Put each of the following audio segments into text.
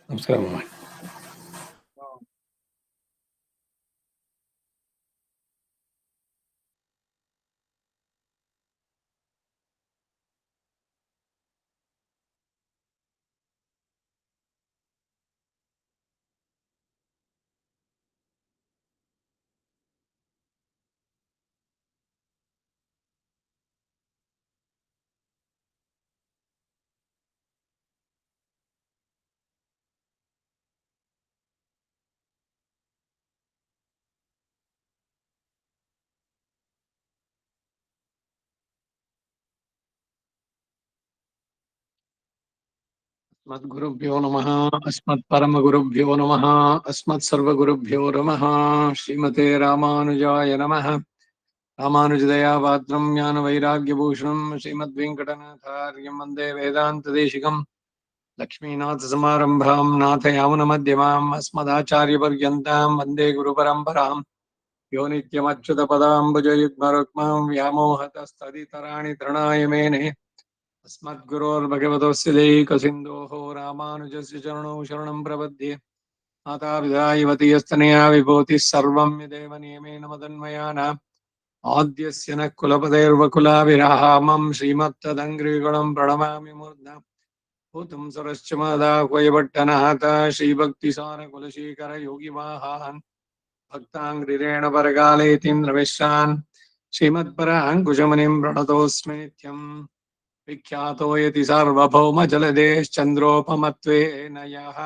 ನಮಸ್ಕಾರ. अस्मद्गुरुभ्यो नमः. अस्मत्परमगुरुभ्यो नमः. अस्मत्सर्वगुरुभ्यो नमः. श्रीमते रामानुजाय नमः. रामानुजदयापात्रं ज्ञानवैराग्यभूषणं श्रीमद्वेङ्कटनाथार्यं वन्दे वेदान्तदेशिकं लक्ष्मीनाथसमारम्भां नाथयामुनमध्यमाम् अस्मदाचार्यपर्यन्तां वन्दे गुरुपरम्पराम् यो नित्यमच्युतपदाम्बुजयुग्मरुक्मां व्यामोहतस्तदितराणि तृणाय मेने अस्मद्गुरोर्भगवतोऽस्य दैकसिन्धोः रामानुजस्य चरणौ शरणं प्रपद्ये. मातापिता युवतीयस्तनया विभूतिः सर्वं यदेव नियमेन मदन्मयानाम् आद्यस्य नः कुलपतेर्वकुलाभिरामं श्रीमत्तदङ्घ्रिगुणं प्रणमामि मूर्ध्ना भूतं सरश्च मादाह्वयभट्टनाथ श्रीभक्तिसारकुलशेखर योगिवाहान् भक्ताङ्घ्रिरेण परकालेतीन्द्रविश्रान् श्रीमत्पराङ्कुशमुनिं प्रणतोऽस्मि नित्यम्. विख्यातो यति सार्वभौमजलदेश्चन्द्रोपमत्वेन यः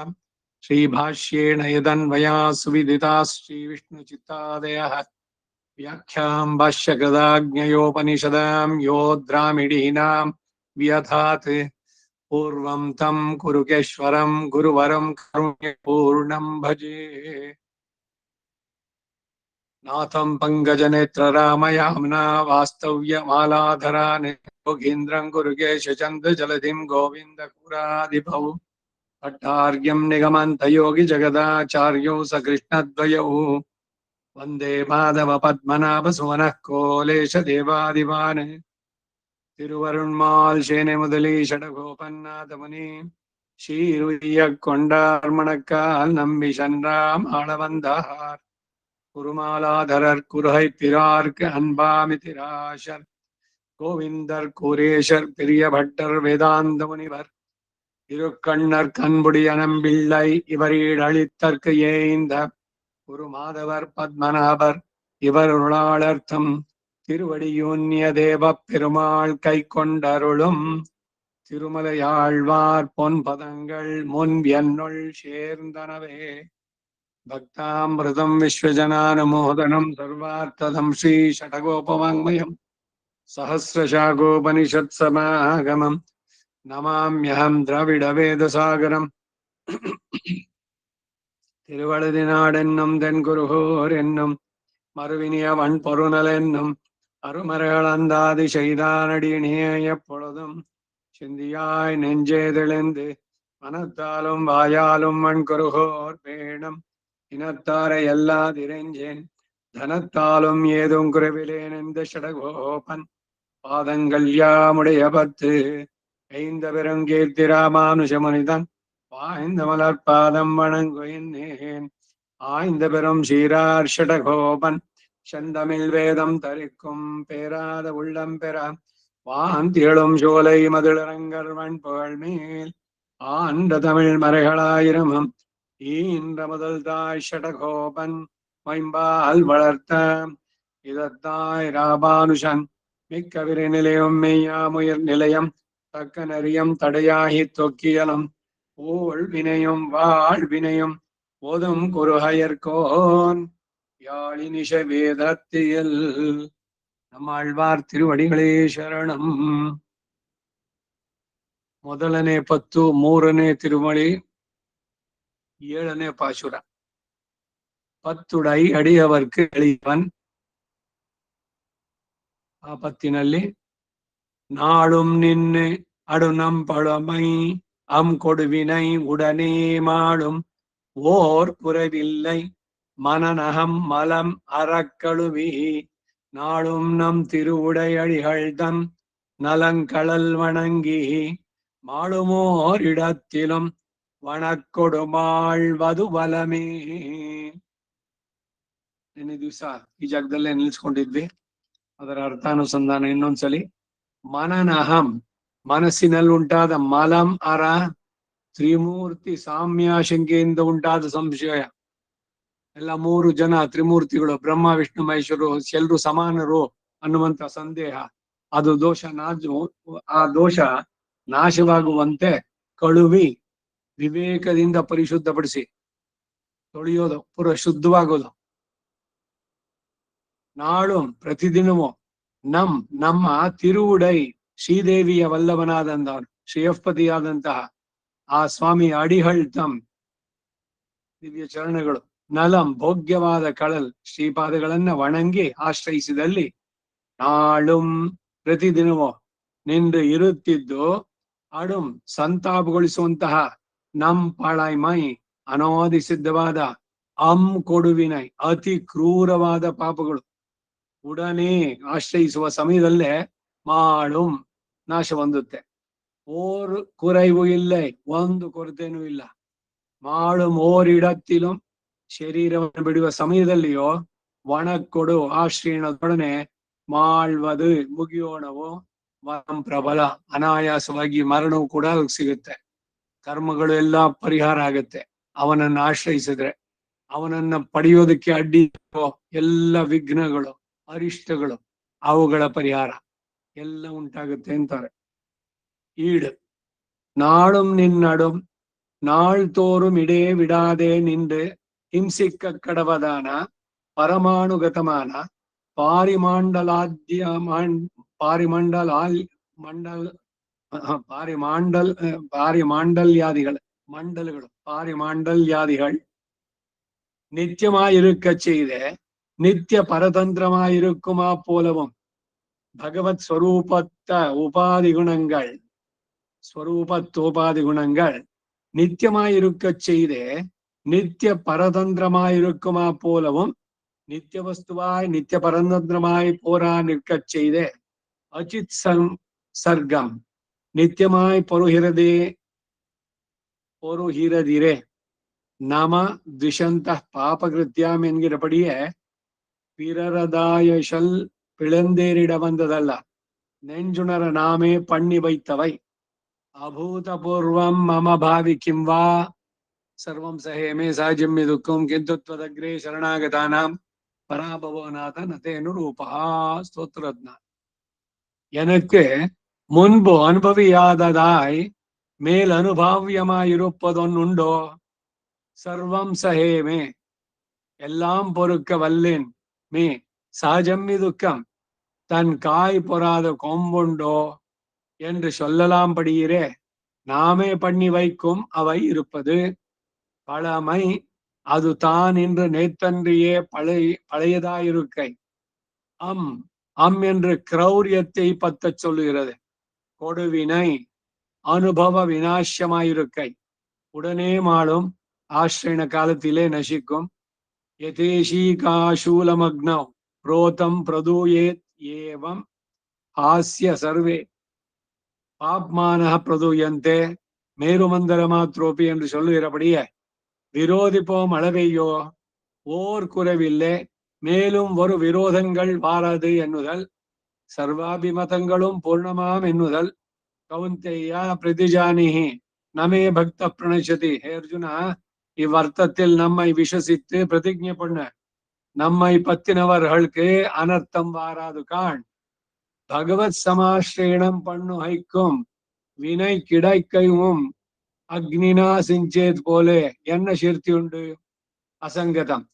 श्रीभाष्येण यदन्वया सुविदिताः श्रीविष्णुचित्तादयः व्याख्यां भाष्यकृताज्ञयोपनिषदां यो द्रामिडीनां व्यथात् पूर्वं तं कुरुकेश्वरं गुरुवरं करुण्यपूर्णं भजे. नाथं पङ्कजनेत्ररामयाम्ना वास्तव्यमालाधरान् योगीन्द्रं कुरुकेशचन्द्रजलधिं गोविन्दपुरादिभौ भट्टार्घ्यं निगमन्तयोगिजगदाचार्यौ सकृष्णद्वयौ वन्दे माधवपद्मनाभसुवनः कोलेशदेवादिवान् திருவருண்மால் சேனை முதலீஷடகோபன்னாதமுனி சீருய்யக் கொண்டார்மணக்கால் நம்பி சென்றாம் ஆளவந்தார் குருமாலாதரர் குருகை பிறார்க்கு அன்பாமிதிராஷர் கோவிந்தர் கூரேஷர் பெரிய பட்டர் வேதாந்த முனிவர் திருக்கண்ணர் கண்புடி அனம்பிள்ளை இவரீடு அளித்தற்கு ஏய்ந்த குரு மாதவர் பத்மநாபர் இவர் உருளாளர்த்தம் திருவடியூன்ய தேவப் பெருமாள் கை கொண்டருளும் திருமலையாழ்வார் பொன் பதங்கள் முன் என்னுள் சேர்ந்தனவே. भक्तामृतं विश्वजनानुमोदनं सर्वार्थदं श्रीषटगोपवाङ्मयं सहस्रशाखोपनिषत्समागमं नमाम्यहं द्रविडवेदसागरं திருவழுதினாடென்னும் தென்குருகூர் என்னும் மறுவினியவன் பொருநல் என்னும் அருமறைகளந்தாதி செய்தானடியினே எப்பொழுதும் சிந்தியாய் நெஞ்சே தெளிந்து மனத்தாலும் வாயாலும் மண்குருகோர் பேணும் இனத்தாரை எல்லாதிரைஞ்சேன் தனத்தாலும் ஏதும் குறைவிலேன் இந்த ஷடகோபன் பாதங்கள் யாமுடைய பத்து ஐந்த பெருங்கீர்த்தி ராமானுஜ மனிதன் வாய்ந்த மலர்பாதம் வணங்குகின்றேன். ஆய்ந்த பெரும் சீரார் ஷடகோபன் செந்தமிழ் வேதம் தரிக்கும் பேராத உள்ளம் பெற வாந்தியளும் சோலை மதுளரங்கர் வன்புகழ் மேல் ஆண்ட தமிழ் மறைகளாயிரமும் ஈன்ற முதல் தாய் ஷடகோபன் மைம்பால் வளர்த்த இதத்தாய் ராபானுஷன் மிக்க விரை நிலையம் மெய்யாமுயர் நிலையம் தக்க நெறியம் தடையாகி தொக்கியலும் ஊழ் வினையும் வாழ்வினையும் ஓதும் குருகயர்கோன் யாழினிஷ வேதத்தியல். நம்மாழ்வார் திருவடிகளே சரணம். ಮೊದಲನೇ ಪತ್ತು, ಮೂರನೇ ತಿರುಮಳಿ, 7ನೇ ಪಾಶುರ. பத்துடை அடியவர்க்கு எளியவன். ಆ ಪತ್ತಿನಲ್ಲಿ நாளும் நின்று அடுநம் பழமை அம் கொடுவினை உடனே மாளும் ஓர் குறைவில்லை மனநகம் மலம் அறக்கழுவி நாளும் நம் திருவுடை அடிகள்தம் நலங்கழல் வணங்கி மாளுமோர் இடத்திலும் ವಣಕ್ಕೊಡುಮಾಳ್ವದು ಬಲಮೇ. ನಿನ್ನೆ ದಿವಸ ಈ ಜಾಗದಲ್ಲೇ ನಿಲ್ಸ್ಕೊಂಡಿದ್ವಿ. ಅದರ ಅರ್ಥಾನುಸಂಧಾನ ಇನ್ನೊಂದ್ಸಲಿ. ಮನನಹಂ, ಮನಸ್ಸಿನಲ್ಲಿ ಉಂಟಾದ ಮಲಂ ಅರ, ತ್ರಿಮೂರ್ತಿ ಸಾಮ್ಯಾಶಂಕೆಯಿಂದ ಉಂಟಾದ ಸಂಶಯ. ಎಲ್ಲ ಮೂರು ಜನ ತ್ರಿಮೂರ್ತಿಗಳು ಬ್ರಹ್ಮ ವಿಷ್ಣು ಮಹೇಶ್ವರು ಎಲ್ರು ಸಮಾನರು ಅನ್ನುವಂತ ಸಂದೇಹ, ಅದು ದೋಷ ಆ ದೋಷ ನಾಶವಾಗುವಂತೆ ಕಳುವಿ ವಿವೇಕದಿಂದ ಪರಿಶುದ್ಧಪಡಿಸಿ ತೊಳೆಯೋದು, ಪುರ ಶುದ್ಧವಾಗೋದು. ನಾಳು ಪ್ರತಿದಿನವೂ ನಮ್ಮ ತಿರುವುಡೈ ಶ್ರೀದೇವಿಯ ವಲ್ಲಭನಾದಂತಹ ಶ್ರೇಯಸ್ಪತಿಯಾದಂತಹ ಆ ಸ್ವಾಮಿ ಅಡಿಹಳ್ ತಮ್ ದಿವ್ಯ ಚರಣಗಳು, ನಲಂ ಭೋಗ್ಯವಾದ ಕಳಲ್ ಶ್ರೀಪಾದಗಳನ್ನ ವಣಂಗಿ ಆಶ್ರಯಿಸಿದಲ್ಲಿ ನಾಳುಂ ಪ್ರತಿದಿನವೂ ನಿಂದು ಇರುತ್ತಿದ್ದು ಅಡುಂ ಸಂತಾಪಗೊಳಿಸುವಂತಹ ನಮ್ ಪಾಳಾಯ್ಮೈ ಅನಾದಿ ಸಿದ್ಧವಾದ ಕೊಡುವಿನೈ ಅತಿ ಕ್ರೂರವಾದ ಪಾಪಗಳು ಉಡನೆ ಆಶ್ರಯಿಸುವ ಸಮಯದಲ್ಲೇ ಮಾಡುಂ ನಾಶ ಹೊಂದುತ್ತೆ. ಓರ್ ಕುರೈವು ಇಲ್ಲ, ಒಂದು ಕೊರತೆನೂ ಇಲ್ಲ. ಮಾಡುಂ ಓರಿಡತ್ತಿಲು ಶರೀರವನ್ನು ಬಿಡುವ ಸಮಯದಲ್ಲಿಯೋ ಒಣಕೊಡು ಆಶ್ರಯಣದೊಡನೆ ಮಾಳ್ವದು ಮುಗಿಯೋಣವು ವರಂ ಪ್ರಬಲ, ಅನಾಯಾಸವಾಗಿ ಮರಣವು ಕೂಡ ಸಿಗುತ್ತೆ. ಕರ್ಮಗಳು ಎಲ್ಲ ಪರಿಹಾರ ಆಗುತ್ತೆ ಅವನನ್ನ ಆಶ್ರಯಿಸಿದ್ರೆ. ಅವನನ್ನ ಪಡೆಯೋದಕ್ಕೆ ಅಡ್ಡಿ ಎಲ್ಲ ವಿಘ್ನಗಳು ಅರಿಷ್ಟಗಳು ಅವುಗಳ ಪರಿಹಾರ ಎಲ್ಲ ಉಂಟಾಗುತ್ತೆ ಅಂತಾರೆ. ಈಡ್ ನಾಳುಂ ನಿನ್ನಡುಂ ನಾಳ್ ತೋറും ಇಡೇ ವಿಡಾದೆ ನಿಂದು ಹಿಂಸಿಕ್ಕ ಕಡವದಾನ ಪರಮಾಣುಗತಮಾನ ಪಾರಿಮಾಂಡಲಾದ್ಯ ಪಾರಿಮಂಡಲಾಲ್ ಮಂಡಲ್ പാരിമാണ്ഡല്യാദികൾ മണ്ഡലുകൾ പാരിമാണ്ഡല്യാദികൾ നിത്യമായിരിക്ക ചെയ്ത് നിത്യ പരതന്ത്രമായിരിക്കുമാ പോലവും ഭഗവത് സ്വരൂപത്തോപാധി ഗുണങ്ങൾ നിത്യമായിരിക്ക ചെയ്ത് നിത്യ പരതന്ത്രമായിരിക്കുമാ പോലവും നിത്യവസ്തുവായി നിത്യ പരതന്ത്രമായി പോരാ നിൽക്ക ചെയ്ത് അചിത് സർഗം நித்தியமாய் பொருகிறதிரே நம துஷந்த பாபகிருத்தியாம் என்கிறபடிய பிறரதாயஷல் பிளந்தேறிட வந்ததல்ல, நெஞ்சுணர நாமே பண்ணி வைத்தவை. அபூதபூர்வம் மம பாவி கிம் வா சர்வம் சஹேமே சாஜம்ய துக்கம் கிந்துத்வதக்ரே சரணாகதானாம் பராபவோநாத நதேனு ரூபா. ஸ்தோத்திரத்ன. எனக்கு முன்பு அனுபவியாததாய் மேல் அனுபாவியமாயிருப்பதொன்னுண்டோ? சர்வம் சஹேமே, எல்லாம் பொறுக்க வல்லேன் மே. சகஜம்மி துக்கம் தன் காய் பொறாத கொம்புண்டோ என்று சொல்லலாம் படியிரே. நாமே பண்ணி வைக்கும் அவை இருப்பது பழமை, அது தான் என்று நேத்தன்றியே பழையதாயிருக்கை. என்று கிரௌரியத்தை பத்தச் சொல்லுகிறது. கொடுவினை அனுபவ விநாசமாயிருக்கை உடனே மாளும் ஆශ්‍රயண காலத்திலே நசிக்கும். யதேஷீகாசூலமக்னௌ புரோதம் பிரதூயேத் ஏவம் ஹாஸ்ய சர்வே பாப்மானஹ பிரதூயந்தே. மேருமந்தர மாத்ரோபி என்று சொல்லுகிறபடியே விரோதிப்போம் அளவையோ ஓர் குறைவில்லை, மேலும் ஒரு விரோதங்கள் வாராது எண்ணுதல், சர்வாபிமதங்களும் பூர்ணமாம் எண்ணுதல். கவுந்தேய பிரதிஜானிஹி நமே பக்த பிரணசதி. ஹே அர்ஜுனா, இவ்வர்த்தத்தில் நம்மை விசுவசித்து பிரதிஜை பண்ண நம்மை பத்தினவர்களுக்கு அனர்த்தம் வாராது காண். பகவத் சமாஸ்ரயணம் பண்ணு ஹைக்கும் வினை கிடைக்கையும் அக்னினா சிஞ்சேத் போலே என்ன சீர்த்தி உண்டு? அசங்கதம்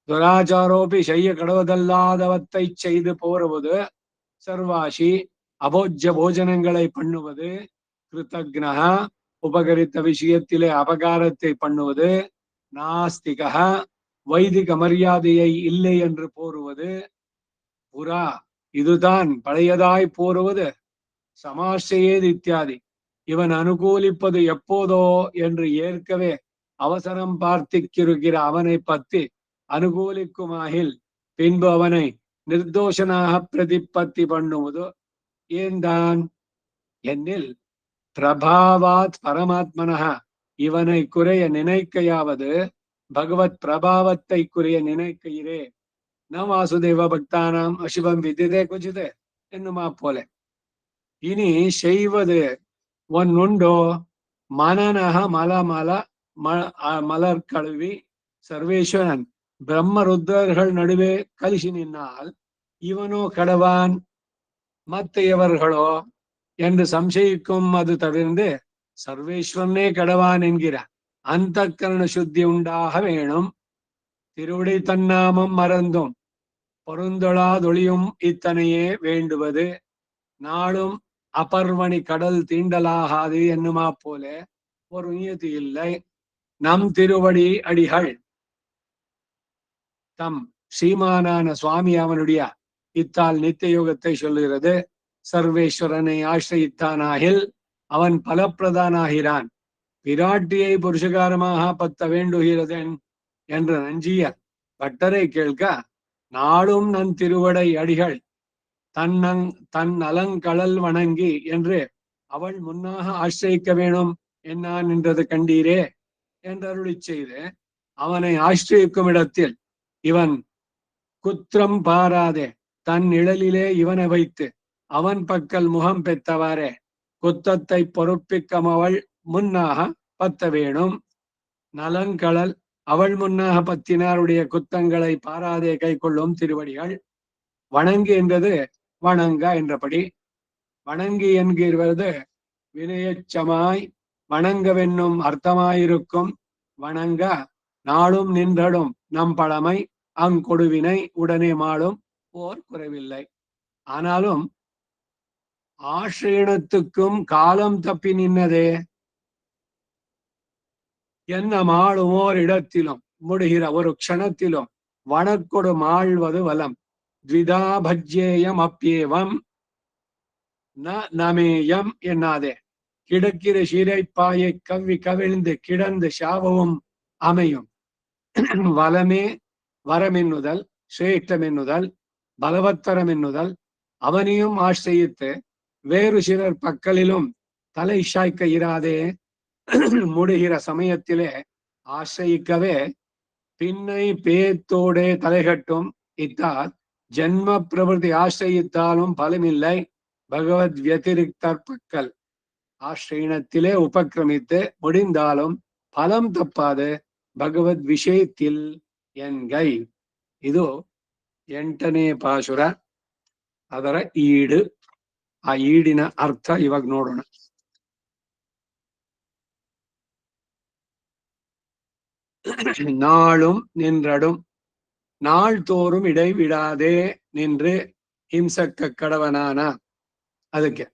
துராச்சாரோபி செய்ய கடவுதல்லாதவத்தை செய்து போருவது, சர்வாசி அபோஜ்ய போஜனங்களை பண்ணுவது, கிருத்தக்னஹ உபகரித்த விஷயத்திலே அபகாரத்தை பண்ணுவது, நாஸ்திக வைதிக மரியாதையை இல்லை என்று போருவது, புறா இதுதான் பழையதாய் போருவது, சமாசையேது இத்தியாதி இவன் அனுகூலிப்பது எப்போதோ என்று ஏற்கவே அவசரம் பார்த்திருக்கிற அவனை பத்தி அனுகூலிக்குமாகில் பின்பு அவனை நிர்தோஷனாக பிரதிபத்தி பண்ணுவது ஏன்தான் என்னில் பிரபாவாத் பரமாத்மனஹ இவனைக்குரிய நினைக்கையாவது பகவத் பிரபாவத்தைக்குரிய நினைக்கையிரே ந வாசுதேவ பக்தானாம் அசுபம் விதிதே குஜிதே என்னுமா போல. இனி செய்வது ஒன்னுண்டோ மனநக மலமல மலர் கழுவி சர்வேஸ்வரன் பிரம்ம ருத்ரர்கள் நடுவே கலிசி நின்னால் இவனோ கடவான் மற்றையவர்களோ என்று சம்சயிக்கும். அது தவிர்ந்து சர்வேஸ்வரனே கடவான் என்கிறார். அந்த கரண சுத்தி உண்டாக வேணும். திருவிடை தன்னாமம் மறந்தும் பொருந்தொழாதொழியும் இத்தனையே வேண்டுவது நாளும் அபர்வணி கடல் தீண்டலாகாது என்னுமா போல ஒரு நியதி இல்லை. நம் திருவடி அடிகள் தம் ஸ்ரீமானான சுவாமி அவனுடைய இத்தால் நித்திய யோகத்தை சொல்லுகிறது. சர்வேஸ்வரனை ஆசிரியித்தானாகில் அவன் பலப்பிரதானாகிறான். பிராட்டியை புருஷகாரமாக பத்த வேண்டுகிறது என்ற நஞ்சியர் பட்டரை கேட்க நாளும் நன் திருவடை அடிகள் தன் அலங்கடல் வணங்கி என்று அவள் முன்னாக ஆசிரியிக்க வேணும் என்னான் என்றது கண்டீரே என்றருளி செய்து அவனை ஆசிரியிக்கும் இடத்தில் இவன் குற்றம் பாராதே தன் நிழலிலே இவனை வைத்து அவன் பக்கல் முகம் பெற்றவாறே குத்தத்தை பொறுப்பிக்கம் அவள் முன்னாக பத்த வேணும். நலங்கடல் அவள் முன்னாக பத்தினாருடைய குத்தங்களை பாராதே கை கொள்ளும் திருவடிகள். வணங்கு என்றது வணங்க என்றபடி. வணங்கி என்கிறது வினயச்சமாய் வணங்கவென்னும் அர்த்தமாயிருக்கும். வணங்க நாளும் நின்றடும் நம் பழமை அங்கொடுவினை உடனே மாளும் ஓர் குறைவில்லை. ஆனாலும் ஆசிரியத்துக்கும் காலம் தப்பி நின்னதே என்ன மாளுமோர் இடத்திலும் முடிகிற ஒரு க்ஷணத்திலும் வனக்கொடு மாழ்வது வலம். த்விதா பஜ்யேயம் அப்பியேவம் நமேயம் என்னாதே கிடக்கிற சீரைப்பாயை கவ்வி கவிழ்ந்து கிடந்து சாவவும் அமையும். வலமே வரமென்னுதல் சிரேஷ்டமென்னுதல் பலவத்தரமென்னுதல் அவனையும் ஆசிரியித்து வேறு சிலர் பக்கலிலும் தலை சாய்க்க இராதே முடிகிற சமயத்திலே ஆசிரியிக்கவே பின்னை பேத்தோடே தலைகட்டும். இத்தால் ஜென்ம பிரபுதி ஆசிரியித்தாலும் பலமில்லை. பகவத் வியதிரிக்தர் பக்கல் ஆசிரியனத்திலே உபக்கிரமித்து முடிந்தாலும் பலம் தப்பாது ಭಗವದ್ ವಿಷಯத்தில் ಎನ್ಗೈ. ಇದು 8ನೇ ಪಾಶುರ. ಅದರ ಈಡು. ಆ ಈಡಿನ ಅರ್ಥ ಇವಾಗ ನೋಡೋಣ. நாளும் நின்றடும் நாள் தோறும் இடைவிடாதே நின்று ಹಿಂಸಕ್ಕ ಕಡವನಾನ. ಅದಕ್ಕೆ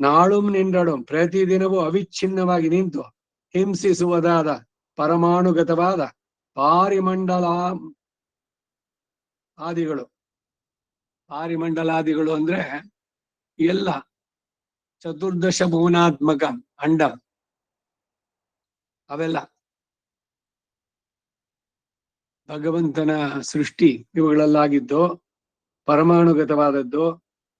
ನಾಳುಂ ನಿಂಡடும் ಪ್ರತಿದಿನವೂ ಅವಿಚ್ಛಿನ್ನವಾಗಿ ನಿಂತು ಹಿಂಸಿಸುವುದಾದ ಪರಮಾಣುಗತವಾದ ಪಾರಿಮಂಡಲಾದಿಗಳು ಅಂದ್ರೆ ಎಲ್ಲ ಚತುರ್ದಶ ಭುವನಾತ್ಮಕ ಅಂಡ ಅವೆಲ್ಲ ಭಗವಂತನ ಸೃಷ್ಟಿ ಇವುಗಳಲ್ಲಾಗಿದ್ದು ಪರಮಾಣುಗತವಾದದ್ದು.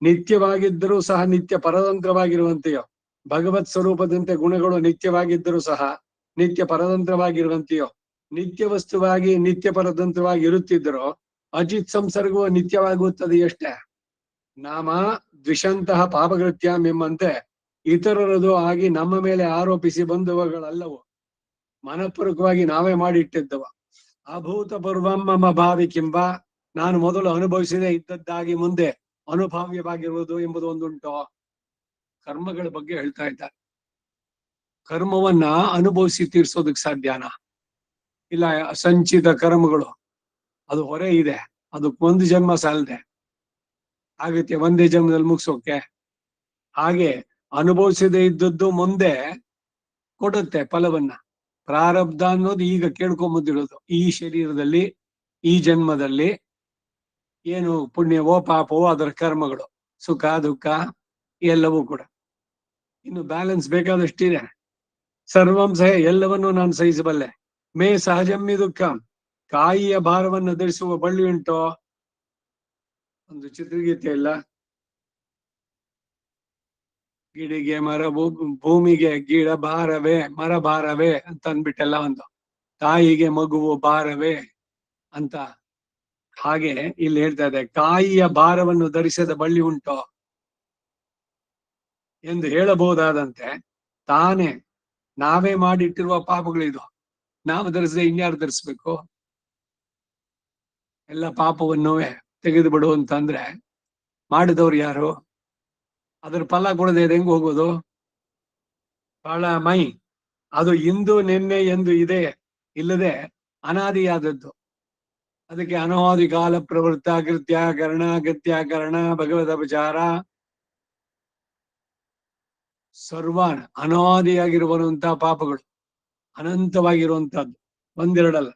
ನಿತ್ಯವಾಗಿದ್ದರೂ ಸಹ ನಿತ್ಯ ಪರತಂತ್ರವಾಗಿರುವಂತೆಯೋ, ಭಗವತ್ ಸ್ವರೂಪದಂತೆ ಗುಣಗಳು ನಿತ್ಯವಾಗಿದ್ದರೂ ಸಹ ನಿತ್ಯ ಪರತಂತ್ರವಾಗಿರುವಂತೆಯೋ, ನಿತ್ಯ ವಸ್ತುವಾಗಿ ನಿತ್ಯ ಪರತಂತ್ರವಾಗಿ ಇರುತ್ತಿದ್ದರೋ ಅಜಿತ್ ಸಂಸರ್ಗವು ನಿತ್ಯವಾಗುತ್ತದೆ ಎಷ್ಟೇ. ನಾಮ ದ್ವಿಷಂತಹ ಪಾಪಕೃತ್ಯಂ ಎಂಬಂತೆ ಇತರರದು ಆಗಿ ನಮ್ಮ ಮೇಲೆ ಆರೋಪಿಸಿ ಬಂದವುಗಳಲ್ಲವು ಮನಪೂರ್ವಕವಾಗಿ ನಾವೇ ಮಾಡಿಟ್ಟಿದ್ದವ. ಅಭೂತಪೂರ್ವಂ ಮಮ ಭಾವಿಕೆಂಬ ನಾನು ಮೊದಲು ಅನುಭವಿಸದೇ ಇದ್ದದ್ದಾಗಿ ಮುಂದೆ ಅನುಭಾವ್ಯವಾಗಿರುವುದು ಎಂಬುದು ಒಂದುಂಟು. ಕರ್ಮಗಳ ಬಗ್ಗೆ ಹೇಳ್ತಾ ಇದ್ದಾರೆ. ಕರ್ಮವನ್ನ ಅನುಭವಿಸಿ ತೀರ್ಸೋದಕ್ ಸಾಧ್ಯನಾ? ಇಲ್ಲ. ಸಂಚಿತ ಕರ್ಮಗಳು ಅದು ಹೊರೆ ಇದೆ, ಅದಕ್ಕೊಂದು ಜನ್ಮ ಸಾಲದೆ ಆಗತ್ತೆ ಒಂದೇ ಜನ್ಮದಲ್ಲಿ ಮುಗಿಸೋಕೆ. ಹಾಗೆ ಅನುಭವಿಸದೇ ಇದ್ದದ್ದು ಮುಂದೆ ಕೊಡುತ್ತೆ ಫಲವನ್ನ. ಪ್ರಾರಬ್ಧ ಅನ್ನೋದು ಈಗ ಕೇಳ್ಕೊಂಬಂದಿರೋದು ಈ ಶರೀರದಲ್ಲಿ ಈ ಜನ್ಮದಲ್ಲಿ ಏನು ಪುಣ್ಯವೋ ಪಾಪವೋ ಅದರ ಕರ್ಮಗಳು, ಸುಖ ದುಃಖ ಎಲ್ಲವೂ ಕೂಡ. ಇನ್ನು ಬ್ಯಾಲೆನ್ಸ್ ಬೇಕಾದಷ್ಟಿದೆ. ಸರ್ವಂ ಸಹ ಎಲ್ಲವನ್ನೂ ನಾನು ಸಹಿಸಬಲ್ಲೆ. ಮೇ ಸಹಜಮ್ಮಿ ದುಃಖ ಕಾಯಿಯ ಭಾರವನ್ನು ಧರಿಸುವ ಬಳ್ಳಿ ಉಂಟೋ. ಒಂದು ಚಿತ್ರಗೀತೆ ಇಲ್ಲ, ಗಿಡಿಗೆ ಮರ ಭೂಮಿಗೆ ಗಿಡ ಭಾರವೇ, ಮರ ಭಾರವೇ ಅಂತ ಅಂದ್ಬಿಟ್ಟೆಲ್ಲ ಒಂದು ತಾಯಿಗೆ ಮಗುವು ಭಾರವೇ ಅಂತ. ಹಾಗೆ ಇಲ್ಲಿ ಹೇಳ್ತಾ ಇದೆ, ಕಾಯಿಯ ಭಾರವನ್ನು ಧರಿಸದ ಬಳ್ಳಿ ಉಂಟೋ ಎಂದು ಹೇಳಬಹುದಾದಂತೆ ತಾನೇ ನಾವೇ ಮಾಡಿಟ್ಟಿರುವ ಪಾಪಗಳಿದು. ನಾವು ಧರಿಸದೆ ಇನ್ಯಾರು ಧರಿಸ್ಬೇಕು? ಎಲ್ಲ ಪಾಪವನ್ನು ತೆಗೆದು ಬಿಡು ಅಂತಂದ್ರೆ ಮಾಡಿದವ್ರು ಯಾರು? ಅದ್ರ ಫಲ ಕೊಡದೆ ಹೆಂಗ್ ಹೋಗೋದು? ಬಹಳ ಮೈ ಅದು ಇಂದು ನಿನ್ನೆ ಎಂದು ಇದೆ ಇಲ್ಲದೆ ಅನಾದಿಯಾದದ್ದು. ಅದಕ್ಕೆ ಅನಾದಿ ಕಾಲ ಪ್ರವೃತ್ತ ಕೃತ್ಯಾಕರಣ ಗತ್ಯಾಕರಣ ಭಗವದ ವಿಚಾರ ಸರ್ವ ಅನಾದಿಯಾಗಿರುವಂತಹ ಪಾಪಗಳು ಅನಂತವಾಗಿರುವಂತಹದ್ದು, ಒಂದೆರಡಲ್ಲ.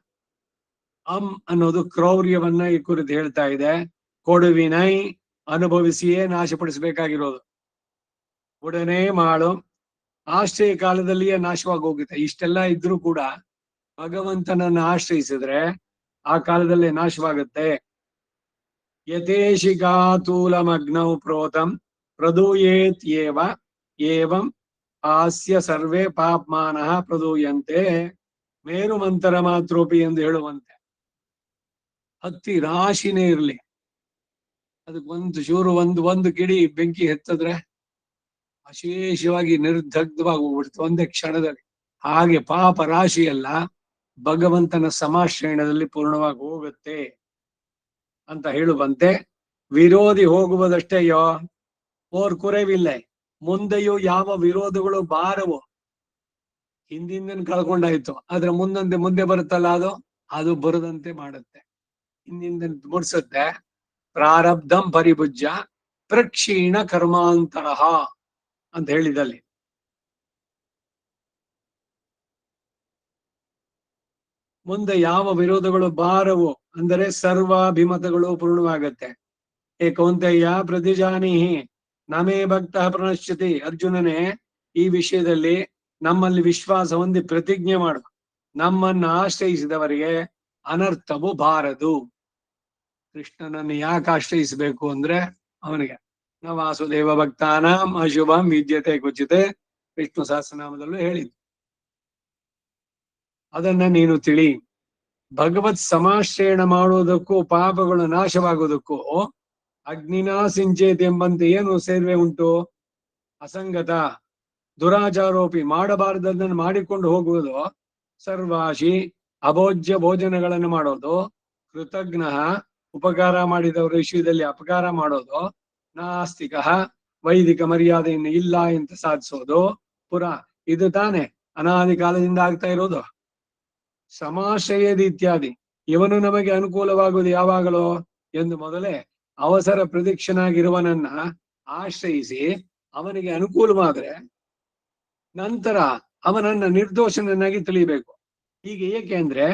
ಅನ್ನೋದು ಕ್ರೌರ್ಯವನ್ನ ಈ ಕುರಿತು ಹೇಳ್ತಾ ಇದೆ. ಕೊಡುವಿನೈ ಅನುಭವಿಸಿಯೇ ನಾಶಪಡಿಸಬೇಕಾಗಿರೋದು. ಉಡನೆ ಮಾಡು ಆಶ್ರಯ ಕಾಲದಲ್ಲಿಯೇ ನಾಶವಾಗಿ ಹೋಗುತ್ತೆ. ಇಷ್ಟೆಲ್ಲ ಇದ್ರೂ ಕೂಡ ಭಗವಂತನನ್ನ ಆಶ್ರಯಿಸಿದ್ರೆ ಆ ಕಾಲದಲ್ಲೇ ನಾಶವಾಗುತ್ತೆ. ಯಥೇಶಿಕಾತೂಲಮಗ್ನೌ ಪ್ರೋತಂ ಪ್ರದೂಯೇತ್ ಏವಂ ಹಾಸ್ಯ ಸರ್ವೇ ಪಾಪ್ಮಾನಃ ಪ್ರದೂಯಂತೆ ಮೇರು ಮಂತರ ಮಾತ್ರೋಪಿ ಎಂದು ಹೇಳುವಂತೆ. ಹತ್ತಿ ರಾಶಿನೇ ಇರ್ಲಿ, ಅದಕ್ಕೊಂದು ಚೂರು ಒಂದು ಕಿಡಿ ಬೆಂಕಿ ಹೆತ್ತದ್ರೆ ಅಶೇಷವಾಗಿ ನಿರ್ದಗ್ಧವಾಗಿ ಹೋಗ್ಬಿಡ್ತು ಒಂದೇ ಕ್ಷಣದಲ್ಲಿ. ಹಾಗೆ ಪಾಪ ರಾಶಿ ಎಲ್ಲ ಭಗವಂತನ ಸಮಾಶ್ರಯಣದಲ್ಲಿ ಪೂರ್ಣವಾಗಿ ಹೋಗುತ್ತೆ ಅಂತ ಹೇಳುವಂತೆ. ವಿರೋಧಿ ಹೋಗುವುದಷ್ಟೇಯೋ ಓರ್ ಕುறைவிಲ್ಲ, ಮುಂದೆಯೂ ಯಾವ ವಿರೋಧಗಳು ಬಾರವು. ಹಿಂದಿಂದ ಕಳ್ಕೊಂಡಾಯ್ತು, ಆದ್ರೆ ಮುಂದೆ ಬರುತ್ತಲ್ಲ ಅದು ಬರದಂತೆ ಮಾಡುತ್ತೆ, ಹಿಂದಿಂದ ಮುಡ್ಸುತ್ತೆ. ಪ್ರಾರಬ್ಧಂ ಪರಿಭುಜ್ಯ ಪ್ರಕ್ಷೀಣ ಕರ್ಮಾಂತರ ಅಂತ ಹೇಳಿದಲ್ಲಿ ಮುಂದೆ ಯಾವ ವಿರೋಧಗಳು ಬಾರವು ಅಂದರೆ ಸರ್ವಾಭಿಮತಗಳು ಪೂರ್ಣವಾಗತ್ತೆ. ಏಕೌಂತೆಯ ಪ್ರತಿಜಾನೀಹಿ ನಮೇ ಭಕ್ತ ಪ್ರಣಶ್ಯತಿ. ಅರ್ಜುನನೇ, ಈ ವಿಷಯದಲ್ಲಿ ನಮ್ಮಲ್ಲಿ ವಿಶ್ವಾಸ ಹೊಂದಿ ಪ್ರತಿಜ್ಞೆ ಮಾಡು, ನಮ್ಮನ್ನ ಆಶ್ರಯಿಸಿದವರಿಗೆ ಅನರ್ಥವು ಬಾರದು. ಕೃಷ್ಣನನ್ನು ಯಾಕೆ ಆಶ್ರಯಿಸಬೇಕು ಅಂದ್ರೆ ಅವನಿಗೆ ನ ವಾಸುದೇವ ಭಕ್ತಾನಾಂ ಅಶುಭಂ ವಿದ್ಯತೆ ಕುಚಿತೆ ವಿಷ್ಣು ಸಹಸ್ರನಾಮದಲ್ಲೂ ಹೇಳಿದ್ದು. ಅದನ್ನ ನೀನು ತಿಳಿ. ಭಗವತ್ ಸಮಾಶ್ರಯಣ ಮಾಡುವುದಕ್ಕೂ ಪಾಪಗಳು ನಾಶವಾಗುವುದಕ್ಕೂ ಅಗ್ನಿನಾ ಸಿಂಚೇತ್ ಎಂಬಂತೆ ಏನು ಸೇರ್ವೆ ಉಂಟು? ಅಸಂಗತ ದುರಾಚಾರೋಪಿ, ಮಾಡಬಾರದನ್ನು ಮಾಡಿಕೊಂಡು ಹೋಗುವುದು. ಸರ್ವಾಶಿ ಅಭೋಜ್ಯ ಭೋಜನಗಳನ್ನು ಮಾಡೋದು. ಕೃತಜ್ಞ ಉಪಕಾರ ಮಾಡಿದವರ ವಿಷಯದಲ್ಲಿ ಅಪಕಾರ ಮಾಡೋದು. ನಾಸ್ತಿಕ ವೈದಿಕ ಮರ್ಯಾದೆಯನ್ನು ಇಲ್ಲ ಅಂತ ಸಾಧಿಸೋದು. ಪುರ ಇದು ತಾನೆ ಅನಾದಿ ಕಾಲದಿಂದ ಆಗ್ತಾ ಇರೋದು. ಸಮಾಶ್ರಯದ ಇತ್ಯಾದಿ, ಇವನು ನಮಗೆ ಅನುಕೂಲವಾಗುವುದು ಯಾವಾಗಲೋ ಎಂದು ಮೊದಲೇ ಅವಸರ ಪ್ರದೀಕ್ಷನಾಗಿರುವನನ್ನ ಆಶ್ರಯಿಸಿ ಅವನಿಗೆ ಅನುಕೂಲವಾದ್ರೆ ನಂತರ ಅವನನ್ನ ನಿರ್ದೋಷನನ್ನಾಗಿ ತಿಳಿಯಬೇಕು. ಹೀಗೆ ಏಕೆ ಅಂದ್ರೆ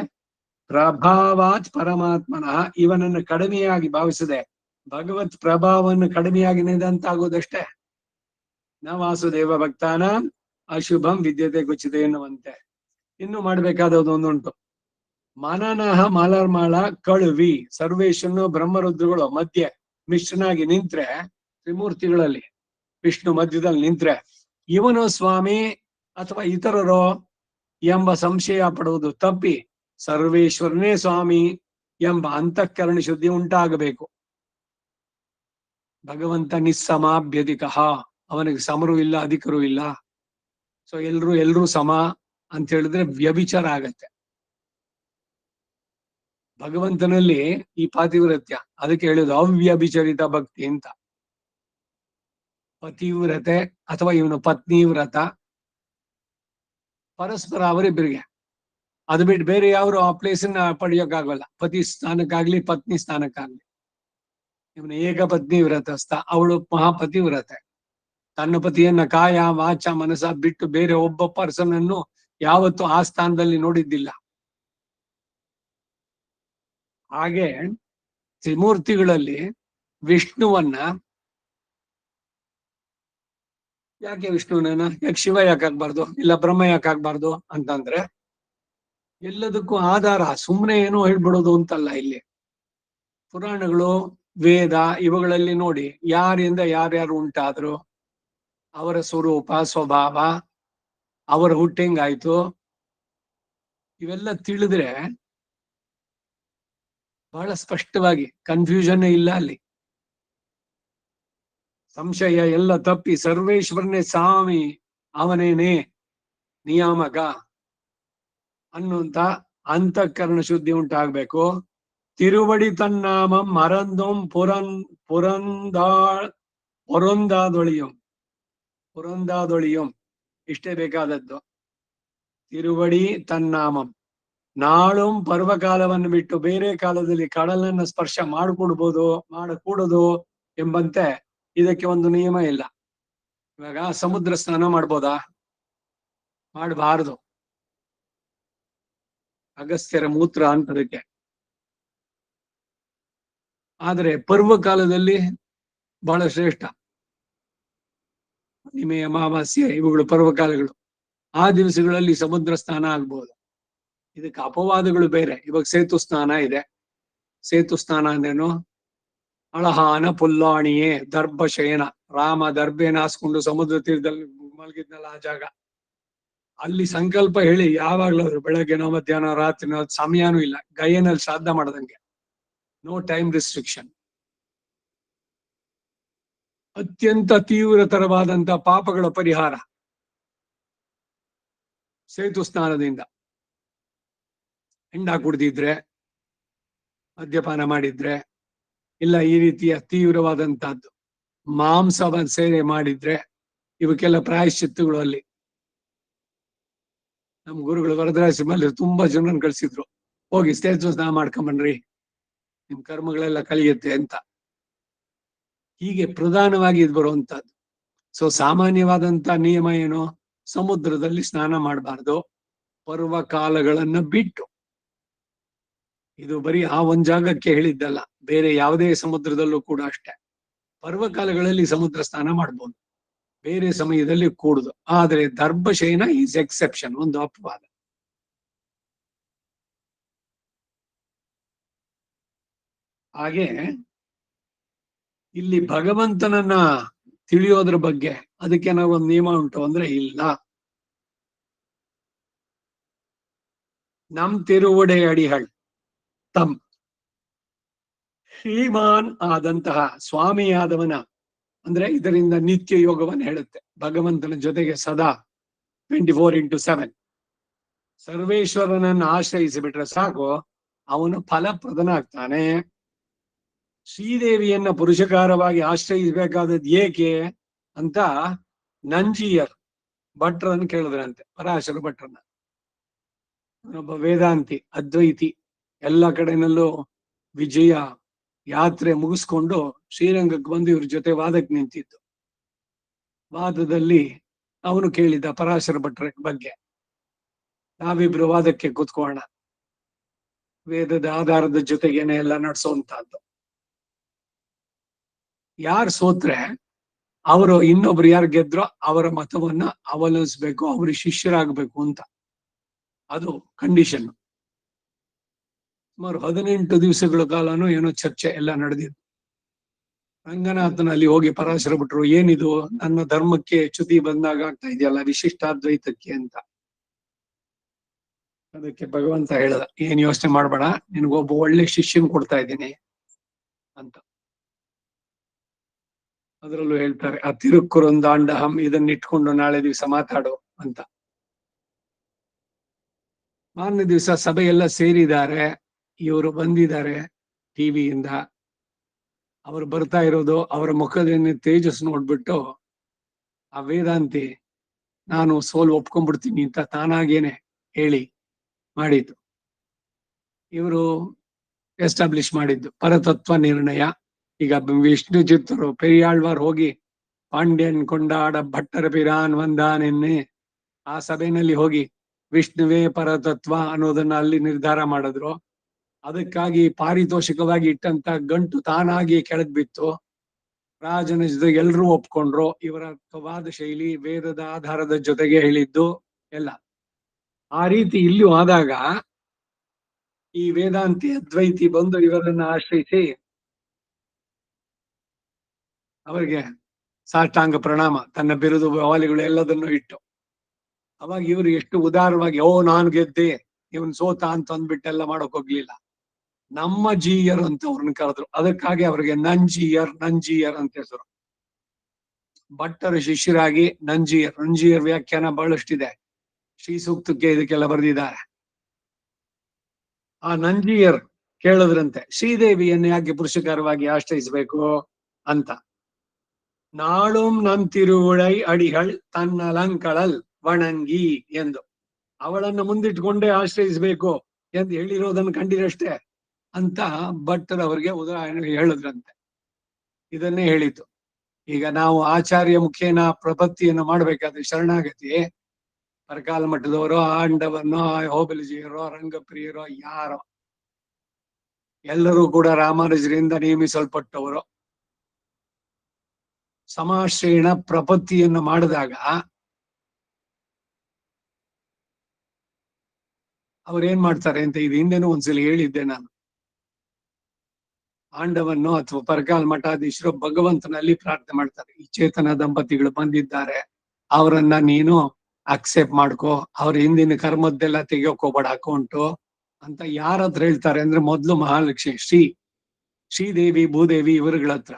ಪ್ರಭಾವಾತ್ ಪರಮಾತ್ಮನಃ, ಇವನನ್ನು ಕಡಿಮೆಯಾಗಿ ಭಾವಿಸದೆ ಭಗವತ್ ಪ್ರಭಾವವನ್ನು ಕಡಿಮೆಯಾಗಿ ನಿದಂತಾಗುವುದಷ್ಟೇ. ನ ವಾಸುದೇವ ಭಕ್ತಾನ ಅಶುಭಂ ವಿದ್ಯತೆ ಕುಚಿತೆ ಎನ್ನುವಂತೆ. ಇನ್ನು ಮಾಡ್ಬೇಕಾದದ್ದು ಒಂದುಂಟು. ಮನನಃ ಮಲರ್ಮಳ ಕಳುವಿ ಸರ್ವೇಶನ್ನು ಬ್ರಹ್ಮರುದ್ರಗಳು ಮಧ್ಯೆ ಮಿಶ್ರನಾಗಿ ನಿಂತ್ರೆ, ತ್ರಿಮೂರ್ತಿಗಳಲ್ಲಿ ವಿಷ್ಣು ಮಧ್ಯದಲ್ಲಿ ನಿಂತ್ರೆ ಇವನು ಸ್ವಾಮಿ ಅಥವಾ ಇತರರೋ ಎಂಬ ಸಂಶಯ ಪಡುವುದು ತಪ್ಪಿ ಸರ್ವೇಶ್ವರನೇ ಸ್ವಾಮಿ ಎಂಬ ಅಂತಃಕರಣ ಶುದ್ಧಿ ಉಂಟಾಗಬೇಕು. ಭಗವಂತ ನಿಸ್ಸಮಾಭ್ಯಧಿಕ, ಅವನಿಗೆ ಸಮರೂ ಇಲ್ಲ ಅಧಿಕರೂ ಇಲ್ಲ. ಸೊ ಎಲ್ರೂ ಸಮ ಅಂತ ಹೇಳಿದ್ರೆ ವ್ಯಭಿಚಾರ ಆಗತ್ತೆ. ಭಗವಂತನಲ್ಲಿ ಈ ಪಾತಿವ್ರತ್ಯ, ಅದಕ್ಕೆ ಹೇಳುದು ಅವ್ಯಭಿಚರಿತ ಭಕ್ತಿ ಅಂತ. ಪತಿವ್ರತೆ ಅಥವಾ ಇವನು ಪತ್ನಿ ವ್ರತ ಪರಸ್ಪರ ಅವರಿಬ್ಬರಿಗೆ, ಅದು ಬಿಟ್ಟು ಬೇರೆ ಯಾರು ಆ ಪ್ಲೇಸನ್ನ ಪಡೆಯೋಕ್ಕಾಗಲ್ಲ. ಪತಿ ಸ್ಥಾನಕ್ಕಾಗ್ಲಿ ಪತ್ನಿ ಸ್ಥಾನಕ್ಕಾಗ್ಲಿ. ಇವನು ಏಕ ಪತ್ನಿ ವ್ರತಸ್ಥ, ಅವಳು ಮಹಾಪತಿ ವ್ರತೆ. ತನ್ನ ಪತಿಯನ್ನ ಕಾಯ ವಾಚ ಮನಸ ಬಿಟ್ಟು ಬೇರೆ ಒಬ್ಬ ಪರ್ಸನ್ ಅನ್ನು ಯಾವತ್ತೂ ಆ ಸ್ಥಾನದಲ್ಲಿ ನೋಡಿದ್ದಿಲ್ಲ. ಹಾಗೆ ತ್ರಿಮೂರ್ತಿಗಳಲ್ಲಿ ವಿಷ್ಣುವನ್ನ ಯಾಕೆ ವಿಷ್ಣುವನ್ನ ಯಾಕೆ ಶಿವ ಯಾಕಾಗ್ಬಾರ್ದು, ಇಲ್ಲ ಬ್ರಹ್ಮ ಯಾಕಾಗ್ಬಾರ್ದು ಅಂತಂದ್ರೆ ಎಲ್ಲದಕ್ಕೂ ಆಧಾರ ಸುಮ್ಮನೆ ಏನೋ ಹೇಳ್ಬಿಡೋದು ಅಂತಲ್ಲ. ಇಲ್ಲಿ ಪುರಾಣಗಳು ವೇದ ಇವುಗಳಲ್ಲಿ ನೋಡಿ ಯಾರಿಂದ ಯಾರ್ಯಾರು ಉಂಟಾದ್ರು, ಅವರ ಸ್ವರೂಪ ಸ್ವಭಾವ, ಅವರ ಹುಟ್ಟೆಂಗಾಯ್ತು, ಇವೆಲ್ಲ ತಿಳಿದ್ರೆ ಬಹಳ ಸ್ಪಷ್ಟವಾಗಿ ಕನ್ಫ್ಯೂಷನ್ ಇಲ್ಲ ಅಲ್ಲಿ. ಸಂಶಯ ಎಲ್ಲ ತಪ್ಪಿ ಸರ್ವೇಶ್ವರನೇ ಸ್ವಾಮಿ, ಅವನೇನೆ ನಿಯಾಮಕ ಅನ್ನುವಂತ ಅಂತಃಕರಣ ಶುದ್ಧಿ ಉಂಟಾಗ್ಬೇಕು. ತಿರುವಡಿ ತನ್ನಾಮಂ ಮರಂದೋಂ ಪೊರೊಂದಾದೊಳಿಯಂ ಪುರಂದಾದೊಳಿಯಂ ಇಷ್ಟೇ ಬೇಕಾದದ್ದು. ತಿರುವಡಿ ತನ್ನಾಮಂ, ನಾಳುಂ ಪರ್ವಕಾಲವನ್ನು ಬಿಟ್ಟು ಬೇರೆ ಕಾಲದಲ್ಲಿ ಕಡಲನ್ನು ಸ್ಪರ್ಶ ಮಾಡಿಕೊಡ್ಬೋದು ಮಾಡಕೂಡದು ಎಂಬಂತೆ ಇದಕ್ಕೆ ಒಂದು ನಿಯಮ ಇಲ್ಲ. ಇವಾಗ ಸಮುದ್ರ ಸ್ನಾನ ಮಾಡ್ಬೋದಾ? ಮಾಡಬಾರದು. ಅಗಸ್ತ್ಯರ ಮೂತ್ರ ಅಂತದಕ್ಕೆ. ಆದರೆ ಪರ್ವಕಾಲದಲ್ಲಿ ಬಹಳ ಶ್ರೇಷ್ಠ. ಹುಣ್ಣಿಮೆ, ಅಮಾವಾಸ್ಯೆ ಇವುಗಳು ಪರ್ವಕಾಲಗಳು. ಆ ದಿವಸಗಳಲ್ಲಿ ಸಮುದ್ರ ಸ್ನಾನ ಆಗ್ಬಹುದು. ಇದಕ್ಕೆ ಅಪವಾದಗಳು ಬೇರೆ. ಇವಾಗ ಸೇತು ಸ್ನಾನ ಇದೆ. ಸೇತು ಸ್ನಾನ ಅಂದ್ರೇನು? ಅಳಹಾನ ಪುಲ್ಲಾಣಿಯೇ ದರ್ಭ ಶಯನ. ರಾಮ ದರ್ಭೆನ ಹಾಸ್ಕೊಂಡು ಸಮುದ್ರ ತೀರದಲ್ಲಿ ಮಲಗಿದ್ನಲ್ಲ ಆ ಜಾಗ. ಅಲ್ಲಿ ಸಂಕಲ್ಪ ಹೇಳಿ ಯಾವಾಗ್ಲಾದ್ರು ಬೆಳಗ್ಗೆನೋ ಮಧ್ಯಾಹ್ನ ರಾತ್ರಿನೋ ಸಮಯನೂ ಇಲ್ಲ, ಗಯನಲ್ಲಿ ಶ್ರಾದ್ದ ಮಾಡದಂಗೆ. No time restriction. ಅತ್ಯಂತ ತೀವ್ರತರವಾದಂತ ಪಾಪಗಳ ಪರಿಹಾರ ಸೇತು ಸ್ನಾನದಿಂದ. ಹೆಂಡ ಕುಡ್ದಿದ್ರೆ, ಮದ್ಯಪಾನ ಮಾಡಿದ್ರೆ, ಇಲ್ಲ ಈ ರೀತಿಯ ತೀವ್ರವಾದಂತಹದ್ದು ಮಾಂಸವ ಸೇವೆ ಮಾಡಿದ್ರೆ, ಇವಕ್ಕೆಲ್ಲ ಪ್ರಾಯಶ್ಚಿತ್ತಗಳು ಅಲ್ಲಿ. ನಮ್ ಗುರುಗಳು ವರದರಾಜರಲ್ಲಿ ತುಂಬಾ ಜನರನ್ನು ಕಳ್ಸಿದ್ರು, ಹೋಗಿ ಸೇತು ಸ್ನಾನ ಮಾಡ್ಕೊಂಬನ್ರಿ, ನಿಮ್ ಕರ್ಮಗಳೆಲ್ಲ ಕಲಿಯುತ್ತೆ ಅಂತ. ಹೀಗೆ ಪ್ರಧಾನವಾಗಿ ಇದು ಬರುವಂತಹದ್ದು. ಸೊ ಸಾಮಾನ್ಯವಾದಂತ ನಿಯಮ ಏನು? ಸಮುದ್ರದಲ್ಲಿ ಸ್ನಾನ ಮಾಡಬಾರ್ದು ಪರ್ವಕಾಲಗಳನ್ನ ಬಿಟ್ಟು. ಇದು ಬರೀ ಆ ಒಂದ್ ಜಾಗಕ್ಕೆ ಹೇಳಿದ್ದಲ್ಲ, ಬೇರೆ ಯಾವುದೇ ಸಮುದ್ರದಲ್ಲೂ ಕೂಡ ಅಷ್ಟೇ. ಪರ್ವಕಾಲಗಳಲ್ಲಿ ಸಮುದ್ರ ಸ್ನಾನ ಮಾಡ್ಬೋದು, ಬೇರೆ ಸಮಯದಲ್ಲಿ ಕೂಡುದು. ಆದ್ರೆ ದರ್ಭಶಯನ ಈಸ್ ಎಕ್ಸೆಪ್ಷನ್, ಒಂದು ಅಪವಾದ. ಹಾಗೆ ಇಲ್ಲಿ ಭಗವಂತನನ್ನ ತಿಳಿಯೋದ್ರ ಬಗ್ಗೆ ಅದಕ್ಕೆ ನಾವೊಂದು ನಿಯಮ ಉಂಟು ಅಂದ್ರೆ ಇಲ್ಲ. ನಮ್ ತಿರುವಡೆ ಅಡಿಹಳ್ ತಮ್ ಶ್ರೀಮಾನ್ ಆದಂತಹ ಸ್ವಾಮಿಯಾದವನ, ಅಂದ್ರೆ ಇದರಿಂದ ನಿತ್ಯ ಯೋಗವನ್ನು ಹೇಳುತ್ತೆ. ಭಗವಂತನ ಜೊತೆಗೆ ಸದಾ 24x7 ಸರ್ವೇಶ್ವರನನ್ನು ಆಶ್ರಯಿಸಿಬಿಟ್ರೆ ಸಾಕು, ಅವನು ಫಲಪ್ರದನಾಗ್ತಾನೆ. ಶ್ರೀದೇವಿಯನ್ನ ಪುರುಷಕಾರವಾಗಿ ಆಶ್ರಯಿಸಬೇಕಾದದ್ದು ಏಕೆ ಅಂತ ನಂಜಿಯರ್ ಭಟ್ರನ್ನು ಕೇಳಿದ್ರಂತೆ, ಪರಾಶರ ಭಟ್ರನ್ನ. ಒಬ್ಬ ವೇದಾಂತಿ, ಅದ್ವೈತಿ, ಎಲ್ಲ ಕಡೆನಲ್ಲೂ ವಿಜಯ ಯಾತ್ರೆ ಮುಗಿಸ್ಕೊಂಡು ಶ್ರೀರಂಗಕ್ಕೆ ಬಂದು ಇವ್ರ ಜೊತೆ ವಾದಕ್ಕೆ ನಿಂತಿದ್ದು. ವಾದದಲ್ಲಿ ಅವನು ಕೇಳಿದ್ದ ಪರಾಶರ ಭಟ್ರ ಬಗ್ಗೆ, ನಾವಿಬ್ರು ವಾದಕ್ಕೆ ಕೂತ್ಕೋಣ, ವೇದದ ಆಧಾರದ ಜೊತೆಗೇನೆ ಎಲ್ಲ ನಡೆಸುವಂತಹದ್ದು. ಯಾರು ಸೋತ್ರೆ ಅವರು ಇನ್ನೊಬ್ರು ಯಾರು ಗೆದ್ರೋ ಅವರ ಮತವನ್ನ ಅವಲಂಬಿಸ್ಬೇಕು, ಅವ್ರಿಗೆ ಶಿಷ್ಯರಾಗಬೇಕು ಅಂತ. ಅದು ಕಂಡೀಷನ್. ಸುಮಾರು 18 ದಿವಸಗಳ ಕಾಲನೂ ಏನೋ ಚರ್ಚೆ ಎಲ್ಲ ನಡೆದಿದ್ದು. ರಂಗನಾಥನಲ್ಲಿ ಹೋಗಿ ಪರಾಶರ ಭಟ್ರು, ಏನಿದು ನನ್ನ ಧರ್ಮಕ್ಕೆ ಚ್ಯುತಿ ಬಂದಾಗ ಆಗ್ತಾ ಇದೆಯಲ್ಲ ವಿಶಿಷ್ಟಾದ್ವೈತಕ್ಕೆ ಅಂತ. ಅದಕ್ಕೆ ಭಗವಂತ ಹೇಳದ, ಏನ್ ಯೋಚನೆ ಮಾಡ್ಬೇಡ, ನಿನ್ಗೊಬ್ಬ ಒಳ್ಳೆ ಶಿಷ್ಯನ್ ಕೊಡ್ತಾ ಇದ್ದೀನಿ ಅಂತ. ಅದರಲ್ಲೂ ಹೇಳ್ತಾರೆ, ಆ ತಿರುಕ್ಕುರೊಂದಾಂಡಹಂ ಇದನ್ನಿಟ್ಕೊಂಡು ನಾಳೆ ದಿವಸ ಮಾತಾಡು ಅಂತ. ಮಾರನೇ ದಿವಸ ಸಭೆಯೆಲ್ಲ ಸೇರಿದ್ದಾರೆ, ಇವರು ಬಂದಿದ್ದಾರೆ ಟಿವಿಯಿಂದ. ಅವರು ಬರ್ತಾ ಇರೋದು, ಅವರ ಮುಖದ ತೇಜಸ್ ನೋಡ್ಬಿಟ್ಟು ಆ ವೇದಾಂತಿ ನಾನು ಸೋಲು ಒಪ್ಕೊಂಡ್ಬಿಡ್ತೀನಿ ಅಂತ ತಾನಾಗೇನೆ ಹೇಳಿ ಮಾಡಿದ್ದು. ಇವರು ಎಸ್ಟಾಬ್ಲಿಷ್ ಮಾಡಿದ್ದು ಪರತತ್ವ ನಿರ್ಣಯ. ಈಗ ವಿಷ್ಣು ಚಿತ್ತರು ಪೆರಿಯಾಳ್ವಾರ್ ಹೋಗಿ ಪಾಂಡ್ಯನ್ ಕೊಂಡಾಡ ಭಟ್ಟರ ಪಿರಾನ್ ವಂದಾನೆನ್ನೆ ಆ ಸಭೆಯಲ್ಲಿ ಹೋಗಿ ವಿಷ್ಣುವೇ ಪರತತ್ವ ಅನ್ನೋದನ್ನ ಅಲ್ಲಿ ನಿರ್ಧಾರ ಮಾಡಿದ್ರು. ಅದಕ್ಕಾಗಿ ಪಾರಿತೋಷಿಕವಾಗಿ ಇಟ್ಟಂತ ಗಂಟು ತಾನಾಗಿ ಕೆಳಗ್ ಬಿತ್ತು. ರಾಜನ ಜೊತೆ ಎಲ್ರೂ ಒಪ್ಕೊಂಡ್ರು. ಇವರ ವಾದ ಶೈಲಿ ವೇದದ ಆಧಾರದ ಜೊತೆಗೆ ಹೇಳಿದ್ದು ಎಲ್ಲ. ಆ ರೀತಿ ಇಲ್ಲೂ ಆದಾಗ ಈ ವೇದಾಂತಿ ಅದ್ವೈತಿ ಬಂದು ಇವರನ್ನ ಆಶ್ರಯಿಸಿ ಅವರಿಗೆ ಸಾಷ್ಟಾಂಗ ಪ್ರಣಾಮ, ತನ್ನ ಬಿರುದು ವಾಲಿಗಳು ಎಲ್ಲದನ್ನು ಇಟ್ಟು. ಅವಾಗ ಇವರು ಎಷ್ಟು ಉದಾರವಾಗಿ, ಓ ನಾನು ಗೆದ್ದೆ, ಇವನ್ ಸೋತ ಅಂತ ಅಂದ್ಬಿಟ್ಟೆಲ್ಲ ಮಾಡೋಕ್ ಹೋಗ್ಲಿಲ್ಲ. ನಮ್ಮ ಜೀಯರ್ ಅಂತ ಅವ್ರನ್ನ ಕರೆದ್ರು. ಅದಕ್ಕಾಗಿ ಅವ್ರಿಗೆ ನಂಜಿಯರ್ ಅಂತ ಹೆಸರು. ಭಟ್ಟರ ಶಿಷ್ಯರಾಗಿ ನಂಜಿಯರ್ ವ್ಯಾಖ್ಯಾನ ಬಹಳಷ್ಟಿದೆ. ಶ್ರೀ ಸೂಕ್ತಕ್ಕೆ ಇದಕ್ಕೆಲ್ಲ ಬರೆದಿದ್ದಾರೆ. ಆ ನಂಜಿಯರ್ ಕೇಳಿದ್ರಂತೆ, ಶ್ರೀದೇವಿಯನ್ನು ಯಾಕೆ ಪುರುಷಕಾರವಾಗಿ ಆಶ್ರಯಿಸಬೇಕು ಅಂತ. ನಾಳುಂ ನಂತಿರುವುಳೈ ಅಡಿಗಳ್ ತನ್ನಲಂಕಳಲ್ ವಣಂಗಿ ಎಂದು, ಅವಳನ್ನು ಮುಂದಿಟ್ಕೊಂಡೇ ಆಶ್ರಯಿಸಬೇಕು ಎಂದು ಹೇಳಿರೋದನ್ನು ಕಂಡಿರಷ್ಟೇ ಅಂತ ಭಟ್ಟರವರಿಗೆ ಉದಾಹರಣೆ ಹೇಳಿದ್ರಂತೆ. ಇದನ್ನೇ ಹೇಳಿತು. ಈಗ ನಾವು ಆಚಾರ್ಯ ಮುಖೇನ ಪ್ರಪತ್ತಿಯನ್ನು ಮಾಡ್ಬೇಕಾದ್ರೆ ಶರಣಾಗತಿ ಪರಕಾಲ ಮಠದವರು, ಆಂಡವನ್ನೋ, ಹೋಬಲಜಿಯರೋ, ರಂಗಪ್ರಿಯರೋ, ಯಾರೋ ಎಲ್ಲರೂ ಕೂಡ ರಾಮಾನುಜರಿಂದ ನೇಮಿಸಲ್ಪಟ್ಟವರು. ಸಮಾಶ್ರಯಣ ಪ್ರಪತ್ತಿಯನ್ನು ಮಾಡಿದಾಗ ಅವ್ರೇನ್ ಮಾಡ್ತಾರೆ ಅಂತ ಇದು ಹಿಂದೆನೂ ಒಂದ್ಸಲ ಹೇಳಿದ್ದೆ ನಾನು. ಆಂಡವನ್ನು ಅಥವಾ ಪರಕಾಲ ಮಠಾಧೀಶರು ಭಗವಂತನಲ್ಲಿ ಪ್ರಾರ್ಥನೆ ಮಾಡ್ತಾರೆ. ಈ ಚೇತನ ದಂಪತಿಗಳು ಬಂದಿದ್ದಾರೆ, ಅವರನ್ನ ನೀನು ಅಕ್ಸೆಪ್ಟ್ ಮಾಡ್ಕೋ, ಅವ್ರ ಹಿಂದಿನ ಕರ್ಮದ್ದೆಲ್ಲ ತೆಗಿಯೋಕೋಬೇಡ ಅಕೌಂಟು ಅಂತ ಯಾರ ಹತ್ರ ಹೇಳ್ತಾರೆ ಅಂದ್ರೆ, ಮೊದ್ಲು ಮಹಾಲಕ್ಷ್ಮಿ ಶ್ರೀದೇವಿ ಭೂದೇವಿ ಇವರುಗಳ ಹತ್ರ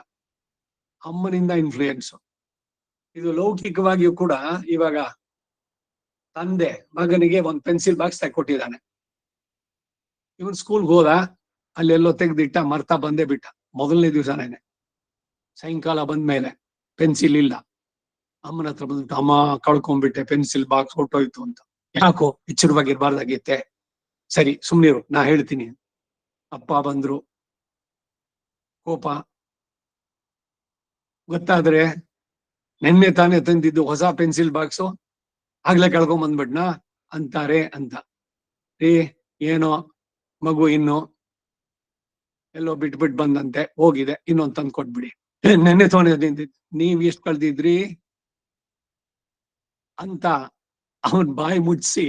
ಅಮ್ಮನಿಂದ ಇನ್ಫ್ಲೂಯೆನ್ಸ್. ಇದು ಲೌಕಿಕವಾಗಿಯೂ ಕೂಡ ಇವಾಗ ತಂದೆ ಮಗನಿಗೆ ಒಂದು ಪೆನ್ಸಿಲ್ ಬಾಕ್ಸ್ ತಗೊಟ್ಟಿದ್ದಾನೆ. ಇವನ್ ಸ್ಕೂಲ್ಗೆ ಹೋದ, ಅಲ್ಲೆಲ್ಲೋ ತೆಗ್ದಿಟ್ಟ, ಮರ್ತಾ ಬಂದೇ ಬಿಟ್ಟ. ಮೊದಲನೇ ದಿವಸನೇನೆ ಸಾಯಂಕಾಲ ಬಂದ್ಮೇಲೆ ಪೆನ್ಸಿಲ್ ಇಲ್ಲ. ಅಮ್ಮನ ಹತ್ರ ಬಂದ್ಬಿಟ್ಟು, ಅಮ್ಮ ಕಳ್ಕೊಂಡ್ಬಿಟ್ಟೆ, ಪೆನ್ಸಿಲ್ ಬಾಕ್ಸ್ ಹೊಟ್ಟೋಯ್ತು ಅಂತ. ಯಾಕೋ ಎಚ್ಚರವಾಗಿರ್ಬಾರ್ದಾಗಿತ್ತೆ, ಸರಿ ಸುಮ್ನಿರು ನಾ ಹೇಳ್ತೀನಿ. ಅಪ್ಪ ಬಂದ್ರು, ಕೋಪ. ಗೊತ್ತಾದ್ರೆ ನೆನ್ನೆ ತಾನೇ ತಂದಿದ್ದು ಹೊಸ ಪೆನ್ಸಿಲ್ ಬಾಕ್ಸು ಆಗ್ಲೇ ಕಳ್ಕೊಂಡ್ ಬಂದ್ಬಿಟ್ನಾ ಅಂತಾರೆ ಅಂತ. ಏನೋ ಮಗು ಇನ್ನು ಎಲ್ಲೋ ಬಿಟ್ಬಿಟ್ಟು ಬಂದಂತೆ, ಹೋಗಿದೆ, ಇನ್ನೊಂದ್ ತಂದು ಕೊಟ್ಬಿಡಿ. ನೆನ್ನೆ ತೊಗೊಂಡಿದ್ದು ನೀವ್ ಎಷ್ಟ್ ಕಳ್ದಿದ್ರಿ ಅಂತ ಅವನ್ ಬಾಯಿ ಮುಚ್ಚಿಸಿ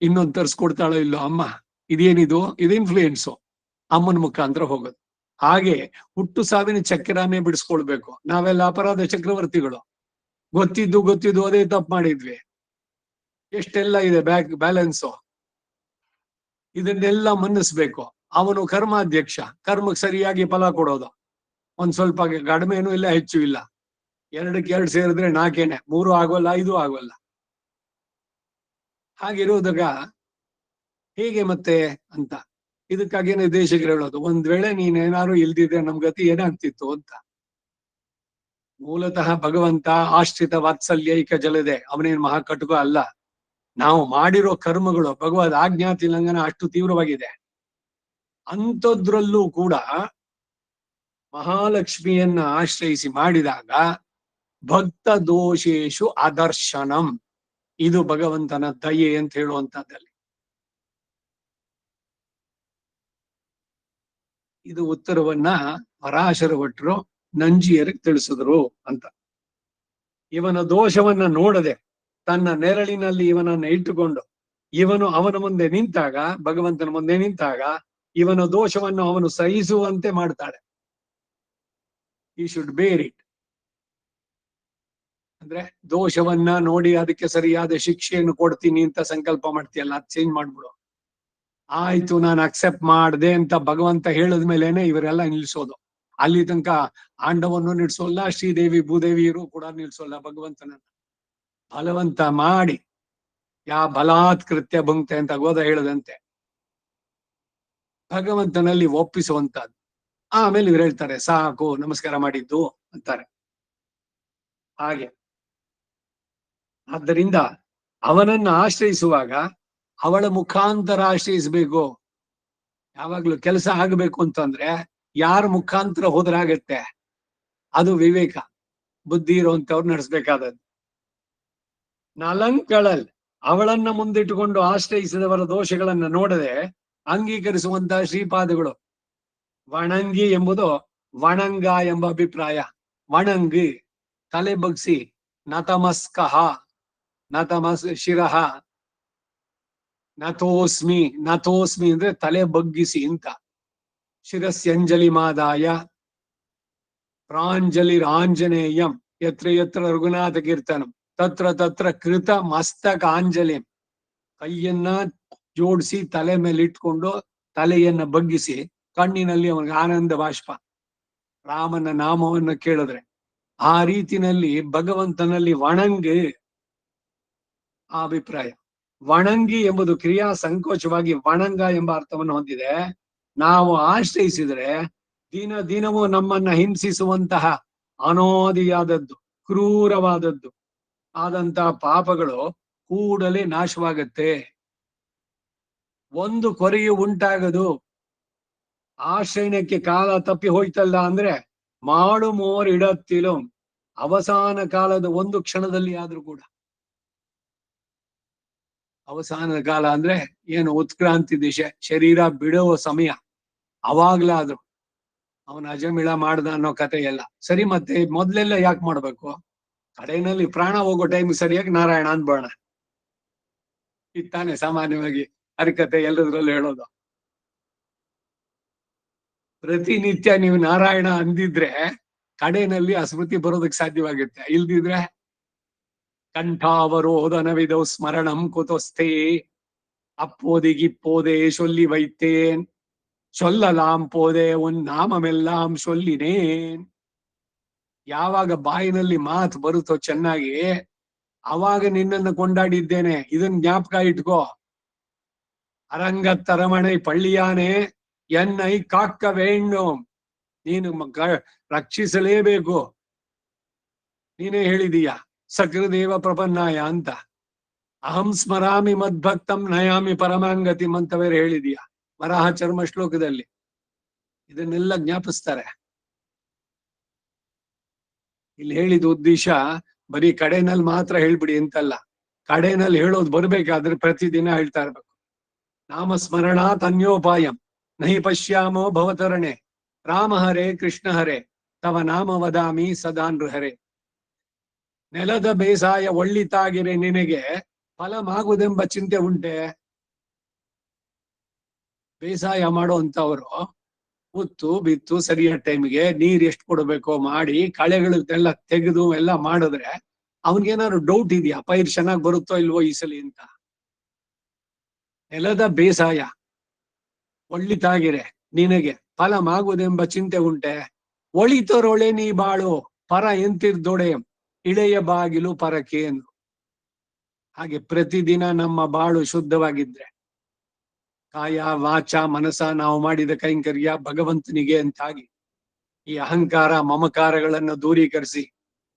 ಇನ್ನೊಂದ್ ತರ್ಸ್ಕೊಡ್ತಾಳೋ ಇಲ್ಲೋ ಅಮ್ಮ. ಇದೇನಿದು, ಇದು ಇನ್ಫ್ಲೂಯೆನ್ಸು, ಅಮ್ಮನ ಮುಖಾಂತರ ಹೋಗೋದು. ಹಾಗೆ ಹುಟ್ಟು ಸಾವಿನ ಚಕ್ರನೇ ಬಿಡಿಸ್ಕೊಳ್ಬೇಕು. ನಾವೆಲ್ಲ ಅಪರಾಧ ಚಕ್ರವರ್ತಿಗಳು, ಗೊತ್ತಿದ್ದು ಅದೇ ತಪ್ಪು ಮಾಡಿದ್ವಿ. ಎಷ್ಟೆಲ್ಲ ಇದೆ ಬ್ಯಾಲೆನ್ಸು, ಇದನ್ನೆಲ್ಲ ಮನ್ನಿಸ್ಬೇಕು. ಅವನು ಕರ್ಮಾಧ್ಯಕ್ಷ, ಕರ್ಮಕ್ಕೆ ಸರಿಯಾಗಿ ಫಲ ಕೊಡೋದು. ಒಂದ್ ಸ್ವಲ್ಪ ಕಡಿಮೆನೂ ಇಲ್ಲ, ಹೆಚ್ಚು ಇಲ್ಲ. 2ಕ್ಕೆ 2 ಸೇರಿದ್ರೆ 4ನೇ, 3 ಆಗೋಲ್ಲ, 5 ಆಗೋಲ್ಲ. ಹಾಗಿರುವುದಾಗ ಹೇಗೆ ಮತ್ತೆ ಅಂತ. ಇದಕ್ಕಾಗಿ ನಿರ್ದೇಶಕರು ಹೇಳೋದು, ಒಂದ್ ವೇಳೆ ನೀನೇನಾದ್ರು ಇಲ್ದಿದ್ರೆ ನಮ್ ಗತಿ ಏನಾಗ್ತಿತ್ತು ಅಂತ. ಮೂಲತಃ ಭಗವಂತ ಆಶ್ರಿತ ವಾತ್ಸಲ್ಯೈಕ ಜಲದೆ, ಅವನೇನ್ ಮಹಾಕಟುಕ ಅಲ್ಲ. ನಾವು ಮಾಡಿರೋ ಕರ್ಮಗಳು ಭಗವದ್ ಆಜ್ಞಾತಿ ಲಂಘನ ಅಷ್ಟು ತೀವ್ರವಾಗಿದೆ. ಅಂಥದ್ರಲ್ಲೂ ಕೂಡ ಮಹಾಲಕ್ಷ್ಮಿಯನ್ನ ಆಶ್ರಯಿಸಿ ಮಾಡಿದಾಗ ಭಕ್ತ ದೋಷೇಶು ಅದರ್ಶನಂ, ಇದು ಭಗವಂತನ ದಯೆ ಅಂತ ಹೇಳುವಂತದ್ದಲ್ಲಿ. ಇದು ಉತ್ತರವನ್ನ ಪರಾಶರ ಭಟ್ರು ನಂಜಿಯರಿಗೆ ತಿಳಿಸಿದ್ರು ಅಂತ. ಇವನ ದೋಷವನ್ನ ನೋಡದೆ ತನ್ನ ನೆರಳಿನಲ್ಲಿ ಇವನನ್ನ ಇಟ್ಟುಕೊಂಡು ಇವನು ಅವನ ಮುಂದೆ ನಿಂತಾಗ, ಭಗವಂತನ ಮುಂದೆ ನಿಂತಾಗ ಇವನ ದೋಷವನ್ನು ಅವನು ಸಹಿಸುವಂತೆ ಮಾಡ್ತಾಳೆ. ಈ ಶುಡ್ ಬೇರ್ ಇಟ್. ಅಂದ್ರೆ ದೋಷವನ್ನ ನೋಡಿ ಅದಕ್ಕೆ ಸರಿಯಾದ ಶಿಕ್ಷೆಯನ್ನು ಕೊಡ್ತೀನಿ ಅಂತ ಸಂಕಲ್ಪ ಮಾಡ್ತೀಯಲ್ಲ, ಅದ್ ಚೇಂಜ್ ಮಾಡ್ಬಿಡು. ಆಯ್ತು ನಾನು ಅಕ್ಸೆಪ್ಟ್ ಮಾಡ್ದೆ ಅಂತ ಭಗವಂತ ಹೇಳಿದ್ಮೇಲೆನೆ ಇವರೆಲ್ಲ ನಿಲ್ಸೋದು. ಅಲ್ಲಿ ತನಕ ಆಂಡವನ್ನು ನಿಲ್ಸೋಲ್ಲ, ಶ್ರೀದೇವಿ ಭೂದೇವಿಯರು ಕೂಡ ನಿಲ್ಸೋಲ್ಲ. ಭಗವಂತನನ್ನ ಬಲವಂತ ಮಾಡಿ, ಯಾ ಬಲಾತ್ ಕೃತ್ಯ ಭುಂಕ್ತೆ ಅಂತ ಗೋದ ಹೇಳದಂತೆ ಭಗವಂತನಲ್ಲಿ ಒಪ್ಪಿಸುವಂತದ್ದು. ಆಮೇಲೆ ಇವ್ರು ಹೇಳ್ತಾರೆ ಸಾಕು ನಮಸ್ಕಾರ ಮಾಡಿದ್ದು ಅಂತಾರೆ. ಹಾಗೆ ಆದ್ದರಿಂದ ಅವನನ್ನ ಆಶ್ರಯಿಸುವಾಗ ಅವಳ ಮುಖಾಂತರ ಆಶ್ರಯಿಸ್ಬೇಕು. ಯಾವಾಗ್ಲೂ ಕೆಲಸ ಆಗ್ಬೇಕು ಅಂತಂದ್ರೆ ಯಾರ ಮುಖಾಂತರ ಹೋದ್ರಾಗತ್ತೆ, ಅದು ವಿವೇಕ, ಬುದ್ಧಿ ಇರುವಂತವ್ರು ನಡೆಸ್ಬೇಕಾದದ್ದು. ನಲಂಕಳಲ್, ಅವಳನ್ನ ಮುಂದಿಟ್ಟುಕೊಂಡು ಆಶ್ರಯಿಸಿದವರ ದೋಷಗಳನ್ನ ನೋಡದೆ ಅಂಗೀಕರಿಸುವಂತಹ ಶ್ರೀಪಾದಗಳು. ವಣಂಗಿ ಎಂಬುದು ವಣಂಗ ಎಂಬ ಅಭಿಪ್ರಾಯ. ವಣಂಗಿ ತಲೆ ಬಗ್ಸಿ, ನತಮಸ್ಕಃ, ಶಿರಃ, ನತೋಸ್ಮಿ ಅಂದ್ರೆ ತಲೆ ಬಗ್ಗಿಸಿ ಅಂತ. ಶಿರಸ್ಯಂಜಲಿ ಮಾದಾಯ ಪ್ರಾಂಜಲಿ ಆಂಜನೇಯಂ ಯತ್ರ ಯತ್ರ ರಘುನಾಥ ಕೀರ್ತನಂ ತತ್ರ ತತ್ರ ಕೃತ ಮಸ್ತಕಾಂಜಲಿ. ಕೈಯನ್ನ ಜೋಡಿಸಿ ತಲೆ ಮೇಲೆ ಇಟ್ಕೊಂಡು ತಲೆಯನ್ನ ಬಗ್ಗಿಸಿ ಕಣ್ಣಿನಲ್ಲಿ ಅವನಿಗೆ ಆನಂದ ಬಾಷ್ಪ, ರಾಮನ ನಾಮವನ್ನು ಕೇಳಿದ್ರೆ. ಆ ರೀತಿನಲ್ಲಿ ಭಗವಂತನಲ್ಲಿ ವಣಂಗಿ ಆ ಅಭಿಪ್ರಾಯ. ವಣಂಗಿ ಎಂಬುದು ಕ್ರಿಯಾ ಸಂಕೋಚವಾಗಿ ವಣಂಗ ಎಂಬ ಅರ್ಥವನ್ನು ಹೊಂದಿದೆ. ನಾವು ಆಶ್ರಯಿಸಿದ್ರೆ ದಿನ ದಿನವೂ ನಮ್ಮನ್ನ ಹಿಂಸಿಸುವಂತಹ ಅನಾದಿಯಾದದ್ದು, ಕ್ರೂರವಾದದ್ದು ಆದಂತಹ ಪಾಪಗಳು ಕೂಡಲೇ ನಾಶವಾಗತ್ತೆ. ಒಂದು ಕೊರೆಯು ಉಂಟಾಗದು. ಆಶ್ರಯಣಕ್ಕೆ ಕಾಲ ತಪ್ಪಿ ಹೋಯ್ತಲ್ಲ ಅಂದ್ರೆ ಮಾಡು ಮೋರ್ ಇಡತ್ತಿಲು, ಅವಸಾನ ಕಾಲದ ಒಂದು ಕ್ಷಣದಲ್ಲಿ ಆದ್ರೂ ಕೂಡ. ಅವಸಾನದ ಕಾಲ ಅಂದ್ರೆ ಏನು, ಉತ್ಕ್ರಾಂತಿ ದಿಶೆ, ಶರೀರ ಬಿಡುವ ಸಮಯ. ಅವಾಗ್ಲಾದ್ರು ಅವನ ಅಜಮಿಳ ಮಾಡ್ದ ಅನ್ನೋ ಕತೆ ಎಲ್ಲ ಸರಿ. ಮತ್ತೆ ಮೊದ್ಲೆಲ್ಲ ಯಾಕೆ ಮಾಡ್ಬೇಕು? ಕಡೆಯಲ್ಲಿ ಪ್ರಾಣ ಹೋಗೋ ಟೈಮ್ ಸರಿಯಾಗಿ ನಾರಾಯಣ ಅನ್ಬೋಣ. ಇತ್ತಾನೆ ಸಾಮಾನ್ಯವಾಗಿ ಹರಿಕತೆ ಎಲ್ಲದ್ರಲ್ಲೂ ಹೇಳೋದು. ಪ್ರತಿನಿತ್ಯ ನೀವು ನಾರಾಯಣ ಅಂದಿದ್ರೆ ಕಡೆಯಲ್ಲಿ ಆ ಸ್ಮೃತಿ ಬರೋದಕ್ಕೆ ಸಾಧ್ಯವಾಗುತ್ತೆ. ಇಲ್ದಿದ್ರೆ ಕಂಠಾವರೋಧನವಿದೋ ಸ್ಮರಣಂ ಕುತಸ್ಥೆ, ಅಪ್ಪೋದಿಗಿಪ್ಪೋದೆ ಸೊಲ್ಲಿ ವೈತೇನ್, ಸೊಲ್ಲಲಾಂ ಪೋದೆ ಉನ್ ನಾಮಮೆಲ್ಲಾಂ ಸೊಲ್ಲಿನೇನ್. ಯಾವಾಗ ಬಾಯಿನಲ್ಲಿ ಮಾತು ಬರುತ್ತೋ ಚೆನ್ನಾಗಿ, ಅವಾಗ ನಿನ್ನನ್ನು ಕೊಂಡಾಡಿದ್ದೇನೆ, ಇದನ್ ಜ್ಞಾಪಕ ಇಟ್ಕೋ. ಅರಂಗತ್ತರಮಣೈ ಪಳ್ಳಿಯಾನೆ ಎನ್ನೈ ಕಾಕ್ಕ ವೇಣ್ಣು, ನೀನು ರಕ್ಷಿಸಲೇಬೇಕು. ನೀನೇ ಹೇಳಿದೀಯ ಸಕೃದೇವ ಪ್ರಪನ್ನಾಯ ಅಂತ. ಅಹಂ ಸ್ಮರಾಮಿ ಮದ್ಭಕ್ತಂ ನಯಾಮಿ ಪರಮಾಂಗತಿಂ ಅಂತ ಬೇರೆ ಹೇಳಿದೀಯ ವರಾಹ ಚರ್ಮ ಶ್ಲೋಕದಲ್ಲಿ. ಇದನ್ನೆಲ್ಲ ಜ್ಞಾಪಿಸ್ತಾರೆ. ಇಲ್ಲಿ ಹೇಳಿದ ಉದ್ದೇಶ ಬರೀ ಕಡೆನಲ್ಲಿ ಮಾತ್ರ ಹೇಳ್ಬಿಡಿ ಅಂತಲ್ಲ. ಕಡೆನಲ್ಲಿ ಹೇಳೋದು ಬರ್ಬೇಕಾದ್ರೆ ಪ್ರತಿದಿನ ಹೇಳ್ತಾ ಇರ್ಬೇಕು. ನಾಮಸ್ಮರಣಾತ್ ಅನ್ಯೋಪಾಯಂ ನಹಿ ಪಶ್ಯಾಮೋ ಭವತರಣೆ, ರಾಮ ಹರೇ ಕೃಷ್ಣ ಹರೇ ತವ ನಾಮ ವದಾಮಿ ಸದಾ ನೃಹರೇ. ನೆಲದ ಬೇಸಾಯ ಒಳ್ಳಿತಾಗಿರೆ ನಿನಗೆ ಫಲಮಾಗುವುದೆಂಬ ಚಿಂತೆ ಉಂಟೆ? ಬೇಸಾಯ ಮಾಡುವಂತವರು ಉತ್ತು ಬಿತ್ತು ಸರಿಯಾದ ಟೈಮಿಗೆ ನೀರ್ ಎಷ್ಟು ಕೊಡಬೇಕೋ ಮಾಡಿ ಕಳೆಗಳನ್ನೆಲ್ಲ ತೆಗೆದು ಎಲ್ಲ ಮಾಡಿದ್ರೆ ಅವನ್ಗೇನಾದ್ರು ಡೌಟ್ ಇದೆಯಾ ಪೈರ್ ಚೆನ್ನಾಗಿ ಬರುತ್ತೋ ಇಲ್ವೋ ಈ ಸಲ ಅಂತ? ನೆಲದ ಬೇಸಾಯ ಒಳ್ಳಿತಾಗಿರೆ ನಿನಗೆ ಫಲಮಾಗುವುದೆಂಬ ಚಿಂತೆ ಉಂಟೆ? ಒಳಿತರೊಳೆ ನೀ ಬಾಳು ಪರ ಎಂತಿರ್ದೊಡೆ, ಇಳೆಯ ಬಾಗಿಲು ಪರಕೆ ಎಂದು. ಹಾಗೆ ಪ್ರತಿದಿನ ನಮ್ಮ ಬಾಳು ಶುದ್ಧವಾಗಿದ್ರೆ, ಕಾಯ ವಾಚ ಮನಸ ನಾವು ಮಾಡಿದ ಕೈಂಕರ್ಯ ಭಗವಂತನಿಗೆ ಅಂತಾಗಿ ಈ ಅಹಂಕಾರ ಮಮಕಾರಗಳನ್ನು ದೂರೀಕರಿಸಿ,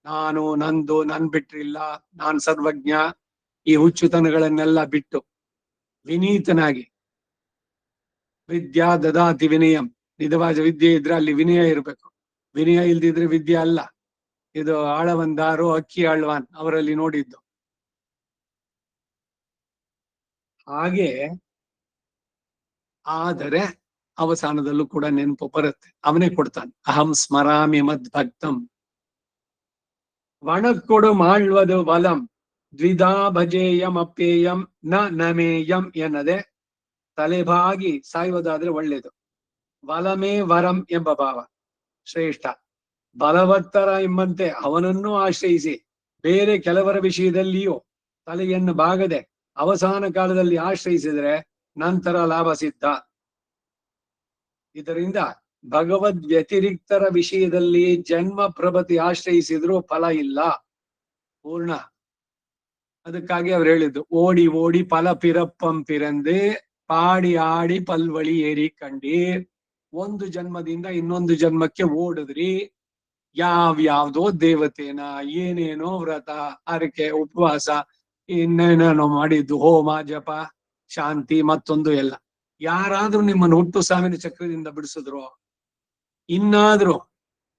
ನಾನು ನಂದು ನನ್ ಬಿಟ್ರಿಲ್ಲ, ನಾನ್ ಸರ್ವಜ್ಞ, ಈ ಹುಚ್ಚುತನಗಳನ್ನೆಲ್ಲ ಬಿಟ್ಟು ವಿನೀತನಾಗಿ, ವಿದ್ಯಾ ದದಾತಿ ವಿನಯಂ, ನಿಜವಾದ ವಿದ್ಯೆ ಇದ್ರೆ ಅಲ್ಲಿ ವಿನಯ ಇರಬೇಕು. ವಿನಯ ಇಲ್ದಿದ್ರೆ ವಿದ್ಯೆ ಅಲ್ಲ. ಇದು ಆಳವಂದಾರು ಅಕ್ಕಿ ಆಳ್ವಾನ್ ಅವರಲ್ಲಿ ನೋಡಿದ್ದು. ಹಾಗೆ ಆದರೆ ಅವಸಾನದಲ್ಲೂ ಕೂಡ ನೆನಪು ಬರುತ್ತೆ, ಅವನೇ ಕೊಡ್ತಾನೆ. ಅಹಂ ಸ್ಮರಾಮಿ ಮದ್ ಭಕ್ತಂ ವಣಕ್ಕೊಡು ಮಾಡ್ವದು ಬಲಂ ದ್ವಿಧಾ ಭಜೇಯಂ ಅಪ್ಯೇಯಂ ನ ನಮೇಯಂ ಎನ್ನದೆ ತಲೆಬಾಗಿ ಸಾಯುವುದಾದ್ರೆ ಒಳ್ಳೇದು. ಬಲಮೇ ವರಂ ಎಂಬ ಭಾವ ಶ್ರೇಷ್ಠ. ಬಲವತ್ತರ ಎಂಬಂತೆ ಅವನನ್ನು ಆಶ್ರಯಿಸಿ ಬೇರೆ ಕೆಲವರ ವಿಷಯದಲ್ಲಿಯೂ ತಲೆಯನ್ನು ಬಾಗದೆ ಅವಸಾನ ಕಾಲದಲ್ಲಿ ಆಶ್ರಯಿಸಿದರೆ ನಂತರ ಲಾಭ ಸಿದ್ಧ. ಇದರಿಂದ ಭಗವದ್ ವ್ಯತಿರಿಕ್ತರ ವಿಷಯದಲ್ಲಿ ಜನ್ಮ ಪ್ರಭತಿ ಆಶ್ರಯಿಸಿದ್ರು ಫಲ ಇಲ್ಲ, ಪೂರ್ಣ. ಅದಕ್ಕಾಗಿ ಅವ್ರು ಹೇಳಿದ್ದು ಓಡಿ ಓಡಿ ಫಲ ಪಿರಪ್ಪಂ ಪಿರಂದೆ ಪಾಡಿ ಆಡಿ ಪಲ್ವಳಿ ಏರಿ ಕಂಡೀರ್. ಒಂದು ಜನ್ಮದಿಂದ ಇನ್ನೊಂದು ಜನ್ಮಕ್ಕೆ ಓಡಿದ್ರಿ, ಯಾವ್ಯಾವ್ದೋ ದೇವತೆನ ಏನೇನೋ ವ್ರತ ಹರಕೆ ಉಪವಾಸ ಇನ್ನೇನೇನೋ ಮಾಡಿದ್ದು, ಹೋಮ ಜಪ ಶಾಂತಿ ಮತ್ತೊಂದು ಎಲ್ಲ. ಯಾರಾದ್ರೂ ನಿಮ್ಮನ್ನು ಹುಟ್ಟು ಸಾವಿನ ಚಕ್ರದಿಂದ ಬಿಡಿಸಿದ್ರು? ಇನ್ನಾದ್ರೂ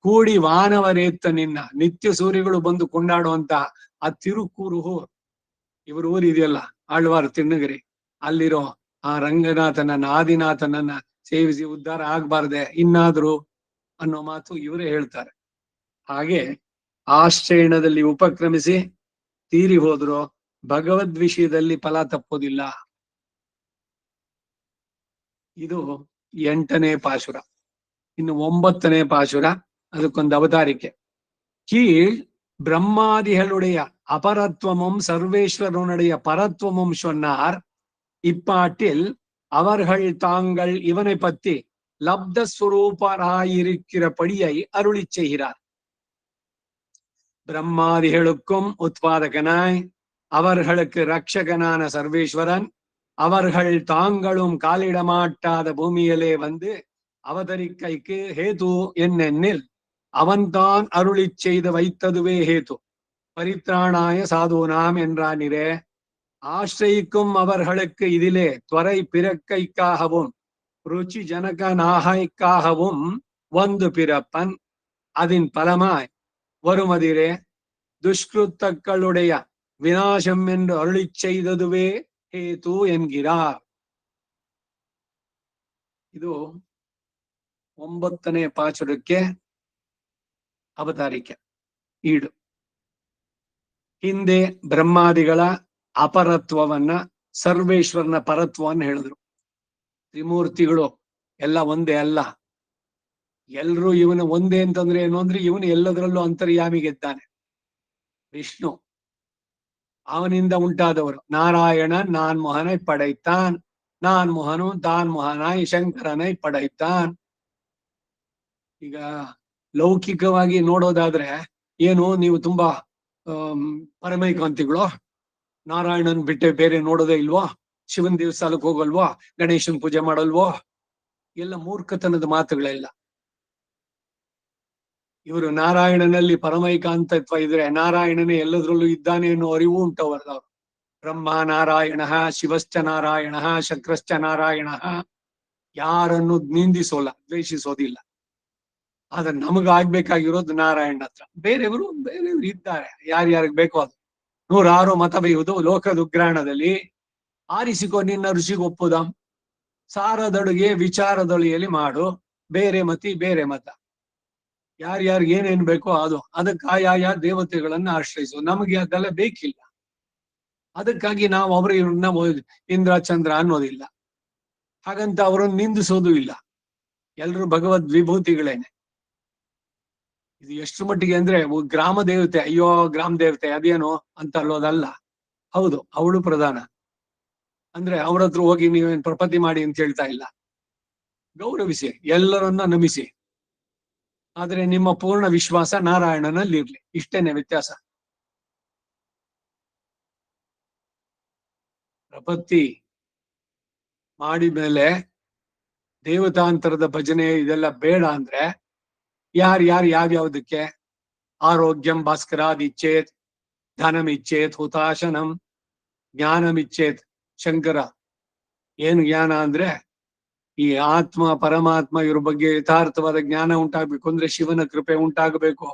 ಕೂಡಿ ವಾನವರೇತ್ತ ನಿನ್ನ ನಿತ್ಯ ಸೂರ್ಯಗಳು ಬಂದು ಕೊಂಡಾಡುವಂತ ಆ ತಿರುಕೂರು, ಇವ್ರ ಊರಿದೆಯಲ್ಲ ಆಳ್ವಾರ್ ತಿಣ್ಣಗಿರಿ, ಅಲ್ಲಿರೋ ಆ ರಂಗನಾಥನನ್ನ ಆದಿನಾಥನನ್ನ ಸೇವಿಸಿ ಉದ್ಧಾರ ಆಗ್ಬಾರ್ದೆ ಇನ್ನಾದ್ರು ಅನ್ನೋ ಮಾತು ಇವರೇ ಹೇಳ್ತಾರೆ. ಹಾಗೆ ಆಶ್ರಯಣದಲ್ಲಿ ಉಪಕ್ರಮಿಸಿ ತೀರಿ ಹೋದ್ರು ಭಗವದ್ ವಿಷಯದಲ್ಲಿ ಫಲ ತಪ್ಪೋದಿಲ್ಲ. ಇದು 8ನೇ ಪಾಶುರ. ಇನ್ನು 9ನೇ ಪಾಶುರ, ಅದಕ್ಕೊಂದು ಅವತಾರಿಕೆ. ಕೀಳ್ பிரம்மாதிகளுடைய அபரத்துவமும் சர்வேஸ்வரனுடைய பரத்துவமும் சொன்னார். இப்பாட்டில் அவர்கள் தாங்கள் இவனை பற்றி லப்த சுரூபராயிருக்கிறபடியை அருளி செய்கிறார். பிரம்மாதிகளுக்கும் உத்பாதகனாய் அவர்களுக்கு ரட்சகனான சர்வேஸ்வரன் அவர்கள் தாங்களும் காலிடமாட்டாத பூமியிலே வந்து அவதரிக்கைக்கு ஹேது என்னென்னில் அவன்தான் அருளி செய்து வைத்ததுவே ஹேது. பரித்ராணாய சாதுனாம் என்றானிரே. ஆசிரியிக்கும் அவர்களுக்கு இதிலே துவரை பிறக்கைக்காகவும் ருச்சி ஜனக நாகைக்காகவும் வந்து பிறப்பன். அதன் பலமாய் வருமதிரே துஷ்கிருத்தக்களுடைய விநாசம் என்று அருளி செய்ததுவே ஹேது என்கிறார். ಇದು 9ನೇ ಪಾಚುರಕ್ಕೆ ಅವತಾರಿಕೆ ಈಡು. ಹಿಂದೆ ಬ್ರಹ್ಮಾದಿಗಳ ಅಪರತ್ವವನ್ನ ಸರ್ವೇಶ್ವರನ ಪರತ್ವವನ್ನು ಹೇಳಿದ್ರು. ತ್ರಿಮೂರ್ತಿಗಳು ಎಲ್ಲ ಒಂದೇ ಅಲ್ಲ, ಎಲ್ರು ಇವನು ಒಂದೇ ಅಂತಂದ್ರೆ ಏನು ಅಂದ್ರೆ ಇವನು ಎಲ್ಲದರಲ್ಲೂ ಅಂತರ್ಯಾಮಿಗೆದ್ದಾನೆ. ವಿಷ್ಣು ಅವನಿಂದ ಉಂಟಾದವರು. ನಾರಾಯಣ ನಾನ್ ಮೊಹನೈ ಪಡೈತಾನ್, ನಾನ್ ಮೊಹನು ತಾನ್ ಮೊಹನಾಯ್ ಶಂಕರನೈ ಪಡೈತಾನ್. ಈಗ ಲೌಕಿಕವಾಗಿ ನೋಡೋದಾದ್ರೆ ಏನು, ನೀವು ತುಂಬಾ ಪರಮೈಕಾಂತಿಗಳು, ನಾರಾಯಣನ್ ಬಿಟ್ಟೆ ಬೇರೆ ನೋಡೋದೇ ಇಲ್ವೋ, ಶಿವನ್ ದೇವಸ್ಥಾನಕ್ಕೆ ಹೋಗಲ್ವೋ, ಗಣೇಶನ್ ಪೂಜೆ ಮಾಡಲ್ವೋ, ಎಲ್ಲ ಮೂರ್ಖತನದ ಮಾತುಗಳೆಲ್ಲ. ಇವರು ನಾರಾಯಣನಲ್ಲಿ ಪರಮೈಕಾಂತತ್ವ ಇದ್ರೆ ನಾರಾಯಣನೇ ಎಲ್ಲದ್ರಲ್ಲೂ ಇದ್ದಾನೆ ಅನ್ನೋ ಅರಿವು ಉಂಟವರದವ್ರು. ಬ್ರಹ್ಮ ನಾರಾಯಣ, ಶಿವಶ್ಚ ನಾರಾಯಣ, ಶಕ್ರಶ್ಚ ನಾರಾಯಣ. ಯಾರನ್ನು ನಿಂದಿಸೋಲ್ಲ, ದ್ವೇಷಿಸೋದಿಲ್ಲ. ಆದ್ರೆ ನಮಗಾಗ್ಬೇಕಾಗಿರೋದು ನಾರಾಯಣ ಹತ್ರ. ಬೇರೆಯವರು ಇದ್ದಾರೆ, ಯಾರ್ಯಾರಿಗೆ ಬೇಕೋ ಅದು. 106 ಮತ ಬೈಯುವುದು ಲೋಕದ ಉಗ್ರಾಣದಲ್ಲಿ. ಆರಿಸಿಕೊ ನಿನ್ನ ಋಷಿಗೊಪ್ಪುದಾಂ, ಸಾರದಡುಗೆ ವಿಚಾರದೊಳಿಯಲ್ಲಿ ಮಾಡು. ಬೇರೆ ಮತಿ ಬೇರೆ ಮತ, ಯಾರ್ಯಾರಿಗೆ ಏನೇನ್ ಬೇಕೋ ಅದು. ಅದಕ್ಕೆ ಆಯಾ ದೇವತೆಗಳನ್ನ ಆಶ್ರಯಿಸು. ನಮಗೆ ಅದೆಲ್ಲ ಬೇಕಿಲ್ಲ. ಅದಕ್ಕಾಗಿ ನಾವು ಅವ್ರನ್ನ ಇಂದ್ರ ಚಂದ್ರ ಅನ್ನೋದಿಲ್ಲ. ಹಾಗಂತ ಅವರನ್ನು ನಿಂದಿಸೋದು ಇಲ್ಲ. ಎಲ್ರು ಭಗವದ್ ವಿಭೂತಿಗಳೇನೆ. ಇದು ಎಷ್ಟು ಮಟ್ಟಿಗೆ ಅಂದ್ರೆ ಗ್ರಾಮ ದೇವತೆ, ಅಯ್ಯೋ ಗ್ರಾಮ ದೇವತೆ ಅದೇನು ಅಂತ ಅಲ್ಲೋದಲ್ಲ. ಹೌದು, ಅವಳು ಪ್ರಧಾನ. ಅಂದ್ರೆ ಅವ್ರ ಹತ್ರ ಹೋಗಿ ನೀವೇನ್ ಪ್ರಪತಿ ಮಾಡಿ ಅಂತ ಹೇಳ್ತಾ ಇಲ್ಲ. ಗೌರವಿಸಿ, ಎಲ್ಲರನ್ನ ನಮಿಸಿ. ಆದ್ರೆ ನಿಮ್ಮ ಪೂರ್ಣ ವಿಶ್ವಾಸ ನಾರಾಯಣನಲ್ಲಿ ಇರ್ಲಿ. ಇಷ್ಟೇನೆ ವ್ಯತ್ಯಾಸ. ಪ್ರಪತ್ತಿ ಮಾಡಿದ್ಮೇಲೆ ದೇವತಾಂತರದ ಭಜನೆ ಇದೆಲ್ಲ ಬೇಡ ಅಂದ್ರೆ ಯಾವ್ಯಾವ್ದಕ್ಕೆ? ಆರೋಗ್ಯಂ ಭಾಸ್ಕರಾದಿಚ್ಛೇತ್, ಧನಮಿಚ್ಛೇತ್ ಹುತಾಶನಂ, ಜ್ಞಾನಮಿಚ್ಛೇತ್. ಶಂಕರ ಏನು ಜ್ಞಾನ ಅಂದ್ರೆ ಈ ಆತ್ಮ ಪರಮಾತ್ಮ ಇವ್ರ ಬಗ್ಗೆ ಯಥಾರ್ಥವಾದ ಜ್ಞಾನ ಉಂಟಾಗ್ಬೇಕು ಅಂದ್ರೆ ಶಿವನ ಕೃಪೆ ಉಂಟಾಗಬೇಕು.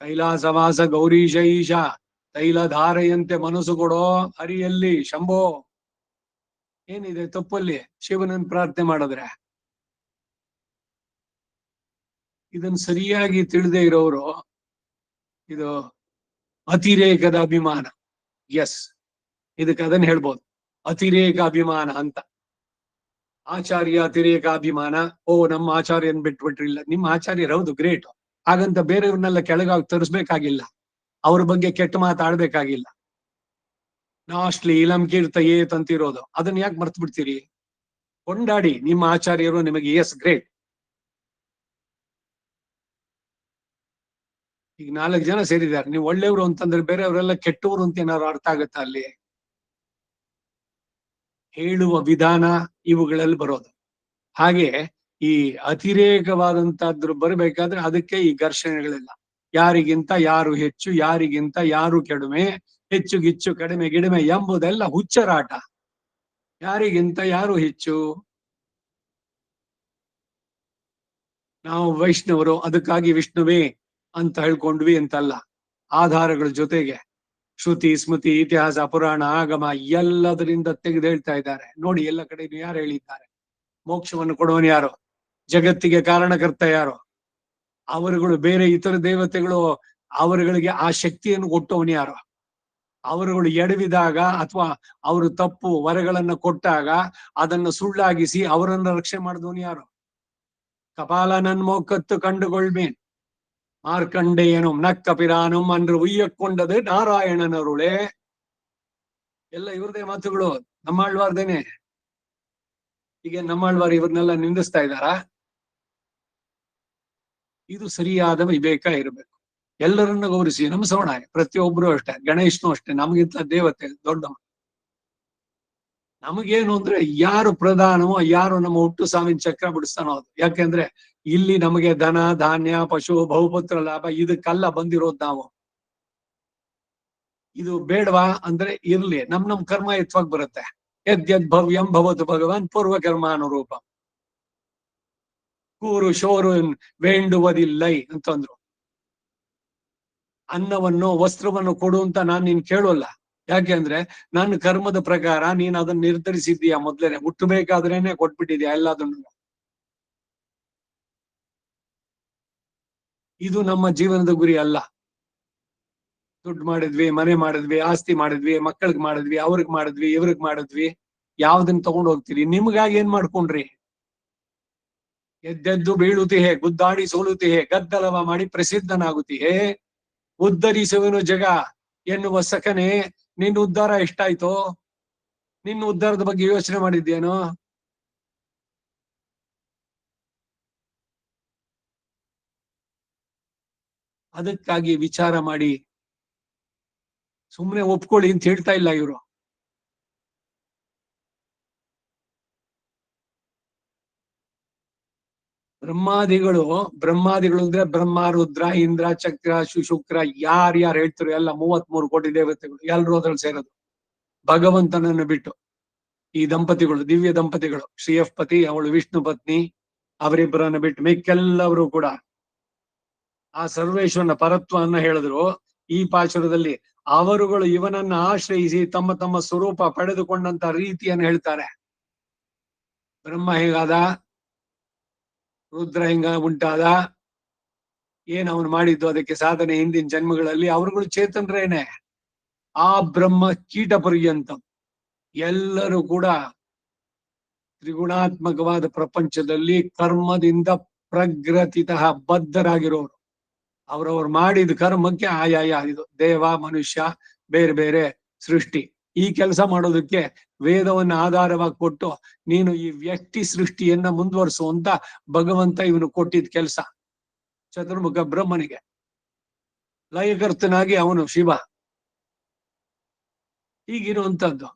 ಕೈಲಾಸವಾಸ ಗೌರೀಶ ಈಶ ತೈಲಧಾರೆಯಂತೆ ಮನಸ್ಸು ಕೊಡೋ ಹರಿಯಲ್ಲಿ ಶಂಭೋ. ಏನಿದೆ ತಪ್ಪಲ್ಲಿ ಶಿವನನ್ನು ಪ್ರಾರ್ಥನೆ ಮಾಡಿದ್ರೆ? ಇದನ್ನ ಸರಿಯಾಗಿ ತಿಳಿದೇ ಇರೋರು ಇದು ಅತಿರೇಕದ ಅಭಿಮಾನ. ಎಸ್, ಇದಕ್ಕೆ ಅದನ್ನ ಹೇಳ್ಬೋದು, ಅತಿರೇಕ ಅಭಿಮಾನ ಅಂತ. ಆಚಾರ್ಯ ಅತಿರೇಕ ಅಭಿಮಾನ. ಓ, ನಮ್ಮ ಆಚಾರ್ಯನ್ ಬಿಟ್ಬಿಟ್ರಿಲ್ಲ. ನಿಮ್ಮ ಆಚಾರ್ಯರು ಹೌದು ಗ್ರೇಟ್, ಹಾಗಂತ ಬೇರೆಯವ್ರನ್ನೆಲ್ಲ ಕೆಳಗಾಗಿ ತರಿಸ್ಬೇಕಾಗಿಲ್ಲ. ಅವ್ರ ಬಗ್ಗೆ ಕೆಟ್ಟ ಮಾತಾಡ್ಬೇಕಾಗಿಲ್ಲ. ನಾಸ್ಟ್ಲಿ ಇಲಂ ಕೀರ್ತ ಏತ್ ಅಂತಿರೋದು, ಅದನ್ನ ಯಾಕೆ ಮರ್ತು ಬಿಡ್ತೀರಿ? ಕೊಂಡಾಡಿ ನಿಮ್ಮ ಆಚಾರ್ಯರು ನಿಮಗೆ ಎಸ್ ಗ್ರೇಟ್. ಈಗ 4 ಜನ ಸೇರಿದ್ದಾರೆ, ನೀವು ಒಳ್ಳೆಯವರು ಅಂತಂದ್ರೆ ಬೇರೆಯವರೆಲ್ಲ ಕೆಟ್ಟವರು ಅಂತ ಏನಾದ್ರು ಅರ್ಥ ಆಗುತ್ತಾ? ಅಲ್ಲಿ ಹೇಳುವ ವಿಧಾನ ಇವುಗಳಲ್ಲಿ ಬರೋದು. ಹಾಗೆ ಈ ಅತಿರೇಕವಾದಂತಹದ್ರು ಬರ್ಬೇಕಾದ್ರೆ ಅದಕ್ಕೆ ಈ ಘರ್ಷಣೆಗಳೆಲ್ಲ. ಯಾರಿಗಿಂತ ಯಾರು ಹೆಚ್ಚು, ಯಾರಿಗಿಂತ ಯಾರು ಕಡಿಮೆ, ಹೆಚ್ಚು ಗಿಚ್ಚು ಕಡಿಮೆ ಗಿಡಿಮೆ ಎಂಬುದೆಲ್ಲ ಹುಚ್ಚರಾಟ. ಯಾರಿಗಿಂತ ಯಾರು ಹೆಚ್ಚು? ನಾವು ವೈಷ್ಣವರು, ಅದಕ್ಕಾಗಿ ವಿಷ್ಣುವೇ ಅಂತ ಹೇಳ್ಕೊಂಡ್ವಿ ಅಂತಲ್ಲ. ಆಧಾರಗಳ ಜೊತೆಗೆ ಶ್ರುತಿ ಸ್ಮೃತಿ ಇತಿಹಾಸ ಪುರಾಣ ಆಗಮ ಎಲ್ಲದರಿಂದ ತೆಗೆದು ಹೇಳ್ತಾ ಇದ್ದಾರೆ. ನೋಡಿ, ಎಲ್ಲ ಕಡೆ ಯಾರು ಹೇಳಿದ್ದಾರೆ? ಮೋಕ್ಷವನ್ನು ಕೊಡುವನು ಯಾರು? ಜಗತ್ತಿಗೆ ಕಾರಣಕರ್ತ ಯಾರು? ಅವರುಗಳು ಬೇರೆ ಇತರ ದೇವತೆಗಳು ಅವರುಗಳಿಗೆ ಆ ಶಕ್ತಿಯನ್ನು ಕೊಟ್ಟವನು ಯಾರು? ಅವರುಗಳು ಎಡವಿದಾಗ ಅಥವಾ ಅವರು ತಪ್ಪು ವರಗಳನ್ನ ಕೊಟ್ಟಾಗ ಅದನ್ನು ಸುಳ್ಳಾಗಿಸಿ ಅವರನ್ನ ರಕ್ಷಣೆ ಮಾಡಿದವನು ಯಾರು? ಕಪಾಲ ನನ್ ಮೋಕತ್ತು ಕಂಡುಕೊಳ್ಬೇನ್. மார்க்கண்டேயனும் நಕ್ಕಪಿರಾனும் ಅன்று ಉಯ್ಯಕ್ಕೊಂಡದು ನಾರಾಯಣನರುಳೆ. ಎಲ್ಲ ಇವ್ರದೇ ಮಾತುಗಳು, ನಮ್ಮಾಳ್ವಾರ್ದೇನೆ. ಈಗ ನಮ್ಮಾಳ್ವಾರ್ ಇವ್ರನ್ನೆಲ್ಲ ನಿಂದಿಸ್ತಾ ಇದ್ದಾರಾ? ಇದು ಸರಿಯಾದ ವಿವೇಕ ಇರಬೇಕು. ಎಲ್ಲರನ್ನ ಗೌರವಿಸಿ ನಮಿಸೋಣ. ಪ್ರತಿಯೊಬ್ರು ಅಷ್ಟೇ, ಗಣೇಶನು ಅಷ್ಟೇ, ನಮಗಿಂತ ದೇವತೆ ದೊಡ್ಡವ. ನಮಗೇನು ಅಂದ್ರೆ ಯಾರು ಪ್ರಧಾನವೋ, ಯಾರು ನಮ್ಮ ಹುಟ್ಟು ಸಾವಿನ ಚಕ್ರ ಬಿಡಿಸ್ತಾನೋ ಅದು. ಯಾಕೆಂದ್ರೆ ಇಲ್ಲಿ ನಮಗೆ ಧನ ಧಾನ್ಯ ಪಶು ಬಹುಪುತ್ರ ಲಾಭ ಇದಕ್ಕೆಲ್ಲ ಬಂದಿರೋದು ನಾವು. ಇದು ಬೇಡವಾ ಅಂದ್ರೆ ಇರ್ಲಿ, ನಮ್ ಕರ್ಮ ಎತ್ತವಾಗಿ ಬರುತ್ತೆ. ಯದ್ಯದ್ ಭವ್ಯಂ ಭವತು ಭಗವಾನ್ ಪೂರ್ವ ಕರ್ಮಾನುರೂಪ. ಕೂರು ಶೋರು ವೇಂಡುವುದಿಲ್ಲೈ ಅಂತಂದ್ರು. ಅನ್ನವನ್ನು ವಸ್ತ್ರವನ್ನು ಕೊಡು ಅಂತ ನಾನ್ ನೀನ್ ಕೇಳೋಲ್ಲ. ಯಾಕೆಂದ್ರೆ ನನ್ನ ಕರ್ಮದ ಪ್ರಕಾರ ನೀನ್ ಅದನ್ನ ನಿರ್ಧರಿಸಿದ್ದೀಯ. ಮೊದ್ಲೇನೆ ಹುಟ್ಟಬೇಕಾದ್ರೇನೆ ಕೊಟ್ಬಿಟ್ಟಿದ್ಯಾ ಎಲ್ಲದನ್ನು. ಇದು ನಮ್ಮ ಜೀವನದ ಗುರಿ ಅಲ್ಲ. ದುಡ್ಡು ಮಾಡಿದ್ವಿ, ಮನೆ ಮಾಡಿದ್ವಿ, ಆಸ್ತಿ ಮಾಡಿದ್ವಿ, ಮಕ್ಕಳಿಗೆ ಮಾಡಿದ್ವಿ, ಅವ್ರಿಗೆ ಮಾಡಿದ್ವಿ, ಇವ್ರಿಗೆ ಮಾಡಿದ್ವಿ, ಯಾವ್ದನ್ನ ತಗೊಂಡು ಹೋಗ್ತೀರಿ? ನಿಮ್ಗಾಗಿ ಏನ್ ಮಾಡ್ಕೊಂಡ್ರಿ? ಎದ್ದೆದ್ದು ಬೀಳುತ್ತಿಹೆ, ಗುದ್ದಾಡಿ ಸೋಲುತ್ತಿಹೆ, ಗದ್ದಲವ ಮಾಡಿ ಪ್ರಸಿದ್ಧನಾಗುತ್ತಿಹೆ. ಉದ್ಧರಿಸುವನು ಜಗ ಎನ್ನುವ ಸಖನೆ, ನಿನ್ನ ಉದ್ಧಾರ ಎಷ್ಟಾಯ್ತೋ? ನಿನ್ನ ಉದ್ಧಾರದ ಬಗ್ಗೆ ಯೋಚನೆ ಮಾಡಿದ್ದೇನೋ? ಅದಕ್ಕಾಗಿ ವಿಚಾರ ಮಾಡಿ ಸುಮ್ಮನೆ ಒಪ್ಕೊಳ್ಳಿ ಅಂತ ಹೇಳ್ತಾ ಇಲ್ಲ ಇವರು. ಬ್ರಹ್ಮಾದಿಗಳು ಅಂದ್ರೆ ಬ್ರಹ್ಮ, ರುದ್ರ, ಇಂದ್ರ, ಚಕ್ರ, ಶುಕ್ರ, ಯಾರ್ಯಾರು ಹೇಳ್ತಾರೆ ಎಲ್ಲ 33 ಕೋಟಿ ದೇವತೆಗಳು ಎಲ್ರು ಅದ್ರಲ್ಲಿ ಸೇರೋದು, ಭಗವಂತನನ್ನು ಬಿಟ್ಟು. ಈ ದಂಪತಿಗಳು, ದಿವ್ಯ ದಂಪತಿಗಳು, ಶ್ರೀಯಃಪತಿ, ಅವಳು ವಿಷ್ಣು ಪತ್ನಿ, ಅವರಿಬ್ಬರನ್ನ ಬಿಟ್ಟು ಮಿಕ್ಕೆಲ್ಲವರು ಕೂಡ ಆ ಸರ್ವೇಶ್ವರನ ಪರತ್ವವನ್ನ ಹೇಳಿದ್ರು. ಈ ಪಾಶುರದಲ್ಲಿ ಅವರುಗಳು ಇವನನ್ನ ಆಶ್ರಯಿಸಿ ತಮ್ಮ ತಮ್ಮ ಸ್ವರೂಪ ಪಡೆದುಕೊಂಡಂತ ರೀತಿಯನ್ನು ಹೇಳ್ತಾರೆ. ಬ್ರಹ್ಮ ಹೇಗಾದ, ರುದ್ರ ಹೆಂಗ ಉಂಟಾದ, ಏನ್ ಅವನು ಮಾಡಿದ್ದು ಅದಕ್ಕೆ ಸಾಧನೆ ಹಿಂದಿನ ಜನ್ಮಗಳಲ್ಲಿ. ಅವರುಗಳು ಚೇತನ್ರೇನೆ. ಆ ಬ್ರಹ್ಮ ಕೀಟ ಪರ್ಯಂತ ಎಲ್ಲರೂ ಕೂಡ ತ್ರಿಗುಣಾತ್ಮಕವಾದ ಪ್ರಪಂಚದಲ್ಲಿ ಕರ್ಮದಿಂದ ಪ್ರಗ್ರತಿತ ಬದ್ಧರಾಗಿರೋರು. ಅವ್ರವ್ರು ಮಾಡಿದ ಕರ್ಮಕ್ಕೆ ಆಯಾಯ ಇದು ದೇವ, ಮನುಷ್ಯ, ಬೇರೆ ಬೇರೆ ಸೃಷ್ಟಿ. ಈ ಕೆಲಸ ಮಾಡೋದಕ್ಕೆ ವೇದವನ್ನ ಆಧಾರವಾಗಿ ಕೊಟ್ಟು ನೀನು ಈ ವ್ಯಕ್ತಿ ಸೃಷ್ಟಿಯನ್ನ ಮುಂದುವರಿಸುವಂತ ಭಗವಂತ ಇವನು ಕೊಟ್ಟಿದ್ ಕೆಲಸ. ಚತುರ್ಮುಖ ಬ್ರಹ್ಮನಿಗೆ ಲಯಕರ್ತನಾಗಿ ಅವನು ಶಿವ. ಹೀಗಿರುವಂತದ್ದು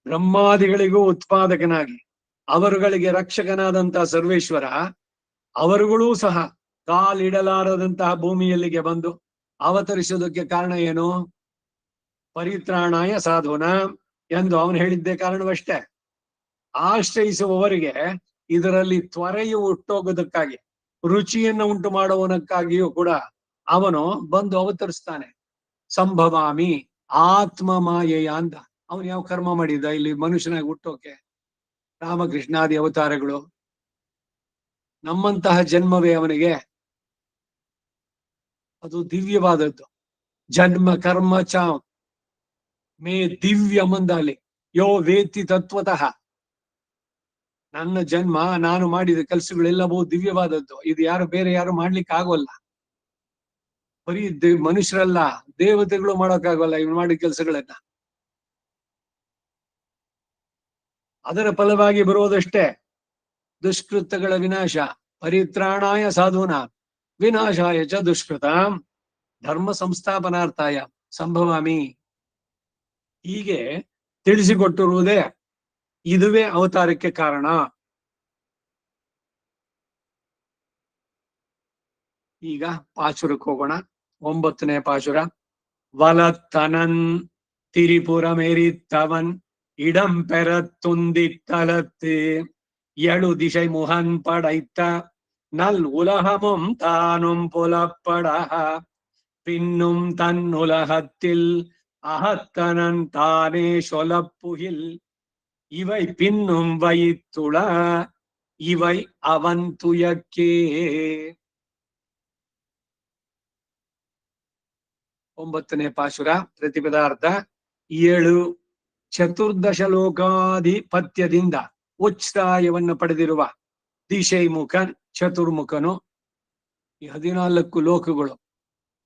ಬ್ರಹ್ಮಾದಿಗಳಿಗೂ ಉತ್ಪಾದಕನಾಗಿ ಅವರುಗಳಿಗೆ ರಕ್ಷಕನಾದಂತ ಸರ್ವೇಶ್ವರ ಅವರುಗಳೂ ಸಹ ಕಾಲಿಡಲಾರದಂತಹ ಭೂಮಿಯಲ್ಲಿಗೆ ಬಂದು ಅವತರಿಸೋದಕ್ಕೆ ಕಾರಣ ಏನು? ಪರಿತ್ರಾಣಾಯ ಸಾಧುನ ಎಂದು ಅವನು ಹೇಳಿದ್ದೇ ಕಾರಣವಷ್ಟೇ. ಆಶ್ರಯಿಸುವವರಿಗೆ ಇದರಲ್ಲಿ ತ್ವರೆಯು ಹುಟ್ಟೋಗೋದಕ್ಕಾಗಿ, ರುಚಿಯನ್ನು ಉಂಟು ಮಾಡುವನಕ್ಕಾಗಿಯೂ ಕೂಡ ಅವನು ಬಂದು ಅವತರಿಸ್ತಾನೆ. ಸಂಭವಾಮಿ ಆತ್ಮ ಮಾಯೆಯ ಅಂತ. ಅವನು ಯಾವ ಕರ್ಮ ಮಾಡಿದ್ದ ಇಲ್ಲಿ ಮನುಷ್ಯನಾಗಿ ಹುಟ್ಟೋಕೆ? ರಾಮಕೃಷ್ಣಾದಿ ಅವತಾರಗಳು. ನಮ್ಮಂತಹ ಜನ್ಮವೇ ಅವನಿಗೆ ಅದು ದಿವ್ಯವಾದದ್ದು. ಜನ್ಮ ಕರ್ಮ ಚ ಮೇ ದಿವ್ಯ ಮಂದಾಲಿ ಯೋ ವೇತ್ತಿ ತತ್ವತಃ. ನನ್ನ ಜನ್ಮ, ನಾನು ಮಾಡಿದ ಕೆಲಸಗಳೆಲ್ಲವೂ ದಿವ್ಯವಾದದ್ದು. ಇದು ಯಾರು ಬೇರೆ ಯಾರು ಮಾಡ್ಲಿಕ್ಕೆ ಆಗೋಲ್ಲ. ಬರೀ ಮನುಷ್ಯರಲ್ಲ, ದೇವತೆಗಳು ಮಾಡೋಕ್ಕಾಗಲ್ಲ ಇವ್ನು ಮಾಡಿದ ಕೆಲಸಗಳನ್ನ. ಅದರ ಫಲವಾಗಿ ಬರುವುದಷ್ಟೇ ದುಷ್ಕೃತಗಳ ವಿನಾಶ. ಪರಿತ್ರಾಣಾಯ ಸಾಧೂನ ವಿನಾಶಾಯ ಚ ದುಷ್ಕೃತ ಧರ್ಮ ಸಂಸ್ಥಾಪನಾರ್ಥಾಯ ಸಂಭವಾಮಿ. ಹೀಗೆ ತಿಳಿಸಿಕೊಟ್ಟಿರುವುದೇ ಇದುವೇ ಅವತಾರಕ್ಕೆ ಕಾರಣ. ಈಗ ಪಾಶುರಕ್ಕೆ ಹೋಗೋಣ. 9ನೇ ಪಾಶುರ. ವಲತ್ತನನ್ திரிபுர மெரித்தவன் இடம் பெற துந்தித்தலத்து எழு திசை முகன் படைத்த நல் உலகமும் தானும் புலப்பட பின்னும் தன் உலகத்தில் அகத்தனன் தானே சொலப்புகில் இவை பின்னும் வைத்துள இவை அவன் துயக்கே. 9ನೇ ಪಾಶುರ ಪ್ರತಿಪದಾರ್ಥ. 7 ಚತುರ್ದಶ ಲೋಕಾಧಿಪತ್ಯದಿಂದ ಉಚ್ಛ್ರಾಯವನ್ನು ಪಡೆದಿರುವ ದಿಶೈಮುಖನ್ ಚತುರ್ಮುಖನು ಈ 14 ಲೋಕಗಳು,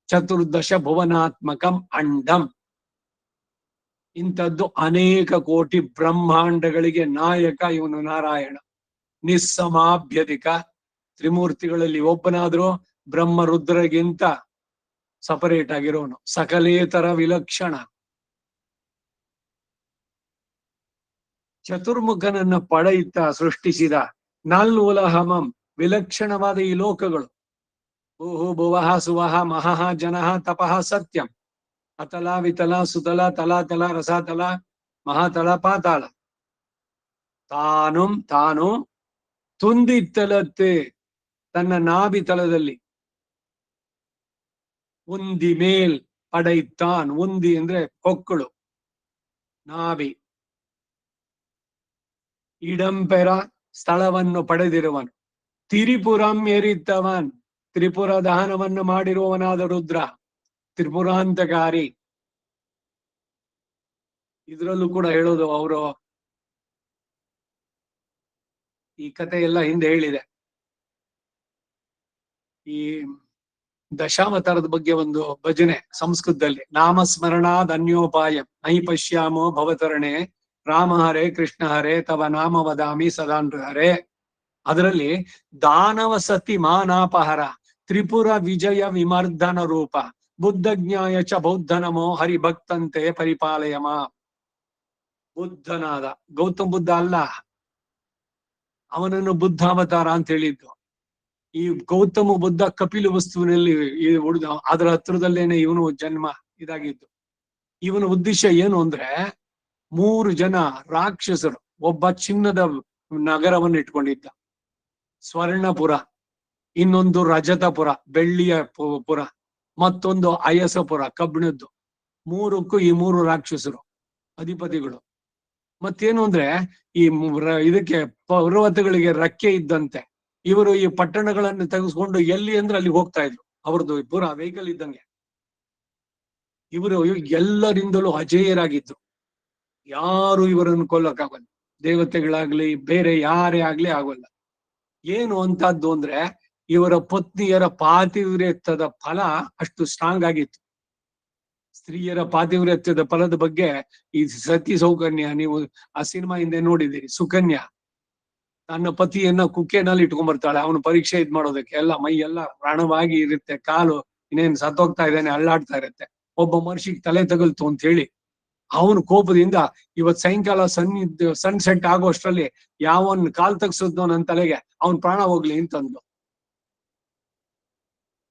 ಚತುರ್ದಶ ಭುವನಾತ್ಮಕಂ ಅಂಡಂ. ಇಂಥದ್ದು ಅನೇಕ ಕೋಟಿ ಬ್ರಹ್ಮಾಂಡಗಳಿಗೆ ನಾಯಕ ಇವನು ನಾರಾಯಣ. ನಿಸ್ಸಮಾಭ್ಯಧಿಕ, ತ್ರಿಮೂರ್ತಿಗಳಲ್ಲಿ ಒಬ್ಬನಾದ್ರೂ ಬ್ರಹ್ಮ ರುದ್ರಗಿಂತ ಸಪರೇಟ್ ಆಗಿರೋನು, ಸಕಲೇತರ ವಿಲಕ್ಷಣ. ಚತುರ್ಮುಖನನ್ನ ಪಡೆಯುತ್ತಾ ಸೃಷ್ಟಿಸಿದ ನಾಲ್ವೂಲಹಮಂ, ವಿಲಕ್ಷಣವಾದ ಈ ಲೋಕಗಳು. ಭೂಹು ಭುವಃ ಸುವಃ ಮಹಃ ಜನಃ ತಪಃ ಸತ್ಯಂ, ಅತಲ ವಿತಲ ಸುತಲ ತಲಾತಲ ರಸಾತಲ ಮಹಾತಲ ಪಾತಾಳ. ತಾನು ತುಂದಿತ್ತಲತ್ತೆ ತನ್ನ ನಾಭಿ ತಲದಲ್ಲಿ ಉಂದಿ ಮೇಲ್ ಪಡೆಯುತ್ತಾನ್. ಉಂದಿ ಅಂದ್ರೆ ಕೊಕ್ಕಳು, ನಾಭಿ. ಇಡಂಪೆರ ಸ್ಥಳವನ್ನು ಪಡೆದಿರುವನು. ತಿರಿಪುರಂ ಏರಿತ್ತವನ್, ತ್ರಿಪುರ ದಹನವನ್ನು ಮಾಡಿರುವವನಾದ ರುದ್ರ, ತ್ರಿಪುರಾಂತಕಾರಿ. ಇದರಲ್ಲೂ ಕೂಡ ಹೇಳೋದು ಅವರು ಈ ಕಥೆ ಎಲ್ಲ ಹಿಂದೆ ಹೇಳಿದೆ. ಈ ದಶಾವತಾರದ ಬಗ್ಗೆ ಒಂದು ಭಜನೆ ಸಂಸ್ಕೃತದಲ್ಲಿ, ನಾಮಸ್ಮರಣಾದ್ ಅನ್ಯೋಪಾಯಂ ನಹಿ ಪಶ್ಯಾಮೋ ಭವತರಣೆ ರಾಮ ಹರೇ ಕೃಷ್ಣ ಹರೇ ತವ ನಾಮ ವದಾಮಿ ಸದಾನ್ ಹರೇ. ಅದರಲ್ಲಿ ದಾನವ ಸತಿ ಮಾನಾಪಹರ ತ್ರಿಪುರ ವಿಜಯ ವಿಮರ್ಧನ ರೂಪ ಬುದ್ಧಜ್ಞಾಯ ಚ ಬೌದ್ಧ ನಮೋ ಹರಿಭಕ್ತಂತೆ ಪರಿಪಾಲಯಮ. ಬುದ್ಧನಾದ ಗೌತಮ ಬುದ್ಧ ಅಲ್ಲ, ಅವನನ್ನು ಬುದ್ಧಾವತಾರ ಅಂತ ಹೇಳಿದ್ದು. ಈ ಗೌತಮ ಬುದ್ಧ ಕಪಿಲ ವಸ್ತುವಿನಲ್ಲಿ ಉಳಿದ ಅದರ ಹತ್ರದಲ್ಲೇನೆ ಇವನು ಜನ್ಮ ಇದಾಗಿದ್ದು. ಇವನ ಉದ್ದೇಶ ಏನು ಅಂದ್ರೆ, 3 ಜನ ರಾಕ್ಷಸರು, ಒಬ್ಬ ಚಿನ್ನದ ನಗರವನ್ನು ಇಟ್ಕೊಂಡಿದ್ದ, ಸ್ವರ್ಣಪುರ, ಇನ್ನೊಂದು ರಜತಪುರ ಬೆಳ್ಳಿಯ ಪುರ, ಮತ್ತೊಂದು ಅಯಸಪುರ ಕಬ್ಬಿಣದ್ದು. 3ಕ್ಕೂ ಈ 3 ರಾಕ್ಷಸರು ಅಧಿಪತಿಗಳು. ಮತ್ತೇನು ಅಂದ್ರೆ, ಈ ಇದಕ್ಕೆ ಪರ್ವತಗಳಿಗೆ ರೆಕ್ಕೆ ಇದ್ದಂತೆ ಇವರು ಈ ಪಟ್ಟಣಗಳನ್ನು ತೆಗೆಸ್ಕೊಂಡು ಎಲ್ಲಿ ಅಂದ್ರೆ ಅಲ್ಲಿ ಹೋಗ್ತಾ ಇದ್ರು. ಅವ್ರದ್ದು ಪೂರ ವೆಹಿಕಲ್ ಇದ್ದಂಗೆ. ಇವರು ಎಲ್ಲರಿಂದಲೂ ಅಜೇಯರಾಗಿದ್ರು, ಯಾರು ಇವರನ್ನು ಕೊಲ್ಲಕ್ಕಾಗಲ್ಲ. ದೇವತೆಗಳಾಗ್ಲಿ ಬೇರೆ ಯಾರೇ ಆಗ್ಲಿ ಆಗೋಲ್ಲ. ಏನು ಅಂತದ್ದು ಅಂದ್ರೆ, ಇವರ ಪತ್ನಿಯರ ಪಾತಿವ್ರತ್ಯದ ಫಲ ಅಷ್ಟು ಸ್ಟ್ರಾಂಗ್ ಆಗಿತ್ತು. ಸ್ತ್ರೀಯರ ಪಾತಿವ್ರತ್ಯದ ಫಲದ ಬಗ್ಗೆ ಈ ಸತಿ ಸೌಕನ್ಯ, ನೀವು ಆ ಸಿನಿಮಾ ಹಿಂದೆ ನೋಡಿದ್ದೀರಿ. ಸುಕನ್ಯಾ ತನ್ನ ಪತಿಯನ್ನ ಕುಕ್ಕೆನಲ್ಲಿ ಇಟ್ಕೊಂಡ್ಬರ್ತಾಳೆ, ಅವನು ಪರೀಕ್ಷೆ ಇದ್ ಮಾಡೋದಕ್ಕೆ. ಎಲ್ಲ ಮೈ ಎಲ್ಲ ಪ್ರಾಣವಾಗಿ ಇರುತ್ತೆ, ಕಾಲು ಇನ್ನೇನ್ ಸತ್ತೋಗ್ತಾ ಇದ್ದಾನೆ, ಅಳ್ಳಾಡ್ತಾ ಇರುತ್ತೆ. ಒಬ್ಬ ಮನುಷ್ಯಗ್ ತಲೆ ತಗಲ್ತು ಅಂತ ಹೇಳಿ ಅವನು ಕೋಪದಿಂದ ಇವತ್ ಸಾಯಂಕಾಲ ಸನ್ಸೆಟ್ ಆಗೋ ಅಷ್ಟರಲ್ಲಿ ಯಾವನ್ ಕಾಲ್ ತಗ್ಸಿದ್ನೋ ನನ್ನ ತಲೆಗೆ ಅವನ್ ಪ್ರಾಣ ಹೋಗ್ಲಿ ಅಂತಂದು.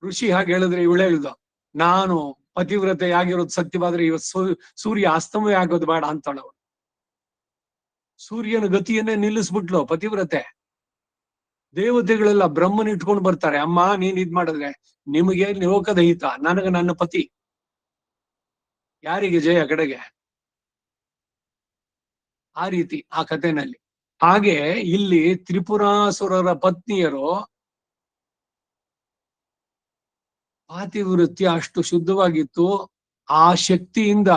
ಋಷಿ ಹಾಗೆ ಹೇಳಿದ್ರೆ ಇವಳು ಹೇಳಿದ, ನಾನು ಪತಿವ್ರತೆ ಆಗಿರೋದು ಸತ್ಯವಾದ್ರೆ ಇವತ್ ಸೂರ್ಯ ಅಸ್ತಮಯ ಆಗೋದು ಬೇಡ ಅಂತಾಳವಳು. ಸೂರ್ಯನ ಗತಿಯನ್ನೇ ನಿಲ್ಲಿಸ್ಬಿಟ್ಲು ಪತಿವ್ರತೆ. ದೇವತೆಗಳೆಲ್ಲ ಬ್ರಹ್ಮನ ಇಟ್ಕೊಂಡು ಬರ್ತಾರೆ, ಅಮ್ಮ ನೀನ್ ಇದ್ ಮಾಡಿದ್ರೆ ನಿಮಗೆ ಲೋಕದ ಹಿತ, ನನಗ ನನ್ನ ಪತಿ, ಯಾರಿಗೆ ಜಯ ಕಡೆಗೆ. ಆ ರೀತಿ ಆ ಕಥೆನಲ್ಲಿ. ಹಾಗೆ ಇಲ್ಲಿ ತ್ರಿಪುರಾಸುರರ ಪತ್ನಿಯರು ಪಾತಿವೃತ್ಯ ಅಷ್ಟು ಶುದ್ಧವಾಗಿತ್ತು. ಆ ಶಕ್ತಿಯಿಂದ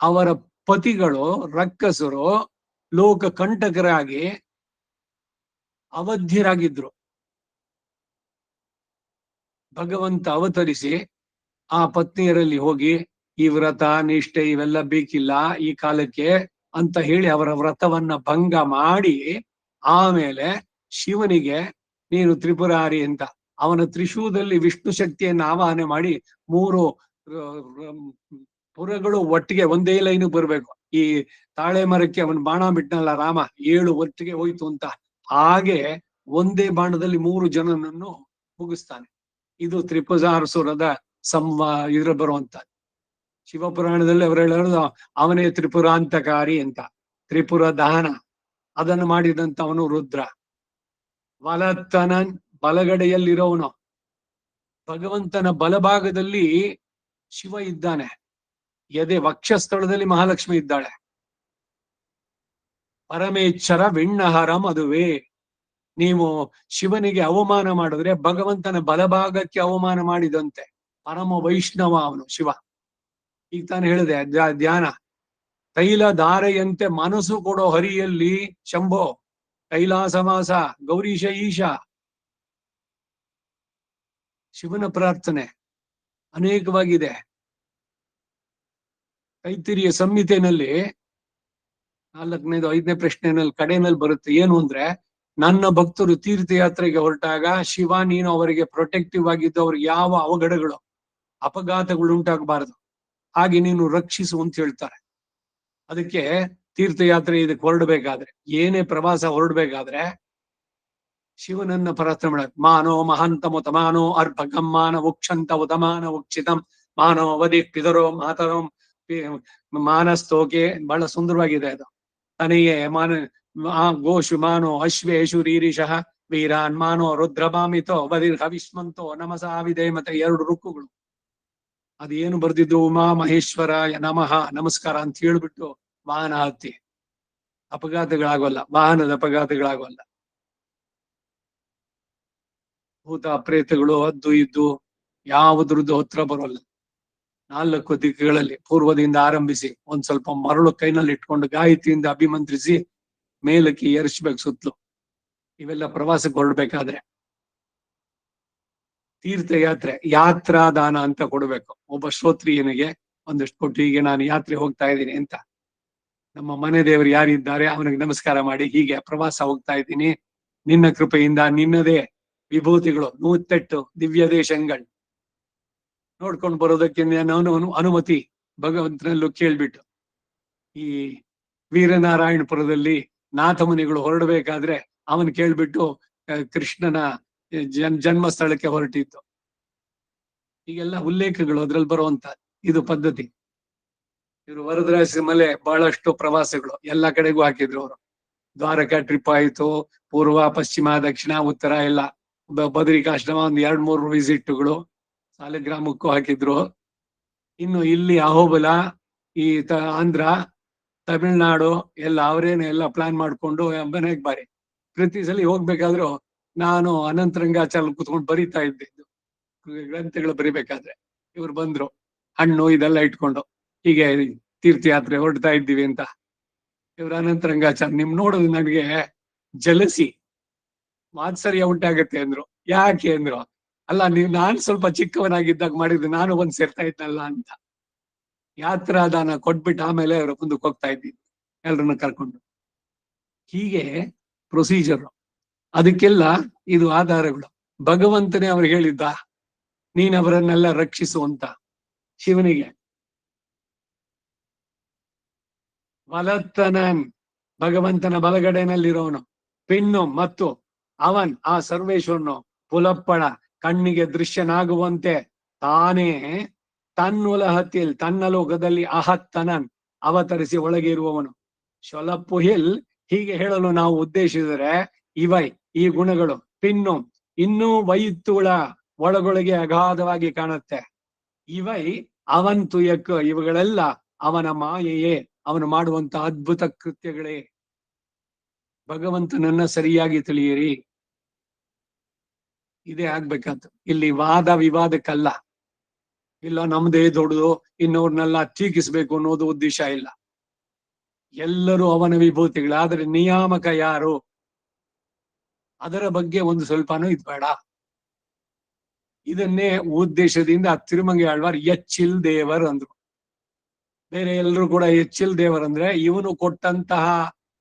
ಅವರ ಪತಿಗಳು ರಕ್ಕಸರು ಲೋಕ ಕಂಟಕರಾಗಿ ಅವಧ್ಯರಾಗಿದ್ರು. ಭಗವಂತ ಅವತರಿಸಿ ಆ ಪತ್ನಿಯರಲ್ಲಿ ಹೋಗಿ, ಈ ವ್ರತ ನಿಷ್ಠೆ ಇವೆಲ್ಲ ಬೇಕಿಲ್ಲ ಈ ಕಾಲಕ್ಕೆ ಅಂತ ಹೇಳಿ ಅವರ ವ್ರತವನ್ನ ಭಂಗ ಮಾಡಿ, ಆಮೇಲೆ ಶಿವನಿಗೆ ನೀನು ತ್ರಿಪುರಾರಿ ಅಂತ ಅವನ ತ್ರಿಶೂಲದಲ್ಲಿ ವಿಷ್ಣು ಶಕ್ತಿಯನ್ನು ಆವಾಹನೆ ಮಾಡಿ 3 ಪುರಗಳು ಒಟ್ಟಿಗೆ ಒಂದೇ ಲೈನ್ ಬರ್ಬೇಕು. ಈ ತಾಳೆ ಮರಕ್ಕೆ ಅವನ್ ಬಾಣ ಬಿಟ್ನಲ್ಲ ರಾಮ, 7 ಒಟ್ಟಿಗೆ ಹೋಯ್ತು ಅಂತ. ಹಾಗೆ ಒಂದೇ ಬಾಣದಲ್ಲಿ 3 ಜನನನ್ನು ಮುಗಿಸ್ತಾನೆ. ಇದು ತ್ರಿಪುರಾಸುರದ ಇದ್ರ ಬರುವಂತ ಶಿವಪುರಾಣದಲ್ಲಿ ಅವರು ಹೇಳೋದು ಅವನೇ ತ್ರಿಪುರಾಂತಕಾರಿ ಅಂತ. ತ್ರಿಪುರ ದಹನ ಅದನ್ನು ಮಾಡಿದಂತ ಅವನು ರುದ್ರ. ವಲತ್ತನನ್ ಬಲಗಡೆಯಲ್ಲಿರೋವನು. ಭಗವಂತನ ಬಲಭಾಗದಲ್ಲಿ ಶಿವ ಇದ್ದಾನೆ, ಎದೆ ವಕ್ಷಸ್ಥಳದಲ್ಲಿ ಮಹಾಲಕ್ಷ್ಮಿ ಇದ್ದಾಳೆ. ಪರಮೇಶ್ವರ ವಿಣ್ಣಹರಂ ಅದುವೇ. ನೀವು ಶಿವನಿಗೆ ಅವಮಾನ ಮಾಡಿದ್ರೆ ಭಗವಂತನ ಬಲಭಾಗಕ್ಕೆ ಅವಮಾನ ಮಾಡಿದಂತೆ. ಪರಮ ವೈಷ್ಣವ ಅವನು ಶಿವ. ಈಗ ತಾನು ಹೇಳಿದೆ ಧ್ಯಾನ. ತೈಲ ಧಾರೆಯಂತೆ ಮನಸ್ಸು ಕೊಡೋ ಹರಿಯಲ್ಲಿ ಶಂಭೋ ಕೈಲಾಸವಾಸ ಗೌರೀಶ ಈಶ. ಶಿವನ ಪ್ರಾರ್ಥನೆ ಅನೇಕವಾಗಿದೆ. ತೈತ್ತಿರಿಯ ಸಂಹಿತೆಯಲ್ಲಿ 4ನೇದು 5ನೇ ಪ್ರಶ್ನೆಯಲ್ಲಿ ಕಡೆಯಲ್ಲಿ ಬರುತ್ತೆ. ಏನು ಅಂದ್ರೆ, ನನ್ನ ಭಕ್ತರು ತೀರ್ಥಯಾತ್ರೆಗೆ ಹೊರಟಾಗ ಶಿವ ನೀನು ಅವರಿಗೆ ಪ್ರೊಟೆಕ್ಟಿವ್ ಆಗಿದ್ದು, ಅವ್ರಿಗೆ ಯಾವ ಅವಘಡಗಳು ಅಪಘಾತಗಳು ಉಂಟಾಗಬಾರದು, ಹಾಗೆ ನೀನು ರಕ್ಷಿಸು ಅಂತ ಹೇಳ್ತಾರೆ. ಅದಕ್ಕೆ ತೀರ್ಥಯಾತ್ರೆ ಇದಕ್ಕೆ ಹೊರಡ್ಬೇಕಾದ್ರೆ, ಏನೇ ಪ್ರವಾಸ ಹೊರಡ್ಬೇಕಾದ್ರೆ ಶಿವನನ್ನ ಪ್ರಾರ್ಥನೆ ಮಾಡ. ಮಾನೋ ಮಹಾಂತಮುತ ಮಾನೋ ಅರ್ಭಕಂ ಮಾನ ಉಕ್ಷಂತ ಉತಮಾನ ಉಕ್ಷಿತಂ ಮಾನೋ ಅವಧಿ ಪಿತರೋ ಮಾತರೋ ಮಾನಸ್ತೋಕೆ. ಬಹಳ ಸುಂದರವಾಗಿದೆ ಅದು. ತನೆಯೇ ಮಾನ ಗೋಷು ಮಾನೋ ಅಶ್ವೇಶು ರೀರಿಷಃ ವೀರಾನ್ ಮಾನೋ ರುದ್ರಭಾಮಿತೋ ಬದಿರ್ ಹವಿಷ್ಮಂತೋ ನಮಸಾ ವಿಧೇಮತೆ. 2 ರುಕ್ಕುಗಳು. ಅದೇನು ಬರ್ದಿದ್ದು, ಉಮಾ ಮಹೇಶ್ವರ ನಮಃ ನಮಸ್ಕಾರ ಅಂತ ಹೇಳ್ಬಿಟ್ಟು ವಾಹನ ಹತ್ತಿ. ಅಪಘಾತಗಳಾಗೋಲ್ಲ, ವಾಹನದ ಅಪಘಾತಗಳಾಗೋಲ್ಲ. ಭೂತ ಪ್ರೇತಗಳು ಹದ್ದು ಇದ್ದು ಯಾವುದ್ರದ್ದು ಹತ್ರ ಬರೋಲ್ಲ. 4 ದಿಕ್ಕುಗಳಲ್ಲಿ ಪೂರ್ವದಿಂದ ಆರಂಭಿಸಿ ಒಂದ್ ಸ್ವಲ್ಪ ಮರಳು ಕೈನಲ್ಲಿ ಇಟ್ಕೊಂಡು ಗಾಯತ್ರಿಯಿಂದ ಅಭಿಮಂತ್ರಿಸಿ ಮೇಲಕ್ಕೆ ಏರಿಸ್ಬೇಕು ಸುತ್ತಲೂ. ಇವೆಲ್ಲ ಪ್ರವಾಸಕ್ಕೆ ಹೊರಡ್ಬೇಕಾದ್ರೆ ತೀರ್ಥಯಾತ್ರೆ ಯಾತ್ರಾದಾನ ಅಂತ ಕೊಡ್ಬೇಕು. ಒಬ್ಬ ಶ್ರೋತ್ರಿಯನಿಗೆ ಒಂದಷ್ಟು ಕೊಟ್ಟು, ಹೀಗೆ ನಾನು ಯಾತ್ರೆ ಹೋಗ್ತಾ ಇದ್ದೀನಿ ಅಂತ, ನಮ್ಮ ಮನೆ ದೇವರು ಯಾರಿದ್ದಾರೆ ಅವನಿಗೆ ನಮಸ್ಕಾರ ಮಾಡಿ, ಹೀಗೆ ಪ್ರವಾಸ ಹೋಗ್ತಾ ಇದ್ದೀನಿ, ನಿನ್ನ ಕೃಪೆಯಿಂದ ನಿನ್ನದೇ ವಿಭೂತಿಗಳು 108 ದಿವ್ಯ ದೇಶಗಳು ನೋಡ್ಕೊಂಡು ಬರೋದಕ್ಕೆ ನಾನು ಅನುಮತಿ ಭಗವಂತನಲ್ಲೂ ಕೇಳ್ಬಿಟ್ಟು. ಈ ವೀರನಾರಾಯಣಪುರದಲ್ಲಿ ನಾಥಮುನಿಗಳು ಹೊರಡಬೇಕಾದ್ರೆ ಅವನ್ ಕೇಳ್ಬಿಟ್ಟು ಕೃಷ್ಣನ ಜನ್ಮ ಸ್ಥಳಕ್ಕೆ ಹೊರಟಿತ್ತು. ಹೀಗೆಲ್ಲ ಉಲ್ಲೇಖಗಳು ಅದ್ರಲ್ಲಿ ಬರುವಂತ ಇದು ಪದ್ಧತಿ. ಇವರು ವರದರಾಜ ಮಲೆ ಬಹಳಷ್ಟು ಪ್ರವಾಸಗಳು ಎಲ್ಲ ಕಡೆಗೂ ಹಾಕಿದ್ರು ಅವರು. ದ್ವಾರಕಾ ಟ್ರಿಪ್ ಆಯ್ತು, ಪೂರ್ವ ಪಶ್ಚಿಮ ದಕ್ಷಿಣ ಉತ್ತರ ಎಲ್ಲ. ಬದರಿಕಾಶ್ರಮ ಒಂದ್ 2-3 ವಿಸಿಟ್ಗಳು, ಸಾಲಿಗ್ರಾಮಕ್ಕೂ ಹಾಕಿದ್ರು. ಇನ್ನು ಇಲ್ಲಿ ಅಹೋಬಲ, ಈ ಆಂಧ್ರ, ತಮಿಳ್ನಾಡು ಎಲ್ಲ ಅವರೇನು ಎಲ್ಲ ಪ್ಲಾನ್ ಮಾಡ್ಕೊಂಡು ಮನೆಗೆ ಬಾರಿ. ಪ್ರತಿ ಸಲ ಹೋಗ್ಬೇಕಾದ್ರು ನಾನು ಅನಂತರಂಗಾಚಾರ್ಯ ಕೂತ್ಕೊಂಡು ಬರಿತಾ ಇದ್ದೆ ಗ್ರಂಥಗಳು ಬರಿಬೇಕಾದ್ರೆ. ಇವ್ರು ಬಂದ್ರು ಹಣ್ಣು ಇದೆಲ್ಲ ಇಟ್ಕೊಂಡು, ಹೀಗೆ ತೀರ್ಥಯಾತ್ರೆ ಹೊರಡ್ತಾ ಇದ್ದೀವಿ ಅಂತ. ಇವ್ರ ಅನಂತರಂಗಾಚಾರ್ಯ ನಿಮ್ ನೋಡೋದು ನನಗೆ ಜಲಸಿ, ಮಾತ್ಸರ್ಯ ಉಂಟಾಗತ್ತೆ ಅಂದ್ರು. ಯಾಕೆ ಅಂದ್ರು, ಅಲ್ಲ ನಾನ್ ಸ್ವಲ್ಪ ಚಿಕ್ಕವನಾಗಿದ್ದಾಗ ಮಾಡಿದ್ದು, ನಾನು ಒಂದ್ ಸೇರ್ತಾ ಇದ್ನಲ್ಲ ಅಂತ. ಯಾತ್ರಾದಾನ ಕೊಟ್ಬಿಟ್ಟು ಆಮೇಲೆ ಅವ್ರ ಮುಂದಕ್ಕೆ ಹೋಗ್ತಾ ಇದ್ದೀನಿ ಎಲ್ರನ್ನ ಕರ್ಕೊಂಡು. ಹೀಗೆ ಪ್ರೊಸೀಜರ್. ಅದಕ್ಕೆಲ್ಲ ಇದು ಆಧಾರಗಳು. ಭಗವಂತನೇ ಅವ್ರಿಗೆ ಹೇಳಿದ್ದ, ನೀನ್ ಅವರನ್ನೆಲ್ಲ ರಕ್ಷಿಸು ಅಂತ. ಶಿವನಿಗೆ ವಲತ್ತನನ್, ಭಗವಂತನ ಬಲಗಡೆನಲ್ಲಿರೋನು, ಪಿನ್ನು ಮತ್ತು ಅವನ್ ಆ ಸರ್ವೇಶ್ವರನು ಪುಲಪ್ಪಳ ಕಣ್ಣಿಗೆ ದೃಶ್ಯನಾಗುವಂತೆ ತಾನೇ ತನ್ನುಲಹத்தில் ತನ್ನ ಲೋಕದಲ್ಲಿ ಅಹತ್ತನನ್ ಅವತರಿಸಿ ಒಳಗೆ ಇರುವವನು. ಶೊಲಪುಹಿಲ್ ಹೀಗೆ ಹೇಳಲು ನಾವು ಉದ್ದೇಶಿಸಿದರೆ, ಇವೈ ಈ ಗುಣಗಳು ಪಿನ್ನು ಇನ್ನೂ ವೈತ್ತುಳ ಒಳಗೊಳಗೆ ಅಗಾಧವಾಗಿ ಕಾಣುತ್ತೆ. ಇವೈ ಅವನ್ ತುಯಕ್, ಇವುಗಳೆಲ್ಲ ಅವನ ಮಾಯೆಯೇ, ಅವನು ಮಾಡುವಂತ ಅದ್ಭುತ ಕೃತ್ಯಗಳೇ. ಭಗವಂತನನ್ನ ಸರಿಯಾಗಿ ತಿಳಿಯಿರಿ, ಇದೇ ಆಗ್ಬೇಕಂತ. ಇಲ್ಲಿ ವಾದ ವಿವಾದಕ್ಕಲ್ಲ, ಇಲ್ಲ ನಮ್ದೇ ದೊಡ್ಡದು ಇನ್ನೋರ್ನೆಲ್ಲ ಟೀಕಿಸ್ಬೇಕು ಅನ್ನೋದು ಉದ್ದೇಶ ಇಲ್ಲ. ಎಲ್ಲರೂ ಅವನ ವಿಭೂತಿಗಳು, ಆದ್ರೆ ನಿಯಾಮಕ ಯಾರು ಅದರ ಬಗ್ಗೆ ಒಂದು ಸ್ವಲ್ಪನೂ ಇದ್ಬೇಡ. ಇದನ್ನೇ ಉದ್ದೇಶದಿಂದ ತಿರುಮಂಗಿ ಆಳ್ವಾರ್ ಎಚ್ಚಿಲ್ ದೇವರ್ ಅಂದ್ರು. ಬೇರೆ ಎಲ್ಲರೂ ಕೂಡ ಎಚ್ಚಿಲ್ ದೇವರ್ ಅಂದ್ರೆ ಇವನು ಕೊಟ್ಟಂತಹ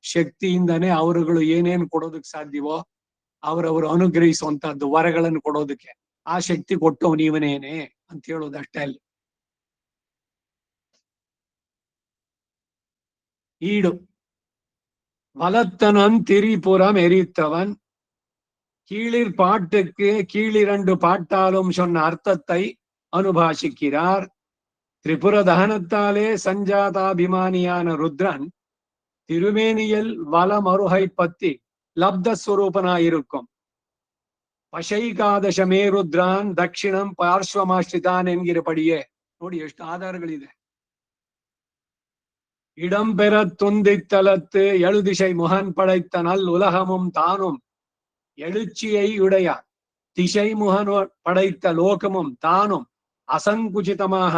ಶಕ್ತಿಯಿಂದನೇ ಅವರುಗಳು ಏನೇನು ಕೊಡೋದಕ್ಕೆ ಸಾಧ್ಯವೋ ಅವರವರು ಅನುಗ್ರಹಿಸುವಂತಹದ್ದು ವರಗಳನ್ನು ಕೊಡೋದಕ್ಕೆ ಆ ಶಕ್ತಿ ಕೊಟ್ಟವನು ಇವನೇನೆ ಅಂತ ಹೇಳೋದಷ್ಟೇ. ಅಲ್ಲಿ ஈடு வலத்தனன் திரிபுரம் எரித்தவன் கீழிர் பாட்டுக்கு கீழிரண்டு பாட்டாலும் சொன்ன அர்த்தத்தை அனுபாஷிக்கிறார். திரிபுர தகனத்தாலே சஞ்சாதாபிமானியான ருத்ரன் திருமேனியில் வலமருகை பத்தி லப்த ஸ்வரூபனாயிருக்கும். ಪಶೈಕಾದಶಮೇ ರುದ್ರಾನ್ ದಕ್ಷಿಣಂ ಪಾರ್ಶ್ವಮಾಶ್ರಿತಾನ್ ಎನ್ಗಿರಪಡಿಯೇ. ನೋಡಿ ಎಷ್ಟು ಆಧಾರಗಳಿದೆ. இடம்பெற துந்தித்தலத்து எழுதிசை முகன் படைத்த நல் உலகமும் தானும் எழுச்சியை உடைய திசை முகன் படைத்த லோகமும் தானும் அசங்குச்சிதமாக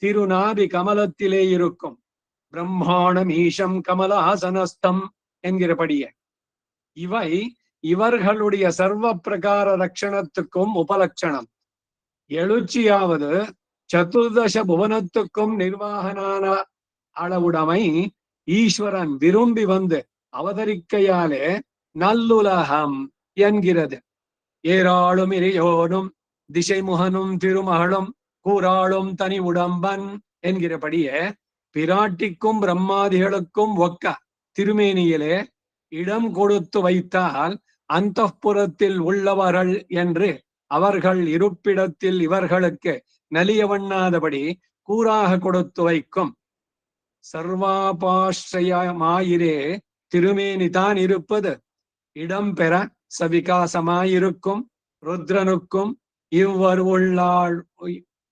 திருநாபி கமலத்திலே இருக்கும். பிரம்மாண்டம் ஈஷம் கமலஹாசனஸ்தம் என்கிறபடியே. இவை இவர்களுடைய சர்வ பிரகார ரட்சணத்துக்கும் உபலட்சணம். எழுச்சியாவது சதுர்தச புவனத்துக்கும் நிர்வாகனான அளவுடைமை ஈஸ்வரன் விரும்பி வந்து அவதரிக்கையாலே நல்லுலகம் என்கிறது. ஏராளும் இறையோனும் திசைமுகனும் திருமகளும் கூறாளும் தனி உடம்பன் என்கிறபடியே பிராட்டிக்கும் பிரம்மாதிகளுக்கும் ஒக்க திருமேனியிலே இடம் கொடுத்து வைத்தால் அந்தப்புறத்தில் உள்ளவர்கள் என்று அவர்கள் இருப்பிடத்தில் இவர்களுக்கு நலியவண்ணாதபடி கூறாக கொடுத்து வைக்கும். சர்வாபாஸ்ரயமாயிரே திருமேனிதான் இருப்பது. இடம்பெற சவிகாசமாயிருக்கும் ருத்ரனுக்கும்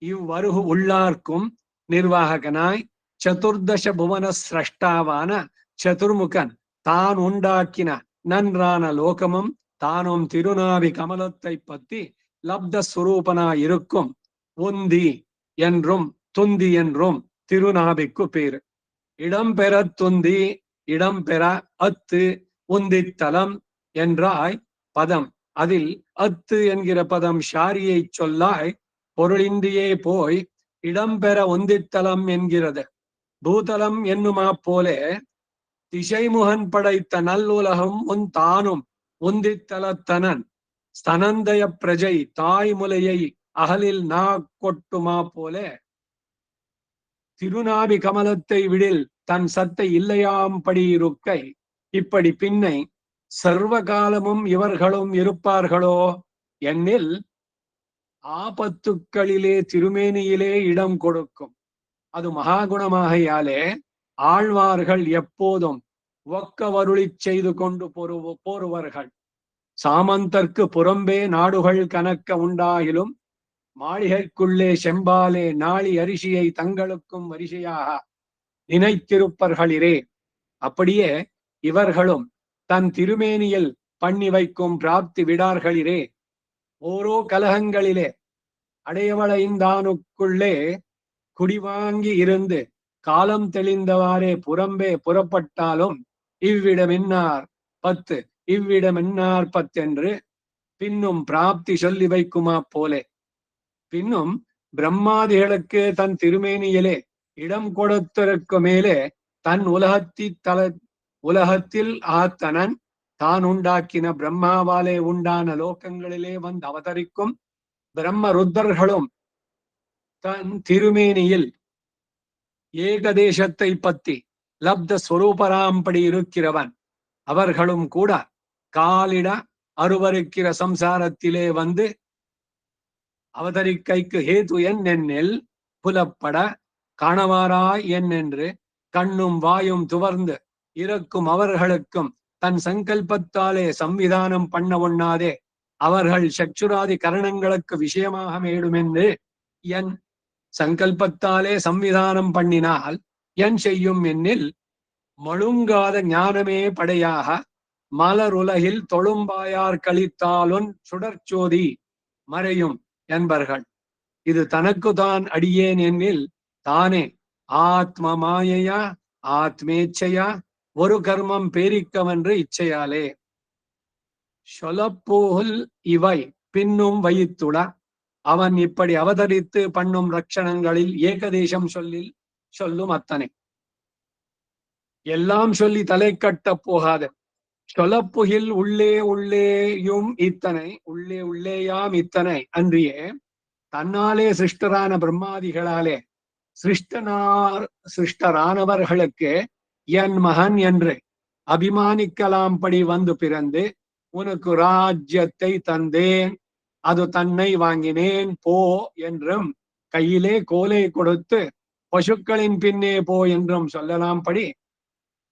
இவ்வருகு உள்ளார்க்கும் நிர்வாகனாய் சதுர்தச புவன சிரஷ்டாவான சதுர்முகன் தான் உண்டாக்கின நன்றான லோகமும் தானும் திருநாவி கமலத்தை பத்தி லப்த சுரூபனாயிருக்கும் உந்தி என்றும் துந்தி என்றும் திருநாபிக்கு பேரு. இடம்பெற துந்தி, இடம்பெற அத்து, உந்தித்தலம் என்றாய் பதம். அதில் அத்து என்கிற பதம் ஷாரியை சொல்லாய் பொருளின்றியே போய் இடம்பெற உந்தித்தலம் என்கிறது. பூதலம் என்னுமா போலே திசைமுகன் படைத்த நல்லுலகம் உன் தானும் உந்தித்தலத்தனன் ஸ்தனந்தய பிரஜை தாய்முலையை அகலில் நா கொட்டுமா போலே திருநாபி கமலத்தை விடில் தன் சத்தை இல்லையாம்படி இருக்கை. இப்படி பின்னை சர்வ காலமும் இவர்களும் இருப்பார்களோ என்னில் ஆபத்துக்களிலே திருமேனியிலே இடம் கொடுக்கும். அது மகாகுணமாகையாலே ஆழ்வார்கள் எப்போதும் ஒக்கவருளி செய்து கொண்டு போருவர்கள். சாமந்தற்கு புறம்பே நாடுகள் கணக்க உண்டாகிலும் மாளிகைக்குள்ளே செம்பாலே நாளி அரிசியை தங்களுக்கும் வரிசையாக நினைத்திருப்பர்களிரே. அப்படியே இவர்களும் தன் திருமேனியில் பண்ணி வைக்கும் பிராப்தி விடார்களிரே. ஓரோ கலகங்களிலே அடையவளைந்தானுக்குள்ளே குடிவாங்கி இருந்து காலம் தெளிந்தவாறே புறம்பே புறப்பட்டாலும் இவ்விடமென்னார் 10 இவ்விடமென்னார் 10 என்று பின்னும் பிராப்தி சொல்லி வைக்குமா போலே. பின்னும் பிரம்மாதிகளுக்கு தன் திருமேனியிலே இடம் கொடுத்திற்கு மேலே தன் உலகத்தில் ஆத்தனன் தான் உண்டாக்கின பிரம்மாவாலே உண்டான லோகங்களிலே வந்து அவதரிக்கும் பிரம்ம ருத்தர்களும் தன் திருமேனியில் ஏகதேசத்தை பத்தி லப்த ஸ்வரூபராம்படி இருக்கிறவன். அவர்களும் கூட காலிட அருவருக்கிற சம்சாரத்திலே வந்து அவதரிக்கைக்கு ஹேது என்னென்னில் புலப்பட காணவாராய் என்னென்று கண்ணும் வாயும் துவர்ந்து இருக்கும் அவர்களுக்கும் தன் சங்கல்பத்தாலே சம்விதானம் பண்ண ஒண்ணாதே அவர்கள் சக்ஷுராதி கரணங்களுக்கு விஷயமாக மேடுமென்று என் சங்கல்பத்தாலே சம்விதானம் பண்ணினால் என் செய்யும் என்னில் மழுங்காத ஞானமே படையாக மலருலகில் தொழும்பாயார் கழித்தாலுன் சுடர்ச்சோதி மறையும் என்பர்கள். இது தனக்குதான் அடியேன் என்னில் தானே ஆத்ம மாயையா ஆத்மேச்சையா ஒரு கர்மம் பேரிக்கவென்று இச்சையாலே சொலப்போகுல் இவை பின்னும் வைத்துட அவன் இப்படி அவதரித்து பண்ணும் ரட்சணங்களில் ஏகதேசம் சொல்லும் அத்தனை எல்லாம் சொல்லி தலை கட்ட போகாத சொலப்புகில் உள்ளே உள்ளேயும் இத்தனை உள்ளே உள்ளேயாம் இத்தனை அன்றியே தன்னாலே சிருஷ்டரான பிரம்மாதிகளாலே சிருஷ்டரானவர்களுக்கு என் மகன் என்று அபிமானிக்கலாம்படி வந்து பிறந்து உனக்கு ராஜ்யத்தை தந்தேன் அது தன்னை வாங்கினேன் போ என்றும் கையிலே கோலை கொடுத்து பசுக்களின் பின்னே போ என்றும் சொல்லலாம்படி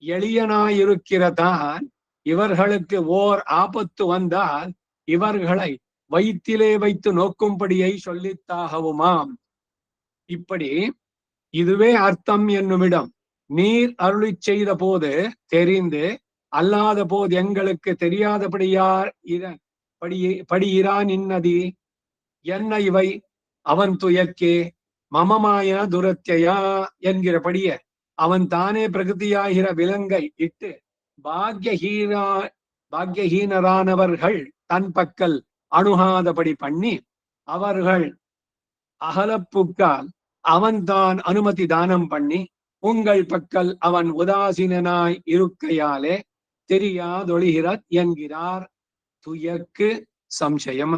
எளியனாயிருக்கிறதான் இவர்களுக்கு ஓர் ஆபத்து வந்தால் இவர்களை வயிற்றிலே வைத்து நோக்கும்படியை சொல்லித்தாகவுமாம். இப்படி இதுவே அர்த்தம் என்னுமிடம் நீர் அருளி செய்த போது தெரிந்து அல்லாத போது எங்களுக்கு தெரியாதபடியார் படியிரான் இன்னதி என்ன இவை அவன் துயக்கே மமமாய துரத்தியா என்கிறபடிய அவன் தானே பிரகிருதியாகிற விலங்கை இட்டு பாக்யஹீனரானவர்கள் தன் பக்கல் அணுகாதபடி பண்ணி அவர்கள் அகலப்புக்கால் அவன்தான் அனுமதி தானம் பண்ணி உங்கள் பக்கல் அவன் உதாசீனாய் இருக்கையாலே தெரியாதொழிகிறார் என்கிறார் ತುಯಕ್ಕೆ ಸಂಶಯಂ.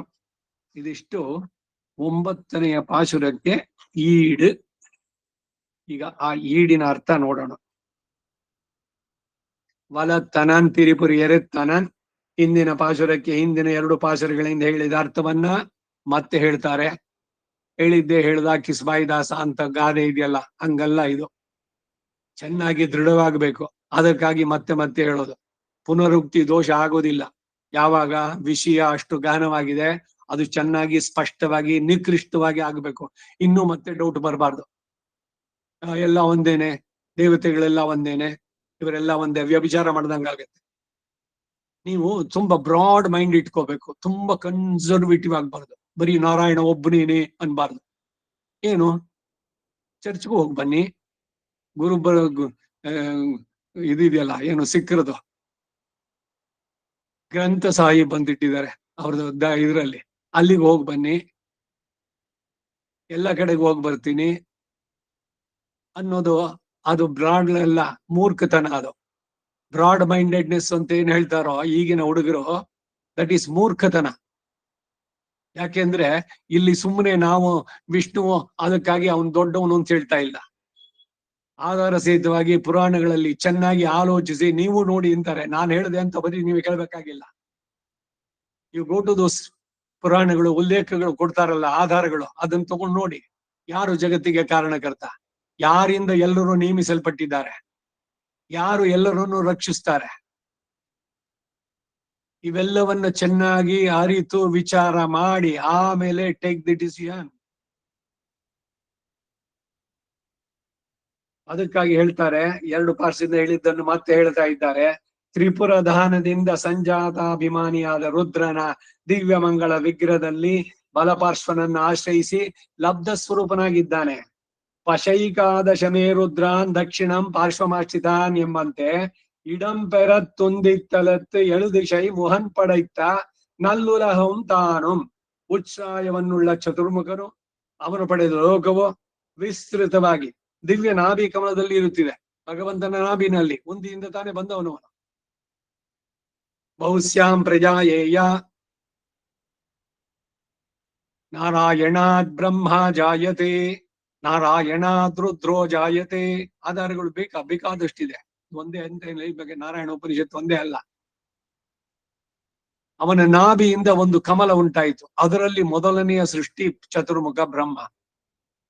ಇದಿಷ್ಟು 9ನೆಯ ಪಾಶುರಕ್ಕೆ ಈಡು. ಈಗ ಆ ಈಡಿನ ಅರ್ಥ ನೋಡೋಣ. ವಲತ್ತನನ್ ಪಿರಿಪುರಿ ಎರೆತ್ತನನ್ ಹಿಂದಿನ ಪಾಶುರಕ್ಕೆ ಹಿಂದಿನ 2 ಪಾಶುರಗಳಿಂದ ಹೇಳಿದ ಅರ್ಥವನ್ನ ಮತ್ತೆ ಹೇಳ್ತಾರೆ. ಹೇಳಿದ್ದೆ ಹೇಳ್ದ ಕಿಸ್ಬಾಯಿ ದಾಸ ಅಂತ ಗಾದೆ ಇದೆಯಲ್ಲ, ಹಂಗಲ್ಲ ಇದು. ಚೆನ್ನಾಗಿ ದೃಢವಾಗಬೇಕು. ಅದಕ್ಕಾಗಿ ಮತ್ತೆ ಮತ್ತೆ ಹೇಳೋದು. ಪುನರುಕ್ತಿ ದೋಷ ಆಗೋದಿಲ್ಲ. ಯಾವಾಗ ವಿಷಯ ಅಷ್ಟು ಗಹನವಾಗಿದೆ, ಅದು ಚೆನ್ನಾಗಿ ಸ್ಪಷ್ಟವಾಗಿ ನಿಕೃಷ್ಟವಾಗಿ ಆಗ್ಬೇಕು. ಇನ್ನು ಮತ್ತೆ ಡೌಟ್ ಬರಬಾರ್ದು. ಎಲ್ಲ ಒಂದೇನೆ, ದೇವತೆಗಳೆಲ್ಲ ಒಂದೇನೆ, ಇವರೆಲ್ಲ ಒಂದೇ, ವ್ಯಭಿಚಾರ ಮಾಡ್ದಂಗಾಗತ್ತೆ. ನೀವು ತುಂಬಾ ಬ್ರಾಡ್ ಮೈಂಡ್ ಇಟ್ಕೋಬೇಕು. ತುಂಬಾ ಕನ್ಸರ್ವೇಟಿವ್ ಆಗ್ಬಾರ್ದು. ಬರೀ ನಾರಾಯಣ ಒಬ್ಬನೇನೆ ಅನ್ಬಾರ್ದು. ಏನು, ಚರ್ಚ್ಗೂ ಹೋಗಿ ಬನ್ನಿ. ಗುರು ಇದೆಯಲ್ಲ, ಏನು ಸಿಕ್ಕರದು ಗ್ರಂಥ ಸಾಹಿ ಬಂದಿಟ್ಟಿದ್ದಾರೆ ಅವ್ರದ್ದು ಇದ್ರಲ್ಲಿ, ಅಲ್ಲಿಗೆ ಹೋಗಿ ಬನ್ನಿ. ಎಲ್ಲ ಕಡೆಗೆ ಹೋಗಿ ಬರ್ತೀನಿ ಅನ್ನೋದು ಅದು ಬ್ರಾಡ್ ಎಲ್ಲ ಮೂರ್ಖತನ. ಅದು ಬ್ರಾಡ್ ಮೈಂಡೆಡ್ನೆಸ್ ಅಂತ ಏನ್ ಹೇಳ್ತಾರೋ ಈಗಿನ ಹುಡುಗರು, ದಟ್ ಈಸ್ ಮೂರ್ಖತನ. ಯಾಕೆಂದ್ರೆ ಇಲ್ಲಿ ಸುಮ್ಮನೆ ನಾವು ವಿಷ್ಣು ಅದಕ್ಕಾಗಿ ಅವನ್ ದೊಡ್ಡವನು ಅಂತ ಹೇಳ್ತಾ ಇಲ್ಲ. ಆಧಾರ ಸಹಿತವಾಗಿ ಪುರಾಣಗಳಲ್ಲಿ ಚೆನ್ನಾಗಿ ಆಲೋಚಿಸಿ ನೀವು ನೋಡಿ ಅಂತಾರೆ. ನಾನು ಹೇಳಿದೆ ಅಂತ ಬರೀ ನೀವು ಕೇಳ್ಬೇಕಾಗಿಲ್ಲ. ಇವು ಗೋ ಟು ದೋಸ್ ಪುರಾಣಗಳು, ಉಲ್ಲೇಖಗಳು ಕೊಡ್ತಾರಲ್ಲ, ಆಧಾರಗಳು, ಅದನ್ನ ತಗೊಂಡು ನೋಡಿ. ಯಾರು ಜಗತ್ತಿಗೆ ಕಾರಣಕರ್ತ, ಯಾರಿಂದ ಎಲ್ಲರೂ ನೇಮಿಸಲ್ಪಟ್ಟಿದ್ದಾರೆ, ಯಾರು ಎಲ್ಲರನ್ನು ರಕ್ಷಿಸ್ತಾರೆ, ಇವೆಲ್ಲವನ್ನ ಚೆನ್ನಾಗಿ ಅರಿತು ವಿಚಾರ ಮಾಡಿ ಆಮೇಲೆ ಟೇಕ್ ದಿ ಡಿಸಿಷನ್. ಅದಕ್ಕಾಗಿ ಹೇಳ್ತಾರೆ, 2 ಪಾರ್ಸಿಂದ ಹೇಳಿದ್ದನ್ನು ಮತ್ತೆ ಹೇಳ್ತಾ ಇದ್ದಾರೆ. ತ್ರಿಪುರ ದಹನದಿಂದ ಸಂಜಾತಾಭಿಮಾನಿಯಾದ ರುದ್ರನ ದಿವ್ಯ ಮಂಗಳ ವಿಗ್ರಹದಲ್ಲಿ ಬಲಪಾರ್ಶ್ವನನ್ನು ಆಶ್ರಯಿಸಿ ಲಬ್ಧ ಸ್ವರೂಪನಾಗಿದ್ದಾನೆ. ಪಶೈಕಾದಶಮೇ ರುದ್ರಾನ್ ದಕ್ಷಿಣಂ ಪಾರ್ಶ್ವಮಾಶ್ರಿತಾನ್ ಎಂಬಂತೆ ಇಡಂ ಪೆರತ್ತೊಂದಿತ್ತಲತ್ತು ಎಳುದಿಶೈ ಮುಹನ್ ಪಡೈತ್ತ ನಲ್ಲುಲಹಂ ತಾನುಂ. ಉತ್ಸಾಹವನ್ನುಳ್ಳ ಚತುರ್ಮುಖನು, ಅವನು ಪಡೆದ ಲೋಕವು ವಿಸ್ತೃತವಾಗಿ ದಿವ್ಯ ನಾಭಿ ಕಮಲದಲ್ಲಿ ಇರುತ್ತಿದೆ. ಭಗವಂತನ ನಾಭಿನಲ್ಲಿ ಮುಂದಿನಿಂದ ತಾನೇ ಬಂದವನು. ಬಹುಶ್ಯಾಂ ಪ್ರಜಾಯೇಯ ನಾರಾಯಣಾತ್ ಬ್ರಹ್ಮ ಜಾಯತೆ ನಾರಾಯಣಾತ್ ರುದ್ರೋ ಜಾಯತೆ. ಆಧಾರಗಳು ಬೇಕಾದಷ್ಟಿದೆ. ಒಂದೇ ಅಂತ ಈ ಬಗ್ಗೆ ನಾರಾಯಣ ಉಪನಿಷತ್ತು ಒಂದೇ ಅಲ್ಲ. ಅವನ ನಾಭಿಯಿಂದ ಒಂದು ಕಮಲ ಉಂಟಾಯಿತು. ಅದರಲ್ಲಿ ಮೊದಲನೆಯ ಸೃಷ್ಟಿ ಚತುರ್ಮುಖ ಬ್ರಹ್ಮ.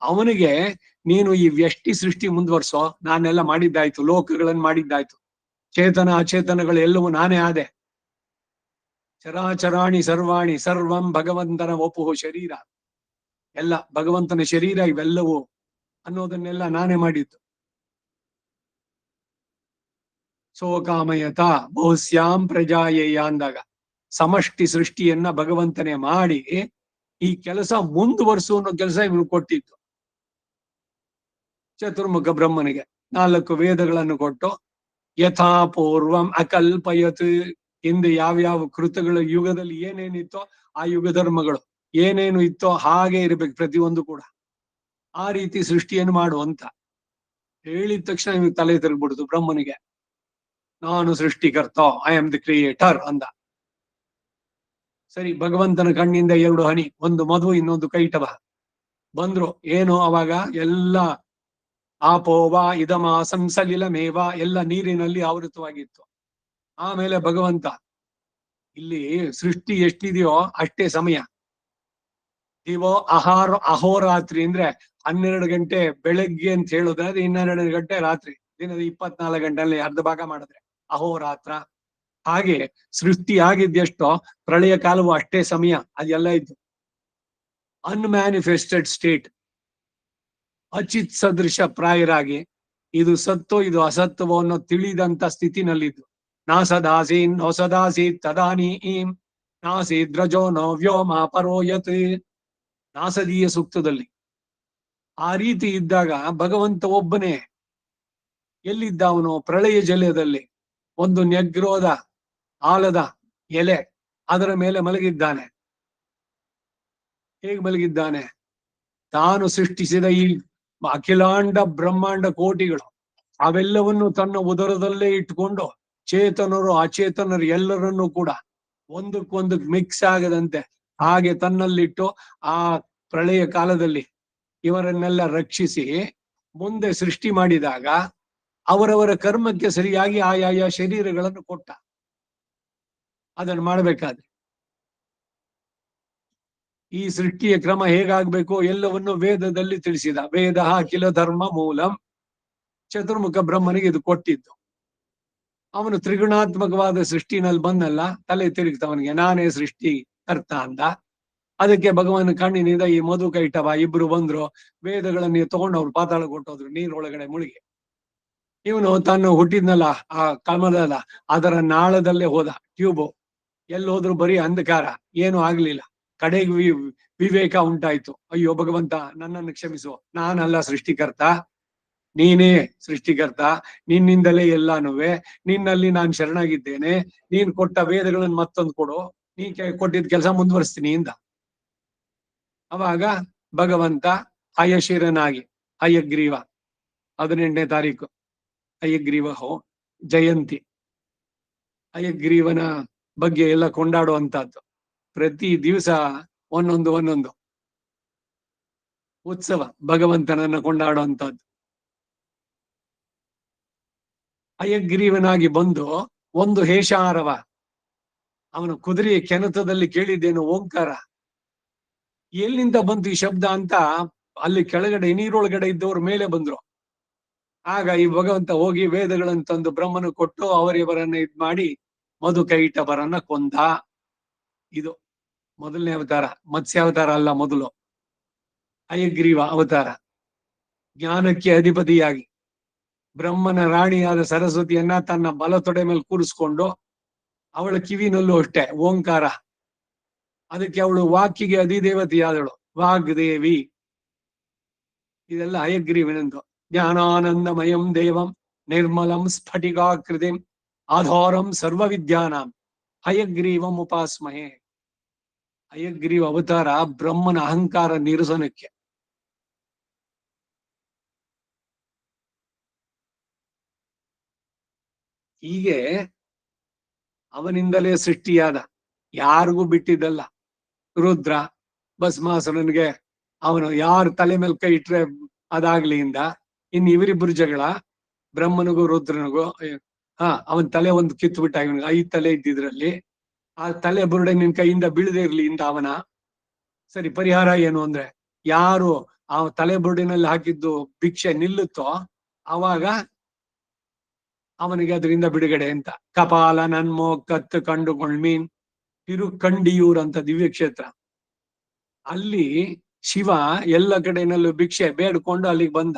ಅವನಿಗೆ ನೀನು ಈ ವ್ಯಷ್ಟಿ ಸೃಷ್ಟಿ ಮುಂದುವರ್ಸೋ, ನಾನೆಲ್ಲ ಮಾಡಿದ್ದಾಯ್ತು, ಲೋಕಗಳನ್ನು ಮಾಡಿದ್ದಾಯ್ತು, ಚೇತನ ಅಚೇತನಗಳು ಎಲ್ಲವೂ ನಾನೇ ಆದೆ. ಚರಾಚರಾಣಿ ಸರ್ವಾಣಿ ಸರ್ವಂ ಭಗವಂತನ ವಪುಹು ಶರೀರ, ಎಲ್ಲ ಭಗವಂತನ ಶರೀರ ಇವೆಲ್ಲವೂ ಅನ್ನೋದನ್ನೆಲ್ಲ ನಾನೇ ಮಾಡಿದ್ದು. ಸೋಕಾಮಯತ ಬಹುಶ್ಯಾಂ ಪ್ರಜಾಯೇಯ ಅಂದಾಗ ಸಮಷ್ಟಿ ಸೃಷ್ಟಿಯನ್ನ ಭಗವಂತನೇ ಮಾಡಿ ಈ ಕೆಲಸ ಮುಂದುವರ್ಸು ಅನ್ನೋ ಕೆಲಸ ಇವನು ಕೊಟ್ಟಿದ್ದು ಚತುರ್ಮುಖ ಬ್ರಹ್ಮನಿಗೆ. 4 ವೇದಗಳನ್ನು ಕೊಟ್ಟು ಯಥಾಪೂರ್ವಂ ಅಕಲ್ಪಯತ್, ಹಿಂದೆ ಯಾವ್ಯಾವ ಕೃತಗಳ ಯುಗದಲ್ಲಿ ಏನೇನಿತ್ತೋ ಆ ಯುಗ ಧರ್ಮಗಳು ಏನೇನು ಇತ್ತೋ ಹಾಗೆ ಇರ್ಬೇಕು ಪ್ರತಿಯೊಂದು ಕೂಡ. ಆ ರೀತಿ ಸೃಷ್ಟಿಯನ್ನು ಮಾಡುವಂತ ಹೇಳಿದ ತಕ್ಷಣ ನಿಮಗೆ ತಲೆ ತಿರುಗ್ಬಿಡುದು ಬ್ರಹ್ಮನಿಗೆ. ನಾನು ಸೃಷ್ಟಿಕರ್ತ, ಐ ಆಮ್ ದಿ ಕ್ರಿಯೇಟರ್ ಅಂದ. ಸರಿ, ಭಗವಂತನ ಕಣ್ಣಿಂದ 2 ಹನಿ, ಒಂದು ಮಧು ಇನ್ನೊಂದು ಕೈಟಭ ಬಂದ್ರು. ಏನು ಅವಾಗ ಎಲ್ಲ ಆಪೋವ ಇದಮ ಸಂಸಲಿಲ ಮೇವ ಎಲ್ಲ ನೀರಿನಲ್ಲಿ ಆವೃತವಾಗಿತ್ತು. ಆಮೇಲೆ ಭಗವಂತ ಇಲ್ಲಿ ಸೃಷ್ಟಿ ಎಷ್ಟಿದೆಯೋ ಅಷ್ಟೇ ಸಮಯ. ದಿವೋ ಅಹೋರಾತ್ರಿ ಅಂದ್ರೆ 12 ಗಂಟೆ ಬೆಳಗ್ಗೆ ಅಂತ ಹೇಳೋದಾದ್ರೆ 12 ಗಂಟೆ ರಾತ್ರಿ. ದಿನದ 24 ಗಂಟೆಯಲ್ಲಿ ಅರ್ಧ ಭಾಗ ಮಾಡಿದ್ರೆ ಅಹೋರಾತ್ರ. ಹಾಗೆ ಸೃಷ್ಟಿ ಆಗಿದ್ದೆಷ್ಟೋ ಪ್ರಳಯ ಕಾಲವು ಅಷ್ಟೇ ಸಮಯ. ಅದೆಲ್ಲ ಇದ್ದು ಅನ್ಮ್ಯಾನಿಫೆಸ್ಟೆಡ್ ಸ್ಟೇಟ್, ಅಚಿತ್ ಸದೃಶ ಪ್ರಾಯರಾಗಿ ಇದು ಸತ್ತೋ ಇದು ಅಸತ್ವೋ ಅನ್ನೋ ತಿಳಿದಂತ ಸ್ಥಿತಿನಲ್ಲಿದ್ದು. ನಾಸದಾಸೀನ್ ಹೊಸದಾಸೀತ್ ತದಾನೀಂ ನಾಸೀದ್ರಜೋ ನೋ ವ್ಯೋಮ ಪರೋಯತ್, ನಾಸದೀಯ ಸೂಕ್ತದಲ್ಲಿ. ಆ ರೀತಿ ಇದ್ದಾಗ ಭಗವಂತ ಒಬ್ಬನೇ ಎಲ್ಲಿದ್ದ? ಅವನು ಪ್ರಳಯ ಜಲದಲ್ಲಿ ಒಂದು ನೆಗ್ರೋದ ಆಲದ ಎಲೆ, ಅದರ ಮೇಲೆ ಮಲಗಿದ್ದಾನೆ. ಹೇಗೆ ಮಲಗಿದ್ದಾನೆ? ತಾನು ಸೃಷ್ಟಿಸಿದ ಈ ಅಖಿಲಾಂಡ ಬ್ರಹ್ಮಾಂಡ ಕೋಟಿಗಳು ಅವೆಲ್ಲವನ್ನು ತನ್ನ ಉದರದಲ್ಲೇ ಇಟ್ಕೊಂಡು ಚೇತನರು ಅಚೇತನರು ಎಲ್ಲರನ್ನೂ ಕೂಡ ಒಂದಕ್ಕೊಂದು ಮಿಕ್ಸ್ ಆಗದಂತೆ ಹಾಗೆ ತನ್ನಲ್ಲಿಟ್ಟು ಆ ಪ್ರಳಯ ಕಾಲದಲ್ಲಿ ಇವರನ್ನೆಲ್ಲ ರಕ್ಷಿಸಿ ಮುಂದೆ ಸೃಷ್ಟಿ ಮಾಡಿದಾಗ ಅವರವರ ಕರ್ಮಕ್ಕೆ ಸರಿಯಾಗಿ ಆಯಾಯ ಶರೀರಗಳನ್ನು ಕೊಟ್ಟ. ಅದನ್ನು ಮಾಡಬೇಕಾದ್ರೆ ಈ ಸೃಷ್ಟಿಯ ಕ್ರಮ ಹೇಗಾಗ್ಬೇಕು ಎಲ್ಲವನ್ನು ವೇದದಲ್ಲಿ ತಿಳಿಸಿದ. ವೇದ ಅಖಿಲ ಧರ್ಮ ಮೂಲಂ. ಚತುರ್ಮುಖ ಬ್ರಹ್ಮನಿಗೆ ಇದು ಕೊಟ್ಟಿದ್ದು. ಅವನು ತ್ರಿಗುಣಾತ್ಮಕವಾದ ಸೃಷ್ಟಿನಲ್ಲಿ ಬಂದಲ್ಲ, ತಲೆ ತಿರುಗ್ತವನಿಗೆ ನಾನೇ ಸೃಷ್ಟಿ ಕರ್ತ ಅಂದ. ಅದಕ್ಕೆ ಭಗವಾನ್ ಕಣ್ಣಿನಿಂದ ಈ ಮಧು ಕೈಟವ ಇಬ್ರು ಬಂದ್ರು, ವೇದಗಳನ್ನ ತಗೊಂಡು ಅವ್ರು ಪಾತಾಳ ಕೊಟ್ಟೋದ್ರು ನೀರೊಳಗಡೆ ಮುಳುಗಿ. ಇವನು ತಾನು ಹುಟ್ಟಿದ್ನಲ್ಲ ಆ ಕಮಲದ ಅದರ ನಾಳದಲ್ಲೇ ಹೋದ. ಟ್ಯೂಬು ಎಲ್ಲಿ ಹೋದ್ರು ಬರೀ ಅಂಧಕಾರ, ಏನು ಆಗ್ಲಿಲ್ಲ. ಕಡೆಗೆ ವಿವೇಕ ಉಂಟಾಯ್ತು. ಅಯ್ಯೋ ಭಗವಂತ, ನನ್ನನ್ನು ಕ್ಷಮಿಸು, ನಾನಲ್ಲ ಸೃಷ್ಟಿಕರ್ತ, ನೀನೇ ಸೃಷ್ಟಿಕರ್ತ, ನಿನ್ನಿಂದಲೇ ಎಲ್ಲಾನುವೆ, ನಿನ್ನಲ್ಲಿ ನಾನು ಶರಣಾಗಿದ್ದೇನೆ, ನೀನ್ ಕೊಟ್ಟ ವೇದಗಳನ್ನು ಮತ್ತೊಂದು ಕೊಡು, ನೀ ಕೊಟ್ಟಿದ್ದ ಕೆಲಸ ಮುಂದುವರಿಸ್ತೀನಿ ಇಂದ. ಅವಾಗ ಭಗವಂತ ಹಯಶಿರನಾಗಿ, ಹಯಗ್ರೀವ 18ನೇ ತಾರೀಕು ಹಯಗ್ರೀವ ಜಯಂತಿ, ಹಯಗ್ರೀವನ ಬಗ್ಗೆ ಎಲ್ಲ ಕೊಂಡಾಡುವಂತಹದ್ದು. ಪ್ರತಿ ದಿವಸ ಒಂದೊಂದು ಉತ್ಸವ ಭಗವಂತನನ್ನ ಕೊಂಡಾಡುವಂತಹದ್ದು. ಹಯಗ್ರೀವನಾಗಿ ಬಂದು ಒಂದು ಹೇಷಾರವ ಅವನು ಕುದುರೆಯ ಕೆನತದಲ್ಲಿ ಕೇಳಿದ್ದೇನು ಓಂಕಾರ. ಎಲ್ಲಿಂದ ಬಂತು ಈ ಶಬ್ದ ಅಂತ ಅಲ್ಲಿ ಕೆಳಗಡೆ ನೀರೊಳಗಡೆ ಇದ್ದವ್ರ ಮೇಲೆ ಬಂದ್ರು. ಆಗ ಈ ಭಗವಂತ ಹೋಗಿ ವೇದಗಳನ್ನು ತಂದು ಬ್ರಹ್ಮನು ಕೊಟ್ಟು ಅವರಿವರನ್ನ ಇದ್ ಮಾಡಿ ಮಧು ಕೈಟವರನ್ನ ಕೊಂದ. ಇದು ಮೊದಲನೇ ಅವತಾರ. ಮತ್ಸ್ಯಾವತಾರ ಅಲ್ಲ, ಮೊದಲು ಹಯಗ್ರೀವ ಅವತಾರ. ಜ್ಞಾನಕ್ಕೆ ಅಧಿಪತಿಯಾಗಿ ಬ್ರಹ್ಮನ ರಾಣಿಯಾದ ಸರಸ್ವತಿಯನ್ನ ತನ್ನ ಬಲ ತೊಡೆ ಮೇಲೆ ಕೂರಿಸ್ಕೊಂಡು ಅವಳ ಕಿವಿನಲ್ಲೂ ಅಷ್ಟೇ ಓಂಕಾರ. ಅದಕ್ಕೆ ಅವಳು ವಾಕಿಗೆ ಅಧಿದೇವತೆಯಾದಳು, ವಾಗ್ದೇವಿ. ಇದೆಲ್ಲ ಹಯಗ್ರೀವನೆಂದು. ಜ್ಞಾನಾನಂದಮಯಂ ದೇವಂ ನಿರ್ಮಲಂ ಸ್ಫಟಿಕಾಕೃತಿಂ ಆಧಾರಂ ಸರ್ವವಿದ್ಯಾನಾಂ ಹಯಗ್ರೀವಂ ಉಪಾಸ್ಮಹೇ. ಹಯಗ್ರೀವ ಅವತಾರ ಬ್ರಹ್ಮನ ಅಹಂಕಾರ ನಿರಸನಕ್ಕೆ. ಹೀಗೆ ಅವನಿಂದಲೇ ಸೃಷ್ಟಿಯಾದ, ಯಾರಿಗೂ ಬಿಟ್ಟಿದ್ದಲ್ಲ. ರುದ್ರ ಭಸ್ಮಾಸುರನಿಗೆ ಅವನು ಯಾರು ತಲೆ ಮೇಲೆ ಕೈ ಇಟ್ರೆ ಅದಾಗ್ಲಿ ಇಂದ. ಇನ್ ಇವರಿಬ್ಬರು ಜಗಳ, ಬ್ರಹ್ಮನಿಗೂ ರುದ್ರನಿಗೂ. ಅವನ್ ತಲೆ ಒಂದು ಕಿತ್ತು ಬಿಟ್ಟ, ಇವನಿಗೆ 5 ತಲೆ ಇದ್ದಿದ್ರಲ್ಲಿ ಆ ತಲೆ ಬುರುಡೆ ನಿನ್ ಕೈಯಿಂದ ಬೀಳದೆ ಇರ್ಲಿ ಇಂದ ಅವನ. ಸರಿ, ಪರಿಹಾರ ಏನು ಅಂದ್ರೆ, ಯಾರು ಆ ತಲೆ ಬುರುಡಿನಲ್ಲಿ ಹಾಕಿದ್ದು ಭಿಕ್ಷೆ ನಿಲ್ಲುತ್ತೋ ಅವಾಗ ಅವನಿಗೆ ಅದರಿಂದ ಬಿಡುಗಡೆ ಅಂತ. ಕಪಾಲ ನನ್ಮೋ ಕತ್ತು ಕಂಡುಕೊಳ್ಮೀನ್ ತಿರುಕಂಡಿಯೂರ್ ಅಂತ ದಿವ್ಯ ಕ್ಷೇತ್ರ. ಅಲ್ಲಿ ಶಿವ ಎಲ್ಲ ಕಡೆನಲ್ಲೂ ಭಿಕ್ಷೆ ಬೇಡ್ಕೊಂಡು ಅಲ್ಲಿಗೆ ಬಂದ.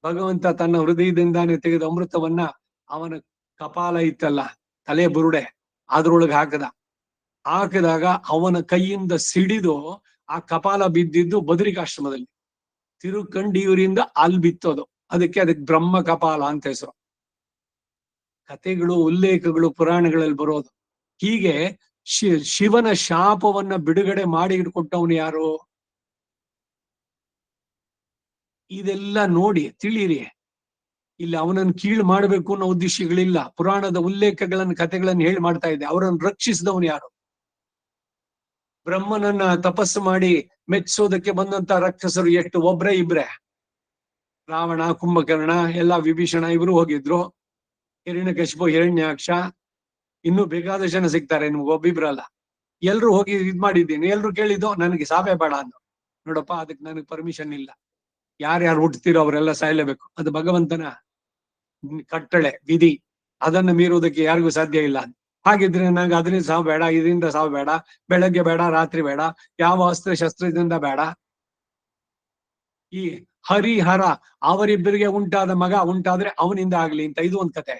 ಭಗವಂತ ತನ್ನ ಹೃದಯದಿಂದಾನೇ ತೆಗೆದ ಅಮೃತವನ್ನ ಅವನ ಕಪಾಲ ಇತ್ತಲ್ಲ, ತಲೆ ಬುರುಡೆ, ಅದ್ರೊಳಗೆ ಹಾಕಿದಾಗ ಅವನ ಕೈಯಿಂದ ಸಿಡಿದು ಆ ಕಪಾಲ ಬಿದ್ದಿದ್ದು ಬದರಿಕಾಶ್ರಮದಲ್ಲಿ. ತಿರುಕಂಡಿಯೂರಿಂದ ಅಲ್ಲಿ ಬಿತ್ತೋದು. ಅದಕ್ಕೆ ಬ್ರಹ್ಮ ಕಪಾಲ ಅಂತ ಹೆಸರು. ಕಥೆಗಳು, ಉಲ್ಲೇಖಗಳು ಪುರಾಣಗಳಲ್ಲಿ ಬರೋದು. ಹೀಗೆ ಶಿವನ ಶಾಪವನ್ನ ಬಿಡುಗಡೆ ಮಾಡಿ ಇಟ್ಕೊಟ್ಟವನು ಯಾರು? ಇದೆಲ್ಲ ನೋಡಿ ತಿಳಿಯಿರಿ. ಇಲ್ಲಿ ಅವನನ್ನು ಕೀಳು ಮಾಡ್ಬೇಕು ಅನ್ನೋ ಉದ್ದೇಶಗಳಿಲ್ಲ. ಪುರಾಣದ ಉಲ್ಲೇಖಗಳನ್ನು, ಕಥೆಗಳನ್ನು ಹೇಳಿ ಮಾಡ್ತಾ ಇದೆ. ಅವರನ್ನು ರಕ್ಷಿಸಿದವನು ಯಾರು? ಬ್ರಹ್ಮನನ್ನ ತಪಸ್ಸು ಮಾಡಿ ಮೆಚ್ಚಿಸೋದಕ್ಕೆ ಬಂದಂತ ರಾಕ್ಷಸರು ಎಷ್ಟು? ಒಬ್ರೇ ಇಬ್ರೆ. ರಾವಣ, ಕುಂಭಕರ್ಣ, ಎಲ್ಲ ವಿಭೀಷಣ ಇವರು ಹೋಗಿದ್ರು. ಹಿರಣ್ಯಕಶಿಪು, ಹಿರಣ್ಯಾಕ್ಷ, ಇನ್ನೂ ಬೇಕಾದ ಜನ ಸಿಗ್ತಾರೆ ನಿಮ್ಗೆ, ಒಬ್ಬಿಬ್ರಲ್ಲ. ಎಲ್ರು ಹೋಗಿ ಇದ್ ಮಾಡಿದ್ದೀನಿ. ಎಲ್ರು ಕೇಳಿದ್ದು ನನಗೆ ಸಾವೇ ಬೇಡ ಅಂದ್ರು. ನೋಡಪ್ಪ, ಅದಕ್ಕೆ ನನಗೆ ಪರ್ಮಿಷನ್ ಇಲ್ಲ. ಯಾರ್ಯಾರು ಹುಟ್ಟುತ್ತೀರೋ ಅವರೆಲ್ಲ ಸಾಯ್ಲೇಬೇಕು. ಅದು ಭಗವಂತನ ಕಟ್ಟಳೆ, ವಿಧಿ. ಅದನ್ನು ಮೀರುವುದಕ್ಕೆ ಯಾರಿಗೂ ಸಾಧ್ಯ ಇಲ್ಲ. ಹಾಗಿದ್ರೆ ನಂಗೆ ಅದರಿಂದ ಸಾವು ಬೇಡ, ಇದರಿಂದ ಸಾವು ಬೇಡ, ಬೆಳಗ್ಗೆ ಬೇಡ, ರಾತ್ರಿ ಬೇಡ, ಯಾವ ಅಸ್ತ್ರ ಶಸ್ತ್ರದಿಂದ ಬೇಡ. ಈ ಹರಿಹರ ಅವರಿಬ್ಬರಿಗೆ ಉಂಟಾದ ಮಗ ಉಂಟಾದ್ರೆ ಅವನಿಂದ ಆಗ್ಲಿ ಅಂತ ಇದು ಒಂದ್ ಕತೆ.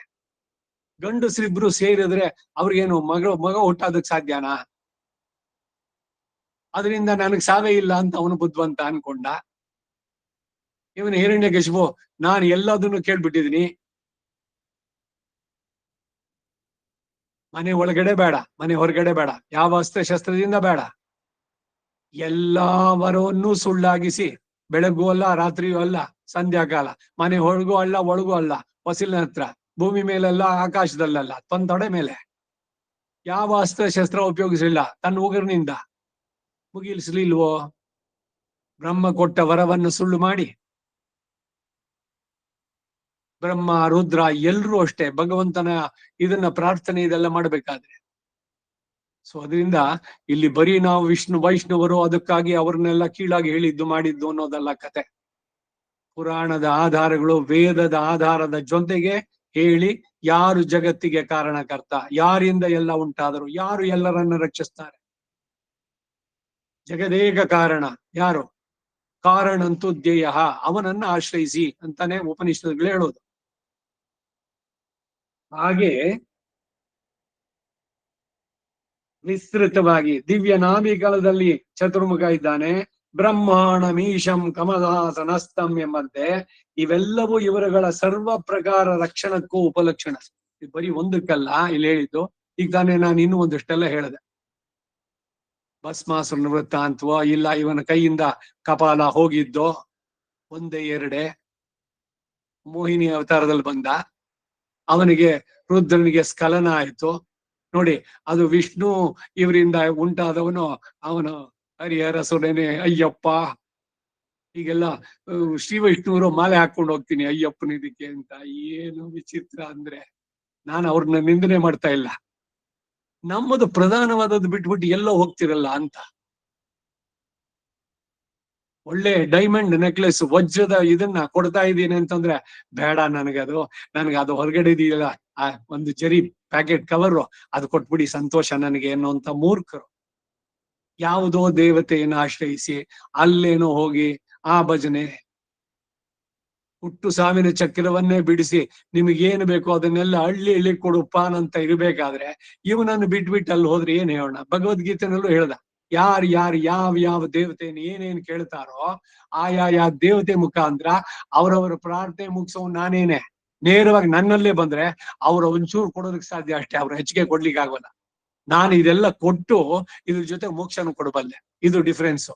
ಗಂಡಸ್ರಿಬ್ರು ಸೇರಿದ್ರೆ ಅವ್ರಿಗೇನು ಮಗ ಹುಟ್ಟೋದಕ್ ಸಾಧ್ಯನಾ? ಅದರಿಂದ ನನಗ್ ಸಾವೇ ಇಲ್ಲ ಅಂತ ಅವನು ಬುದ್ಧಿವಂತ ಅನ್ಕೊಂಡ. ಇವನು ಹಿರಣ್ಯಕಶಿಪು, ನಾನು ಎಲ್ಲದನ್ನು ಕೇಳ್ಬಿಟ್ಟಿದೀನಿ, ಮನೆ ಒಳಗಡೆ ಬೇಡ, ಮನೆ ಹೊರಗಡೆ ಬೇಡ, ಯಾವ ಅಸ್ತ್ರ ಶಸ್ತ್ರದಿಂದ ಬೇಡ, ಎಲ್ಲವರನ್ನೂ ಸುಳ್ಳಾಗಿಸಿ ಬೆಳಗ್ಗೂ ಅಲ್ಲ, ರಾತ್ರಿಯೂ ಅಲ್ಲ, ಸಂಧ್ಯಾಕಾಲ. ಮನೆ ಹೊರಗೂ ಅಲ್ಲ, ಒಳಗೂ ಅಲ್ಲ, ಹೊಸಿಲಿನ ಹತ್ರ, ಭೂಮಿ ಮೇಲಲ್ಲ, ಆಕಾಶದಲ್ಲಲ್ಲ, ತನ್ನ ತೊಡೆ ಮೇಲೆ. ಯಾವ ಅಸ್ತ್ರ ಶಸ್ತ್ರ ಉಪಯೋಗಿಸಲಿಲ್ಲ, ತನ್ನ ಉಗುರಿನಿಂದ. ಮುಗಿಲಿಸ್ಲಿಲ್ವೋ? ಬ್ರಹ್ಮ ಕೊಟ್ಟ ವರವನ್ನು ಸುಳ್ಳು ಮಾಡಿ ಬ್ರಹ್ಮ, ರುದ್ರ ಎಲ್ರೂ ಅಷ್ಟೇ ಭಗವಂತನ ಇದನ್ನ ಪ್ರಾರ್ಥನೆ ಇದೆಲ್ಲ ಮಾಡ್ಬೇಕಾದ್ರೆ. ಸೊ ಅದರಿಂದ ಇಲ್ಲಿ ಬರೀ ನಾವು ವೈಷ್ಣವರು ಅದಕ್ಕಾಗಿ ಅವ್ರನ್ನೆಲ್ಲ ಕೀಳಾಗಿ ಹೇಳಿದ್ದು ಮಾಡಿದ್ದು ಅನ್ನೋದಲ್ಲ ಕತೆ. ಪುರಾಣದ ಆಧಾರಗಳು, ವೇದದ ಆಧಾರದ ಜೊತೆಗೆ ಹೇಳಿ ಯಾರು ಜಗತ್ತಿಗೆ ಕಾರಣಕರ್ತ, ಯಾರಿಂದ ಎಲ್ಲ ಉಂಟಾದರು, ಯಾರು ಎಲ್ಲರನ್ನ ರಕ್ಷಿಸ್ತಾರೆ. ಜಗದೇಕ ಕಾರಣ ಯಾರು? ಕಾರಣಂತೂ ಧ್ಯೇಯ, ಅವನನ್ನ ಆಶ್ರಯಿಸಿ ಅಂತಾನೆ ಉಪನಿಷತ್ತುಗಳು ಹೇಳೋದು. ಹಾಗೆ ವಿಸ್ತೃತವಾಗಿ ದಿವ್ಯ ನಾಭಿಗಳದಲ್ಲಿ ಚತುರ್ಮುಖ ಇದ್ದಾನೆ. ಬ್ರಹ್ಮಾಣಮೀಶಂ ಕಮಲಾಸನಸ್ತಂ ಎಂಬಂತೆ ಇವೆಲ್ಲವೂ ಇವರುಗಳ ಸರ್ವ ಪ್ರಕಾರ ರಕ್ಷಣಕ್ಕೂ ಉಪಲಕ್ಷಣ. ಬರೀ ಒಂದಕ್ಕಲ್ಲ ಇಲ್ಲಿ ಹೇಳಿದ್ದು. ಈಗ ತಾನೇ ನಾನು ಇನ್ನೂ ಒಂದಷ್ಟೆಲ್ಲ ಹೇಳಿದೆ. ಭಸ್ಮಾಸುರನ ವೃತ್ತಾಂತವೋ ಇಲ್ಲ ಇವನ ಕೈಯಿಂದ ಕಪಾಲ ಹೋಗಿದ್ದೋ ಒಂದೇ ಎರಡೇ. ಮೋಹಿನಿ ಅವತಾರದಲ್ಲಿ ಬಂದ, ಅವನಿಗೆ ರುದ್ರನಿಗೆ ಸ್ಖಲನ ಆಯ್ತು ನೋಡಿ. ಅದು ವಿಷ್ಣು ಇವರಿಂದ ಉಂಟಾದವನು, ಅವನು ಹರಿಹರ ಸುರೇನೆ ಅಯ್ಯಪ್ಪ. ಈಗೆಲ್ಲ ಶ್ರೀ ವೈಷ್ಣವರು ಮಾಲೆ ಹಾಕೊಂಡು ಹೋಗ್ತೀನಿ ಅಯ್ಯಪ್ಪನ ಇದಕ್ಕೆ ಅಂತ. ಏನು ವಿಚಿತ್ರ ಅಂದ್ರೆ, ನಾನು ಅವ್ರನ್ನ ನಿಂದನೆ ಮಾಡ್ತಾ ಇಲ್ಲ, ನಮ್ಮದು ಪ್ರಧಾನವಾದದ್ದು ಬಿಟ್ಬಿಟ್ಟು ಎಲ್ಲೋ ಹೋಗ್ತಿರಲ್ಲ ಅಂತ. ಒಳ್ಳೆ ಡೈಮಂಡ್ ನೆಕ್ಲೆಸ್, ವಜ್ರದ ಇದನ್ನ ಕೊಡ್ತಾ ಇದ್ದೀನಿ ಅಂತಂದ್ರೆ ಬೇಡ ನನಗದು ಹೊರಗಡೆ ಇದೆಯಲ್ಲ ಆ ಒಂದು ಜರಿ ಪ್ಯಾಕೆಟ್ ಕವರ್, ಅದು ಕೊಟ್ಬಿಡಿ ಸಂತೋಷ ನನಗೆ ಅನ್ನುವಂತ ಮೂರ್ಖರು. ಯಾವುದೋ ದೇವತೆಯನ್ನು ಆಶ್ರಯಿಸಿ ಅಲ್ಲೇನೋ ಹೋಗಿ ಆ ಭಜನೆ, ಹುಟ್ಟು ಸಾವಿನ ಚಕ್ರವನ್ನೇ ಬಿಡಿಸಿ ನಿಮಗೇನು ಬೇಕೋ ಅದನ್ನೆಲ್ಲ ಹಳ್ಳಿ ಕೊಡುಪ್ಪಾನ್ ಅಂತ ಇರ್ಬೇಕಾದ್ರೆ ಇವನನ್ನು ಬಿಟ್ಬಿಟ್ಟು ಅಲ್ಲಿ ಹೋದ್ರೆ ಏನ್ ಹೇಳೋಣ? ಭಗವದ್ಗೀತೆನಲ್ಲೂ ಹೇಳ್ದ, ಯಾರು ಯಾವ ದೇವತೆಯನ್ನು ಏನೇನು ಕೇಳ್ತಾರೋ ಆಯಾ ದೇವತೆ ಮುಖಾಂತರ ಅವರವರ ಪ್ರಾರ್ಥನೆ ಮುಗಿಸೋ ನಾನೇನೆ. ನೇರವಾಗಿ ನನ್ನಲ್ಲೇ ಬಂದ್ರೆ ಅವ್ರು ಒಂಚೂರು ಕೊಡೋದಕ್ಕೆ ಸಾಧ್ಯ ಅಷ್ಟೇ, ಅವ್ರು ಹೆಚ್ಚಿಗೆ ಕೊಡ್ಲಿಕ್ಕೆ ಆಗೋಲ್ಲ. ನಾನು ಇದೆಲ್ಲ ಕೊಟ್ಟು ಇದ್ರ ಜೊತೆ ಮೋಕ್ಷನು ಕೊಡಬಲ್ಲೆ. ಇದು ಡಿಫರೆನ್ಸ್.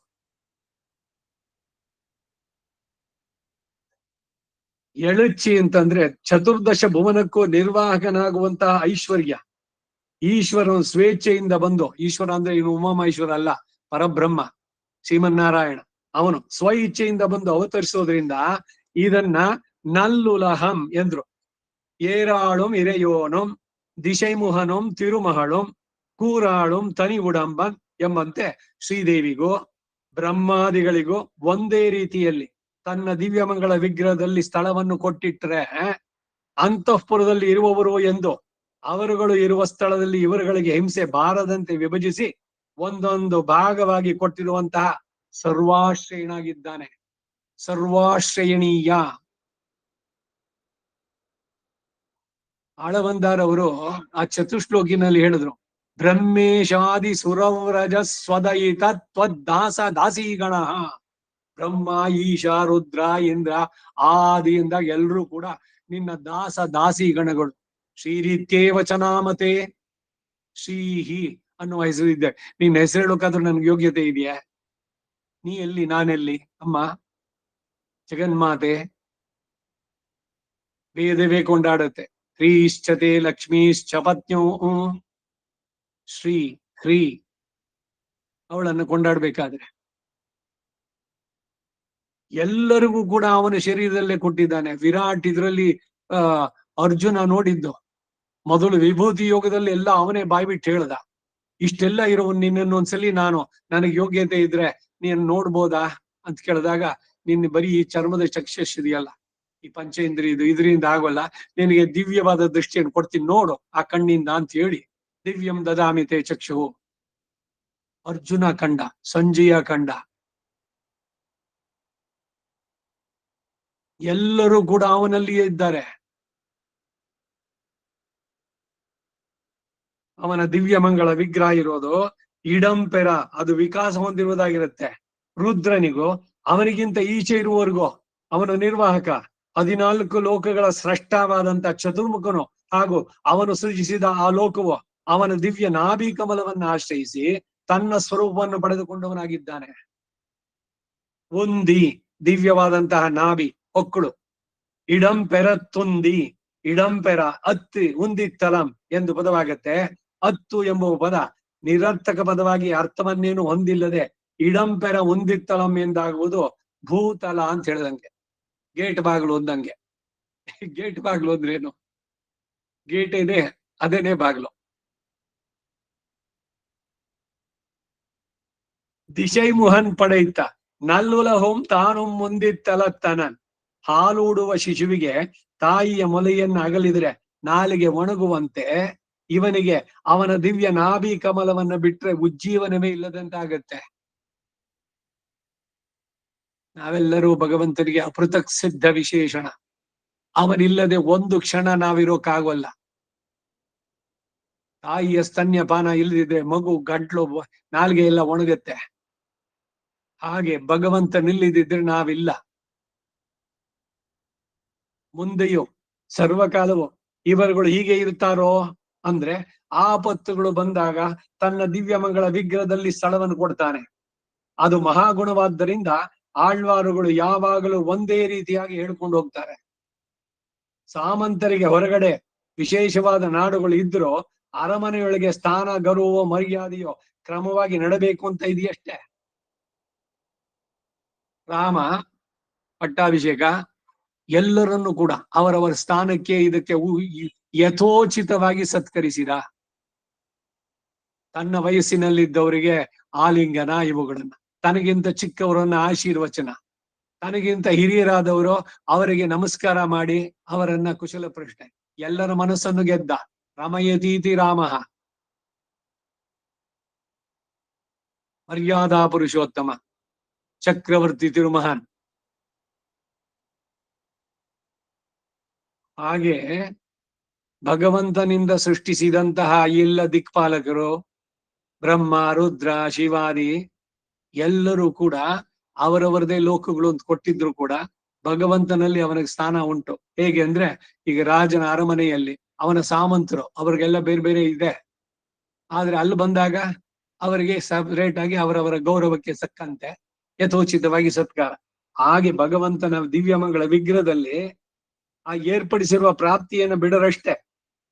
ಎಳಚಿ ಅಂತಂದ್ರೆ ಚತುರ್ದಶ ಭುವನಕ್ಕೂ ನಿರ್ವಾಹಕನಾಗುವಂತಹ ಐಶ್ವರ್ಯ. ಈಶ್ವರನು ಸ್ವೇಚ್ಛೆಯಿಂದ ಬಂದು, ಈಶ್ವರ ಅಂದ್ರೆ ಇನ್ನು ಉಮಾಮಹೇಶ್ವರ ಅಲ್ಲ, ಪರಬ್ರಹ್ಮ ಶ್ರೀಮನ್ನಾರಾಯಣ, ಅವನು ಸ್ವ ಇಚ್ಛೆಯಿಂದ ಬಂದು ಅವತರಿಸೋದ್ರಿಂದ ಇದನ್ನ ನಲ್ಲುಲಹಂ ಎಂದ್ರು. ಏರಾಳುಂ ಇರೆಯೋನುಂ ದಿಶೈಮುಹನುಂ ತಿರುಮಹಳುಂ ಕೂರಾಳುಂ ತನಿ ಉಡಂಬನ್ ಎಂಬಂತೆ ಶ್ರೀದೇವಿಗೂ ಬ್ರಹ್ಮಾದಿಗಳಿಗೂ ಒಂದೇ ರೀತಿಯಲ್ಲಿ ತನ್ನ ದಿವ್ಯಮಂಗಳ ವಿಗ್ರಹದಲ್ಲಿ ಸ್ಥಳವನ್ನು ಕೊಟ್ಟಿಟ್ರೆ ಅಂತಃಪುರದಲ್ಲಿ ಇರುವವರು ಎಂದು ಅವರುಗಳು ಇರುವ ಸ್ಥಳದಲ್ಲಿ ಇವರುಗಳಿಗೆ ಹಿಂಸೆ ಬಾರದಂತೆ ವಿಭಜಿಸಿ ಒಂದೊಂದು ಭಾಗವಾಗಿ ಕೊಟ್ಟಿರುವಂತಹ ಸರ್ವಾಶ್ರಯನಾಗಿದ್ದಾನೆ. ಸರ್ವಾಶ್ರಯಣೀಯ. ಆಳವಂದಾರವರು ಆ ಚತುಶ್ಲೋಕಿನಲ್ಲಿ ಹೇಳಿದ್ರು, ಬ್ರಹ್ಮೇಶಾದಿ ಸುರವ್ರಜ ಸ್ವದಯಿತ ತ್ವದ್ದಾಸ ದಾಸೀಗಣ. ಬ್ರಹ್ಮ, ಈಶ, ರುದ್ರ, ಇಂದ್ರ ಆದಿಯಿಂದ ಎಲ್ರೂ ಕೂಡ ನಿನ್ನ ದಾಸ ದಾಸಿ ಗಣಗಳು. ಶ್ರೀರೀತ್ಯೇವ ಚನಾಮತೆ. ಶ್ರೀಹಿ ಅನ್ನುವ ಹೆಸರು ಇದ್ದೆ. ನಿನ್ನ ಹೆಸರು ಹೇಳೋಕಾದ್ರೂ ನನ್ಗೆ ಯೋಗ್ಯತೆ ಇದೆಯಾ? ನೀ ಎಲ್ಲಿ, ನಾನೆಲ್ಲಿ? ಅಮ್ಮ ಜಗನ್ಮಾತೆ ವೇದವೇ ಕೊಂಡಾಡುತ್ತೆ. ಶ್ರೀಶ್ಚತೆ ಲಕ್ಷ್ಮೀಶ್ಚ ಪತ್ನ್ಯೋ. ಶ್ರೀ ಹ್ರೀ ಅವಳನ್ನು ಕೊಂಡಾಡ್ಬೇಕಾದ್ರೆ ಎಲ್ಲರಿಗೂ ಕೂಡ ಅವನ ಶರೀರದಲ್ಲೇ ಕೊಟ್ಟಿದ್ದಾನೆ. ವಿರಾಟ್ ಇದರಲ್ಲಿ ಅರ್ಜುನ ನೋಡಿದ್ದು ಮೊದಲು ವಿಭೂತಿ ಯೋಗದಲ್ಲಿ ಎಲ್ಲ ಅವನೇ ಬಾಯ್ಬಿಟ್ಟು ಹೇಳ್ದ, ಇಷ್ಟೆಲ್ಲ ಇರೋ ನಿನ್ನನ್ನು ಒಂದ್ಸಲಿ ನನಗೆ ಯೋಗ್ಯತೆ ಇದ್ರೆ ನೀನ್ ನೋಡ್ಬೋದಾ ಅಂತ ಕೇಳಿದಾಗ, ನಿನ್ನ ಬರೀ ಈ ಚರ್ಮದ ಚಕ್ಷುಷ್ ಇದೆಯಲ್ಲ, ಈ ಪಂಚೇಂದ್ರಿಯದು ಇದರಿಂದ ಆಗೋಲ್ಲ, ನಿನಗೆ ದಿವ್ಯವಾದ ದೃಷ್ಟಿಯನ್ನು ಕೊಡ್ತೀನಿ ನೋಡು ಆ ಕಣ್ಣಿಂದ ಅಂತ ಹೇಳಿ ದಿವ್ಯಂ ದದಾಮಿತೆ ಚಕ್ಷು. ಅರ್ಜುನ ಕಂಡ, ಸಂಜಯ ಕಂಡ, ಎಲ್ಲರೂ ಕೂಡ ಅವನಲ್ಲಿಯೇ ಇದ್ದಾರೆ. ಅವನ ದಿವ್ಯ ಮಂಗಳ ವಿಗ್ರಹ ಇರೋದು ಇಡಂಪೆರ, ಅದು ವಿಕಾಸ ಹೊಂದಿರುವುದಾಗಿರುತ್ತೆ. ರುದ್ರನಿಗೂ ಅವನಿಗಿಂತ ಈಚೆ ಇರುವವರೆಗೂ ಅವನ ನಿರ್ವಾಹಕ, 14 ಲೋಕಗಳ ಸ್ರಷ್ಟವಾದಂತ ಚತುರ್ಮುಖನು ಹಾಗೂ ಅವನು ಸೃಜಿಸಿದ ಆ ಲೋಕವು ಅವನ ದಿವ್ಯ ನಾಭಿ ಕಮಲವನ್ನು ಆಶ್ರಯಿಸಿ ತನ್ನ ಸ್ವರೂಪವನ್ನು ಪಡೆದುಕೊಂಡವನಾಗಿದ್ದಾನೆ. ಒಂದಿ ದಿವ್ಯವಾದಂತಹ ನಾಭಿ ಹೊಕ್ಕಳು. ಇಡಂಪೆರ ತುಂದಿ, ಇಡಂಪೆರ ಅತ್ತಿ ಉಂದಿತ್ತಲಂ ಎಂದು ಪದವಾಗತ್ತೆ. ಅತ್ತು ಎಂಬುವ ಪದ ನಿರರ್ಥಕ ಪದವಾಗಿ ಅರ್ಥವನ್ನೇನು ಹೊಂದಿಲ್ಲದೆ ಇಡಂಪೆರ ಉಂದಿತ್ತಲಂ ಎಂದಾಗುವುದು ಭೂತಲ ಅಂತ ಹೇಳ್ದಂಗೆ, ಗೇಟ್ ಬಾಗಿಲು ಅಂದಂಗೆ. ಗೇಟ್ ಬಾಗಿಲು ಅಂದ್ರೆ ಏನು? ಗೇಟ್ ಇದೆ, ಅದೇನೇ ಬಾಗಿಲು. ದಿಶೈ ಮುಹನ್ ಪಡೆಯಿತ ನಲ್ಲುಲ ಹೋಂ ತಾನು ಮುಂದಿತ್ತಲತ್ತನನ್. ಹಾಲೂಡುವ ಶಿಶುವಿಗೆ ತಾಯಿಯ ಮೊಲೆಯನ್ನು ಅಗಲಿದ್ರೆ ನಾಲಿಗೆ ಒಣಗುವಂತೆ ಇವನಿಗೆ ಅವನ ದಿವ್ಯ ನಾಭಿ ಕಮಲವನ್ನ ಬಿಟ್ರೆ ಉಜ್ಜೀವನವೇ ಇಲ್ಲದಂತಾಗತ್ತೆ. ನಾವೆಲ್ಲರೂ ಭಗವಂತನಿಗೆ ಅಪೃಥಕ್ ಸಿದ್ಧ ವಿಶೇಷಣ. ಅವನಿಲ್ಲದೆ ಒಂದು ಕ್ಷಣ ನಾವಿರೋಕ್ಕಾಗೋಲ್ಲ. ತಾಯಿಯ ಸ್ತನ್ಯಪಾನ ಇಲ್ಲದಿದ್ರೆ ಮಗು ಗಂಟ್ಲು ನಾಲ್ಗೆ ಎಲ್ಲ ಒಣಗುತ್ತೆ. ಹಾಗೆ ಭಗವಂತ ನಿಲ್ಲಿದಿದ್ರೆ ನಾವಿಲ್ಲ. ಮುಂದೆಯೂ ಸರ್ವಕಾಲವು ಇವರುಗಳು ಹೀಗೆ ಇರ್ತಾರೋ ಅಂದ್ರೆ ಆಪತ್ತುಗಳು ಬಂದಾಗ ತನ್ನ ದಿವ್ಯಮಂಗಳ ವಿಗ್ರಹದಲ್ಲಿ ಸ್ಥಳವನ್ನು ಕೊಡ್ತಾನೆ. ಅದು ಮಹಾಗುಣವಾದ್ದರಿಂದ ಆಳ್ವಾರುಗಳು ಯಾವಾಗಲೂ ಒಂದೇ ರೀತಿಯಾಗಿ ಹೇಳ್ಕೊಂಡು ಹೋಗ್ತಾರೆ. ಸಾಮಂತರಿಗೆ ಹೊರಗಡೆ ವಿಶೇಷವಾದ ನಾಡುಗಳು ಇದ್ರೂ ಅರಮನೆಯೊಳಗೆ ಸ್ಥಾನ ಗೌರವ ಮರ್ಯಾದೆಯೋ ಕ್ರಮವಾಗಿ ನಡಬೇಕು ಅಂತ ಇದೆಯಷ್ಟೇ. ರಾಮ ಪಟ್ಟಾಭಿಷೇಕ ಎಲ್ಲರನ್ನು ಕೂಡ ಅವರವರ ಸ್ಥಾನಕ್ಕೆ ಇದಕ್ಕೆ ಯಥೋಚಿತವಾಗಿ ಸತ್ಕರಿಸಿದ. ತನ್ನ ವಯಸ್ಸಿನಲ್ಲಿದ್ದವರಿಗೆ ಆಲಿಂಗನ ಇವುಗಳನ್ನ, ತನಗಿಂತ ಚಿಕ್ಕವರನ್ನ ಆಶೀರ್ವಚನ, ತನಗಿಂತ ಹಿರಿಯರಾದವರು ಅವರಿಗೆ ನಮಸ್ಕಾರ ಮಾಡಿ ಅವರನ್ನ ಕುಶಲ ಪ್ರಶ್ನೆ, ಎಲ್ಲರ ಮನಸ್ಸನ್ನು ಗೆದ್ದ. ರಮಯತೀತಿ ರಾಮ ಮರ್ಯಾದಾ ಪುರುಷೋತ್ತಮ ಚಕ್ರವರ್ತಿ ತಿರುಮಹಾನ್. ಹಾಗೆ ಭಗವಂತನಿಂದ ಸೃಷ್ಟಿಸಿದಂತಹ ಎಲ್ಲ ದಿಕ್ಪಾಲಕರು ಬ್ರಹ್ಮ ರುದ್ರ ಶಿವಾದಿ ಎಲ್ಲರೂ ಕೂಡ ಅವರವರದೇ ಲೋಕಗಳು ಅಂತ ಕೊಟ್ಟಿದ್ರು ಕೂಡ ಭಗವಂತನಲ್ಲಿ ಅವನಿಗೆ ಸ್ಥಾನ ಉಂಟು. ಹೇಗೆ ಅಂದ್ರೆ ಈಗ ರಾಜನ ಅರಮನೆಯಲ್ಲಿ ಅವನ ಸಾಮಂತರು ಅವ್ರಿಗೆಲ್ಲ ಬೇರೆ ಬೇರೆ ಇದೆ. ಆದ್ರೆ ಅಲ್ಲಿ ಬಂದಾಗ ಅವರಿಗೆ ಸಪರೇಟ್ ಆಗಿ ಅವರವರ ಗೌರವಕ್ಕೆ ಸಕ್ಕಂತೆ ಯಥೋಚಿತವಾಗಿ ಸತ್ಕಾರ. ಹಾಗೆ ಭಗವಂತನ ದಿವ್ಯಮಂಗಳ ವಿಗ್ರಹದಲ್ಲಿ ಆ ಏರ್ಪಡಿಸಿರುವ ಪ್ರಾಪ್ತಿಯನ್ನು ಬಿಡರಷ್ಟೇ.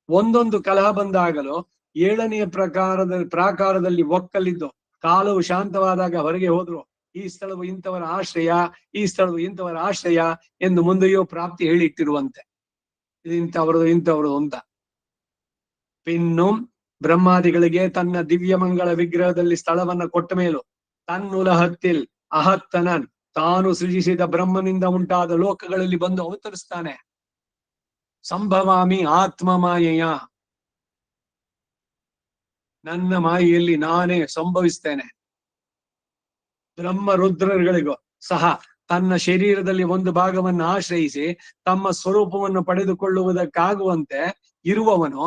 ಒಂದೊಂದು ಕಲಹ ಬಂದಾಗಲೂ 7ನೆಯ ಪ್ರಾಕಾರದಲ್ಲಿ ಒಕ್ಕಲಿದ್ದು ಕಾಲವು ಶಾಂತವಾದಾಗ ಹೊರಗೆ ಹೋದ್ರು, ಈ ಸ್ಥಳವು ಇಂಥವರ ಆಶ್ರಯ, ಈ ಸ್ಥಳವು ಇಂಥವರ ಆಶ್ರಯ ಎಂದು ಮುಂದೆಯೂ ಪ್ರಾಪ್ತಿ ಹೇಳಿಟ್ಟಿರುವಂತೆ. ಇದು ಇಂಥವ್ರದು ಅಂತ. ಪಿನ್ನು ಬ್ರಹ್ಮಾದಿಗಳಿಗೆ ತನ್ನ ದಿವ್ಯಮಂಗಳ ವಿಗ್ರಹದಲ್ಲಿ ಸ್ಥಳವನ್ನ ಕೊಟ್ಟ ಮೇಲೂ ತನ್ನುಲಹತ್ತಿಲ್ ಅಹತ್ತನನ್ ತಾನು ಸೃಜಿಸಿದ ಬ್ರಹ್ಮನಿಂದ ಉಂಟಾದ ಲೋಕಗಳಲ್ಲಿ ಬಂದು ಅವತರಿಸ್ತಾನೆ. ಸಂಭವಾಮಿ ಆತ್ಮ ಮಾಯೆಯ, ನನ್ನ ಮಾಯೆಯಲ್ಲಿ ನಾನೇ ಸಂಭವಿಸ್ತೇನೆ. ಬ್ರಹ್ಮ ರುದ್ರಗಳಿಗೂ ಸಹ ತನ್ನ ಶರೀರದಲ್ಲಿ ಒಂದು ಭಾಗವನ್ನು ಆಶ್ರಯಿಸಿ ತಮ್ಮ ಸ್ವರೂಪವನ್ನು ಪಡೆದುಕೊಳ್ಳುವುದಕ್ಕಾಗುವಂತೆ ಇರುವವನು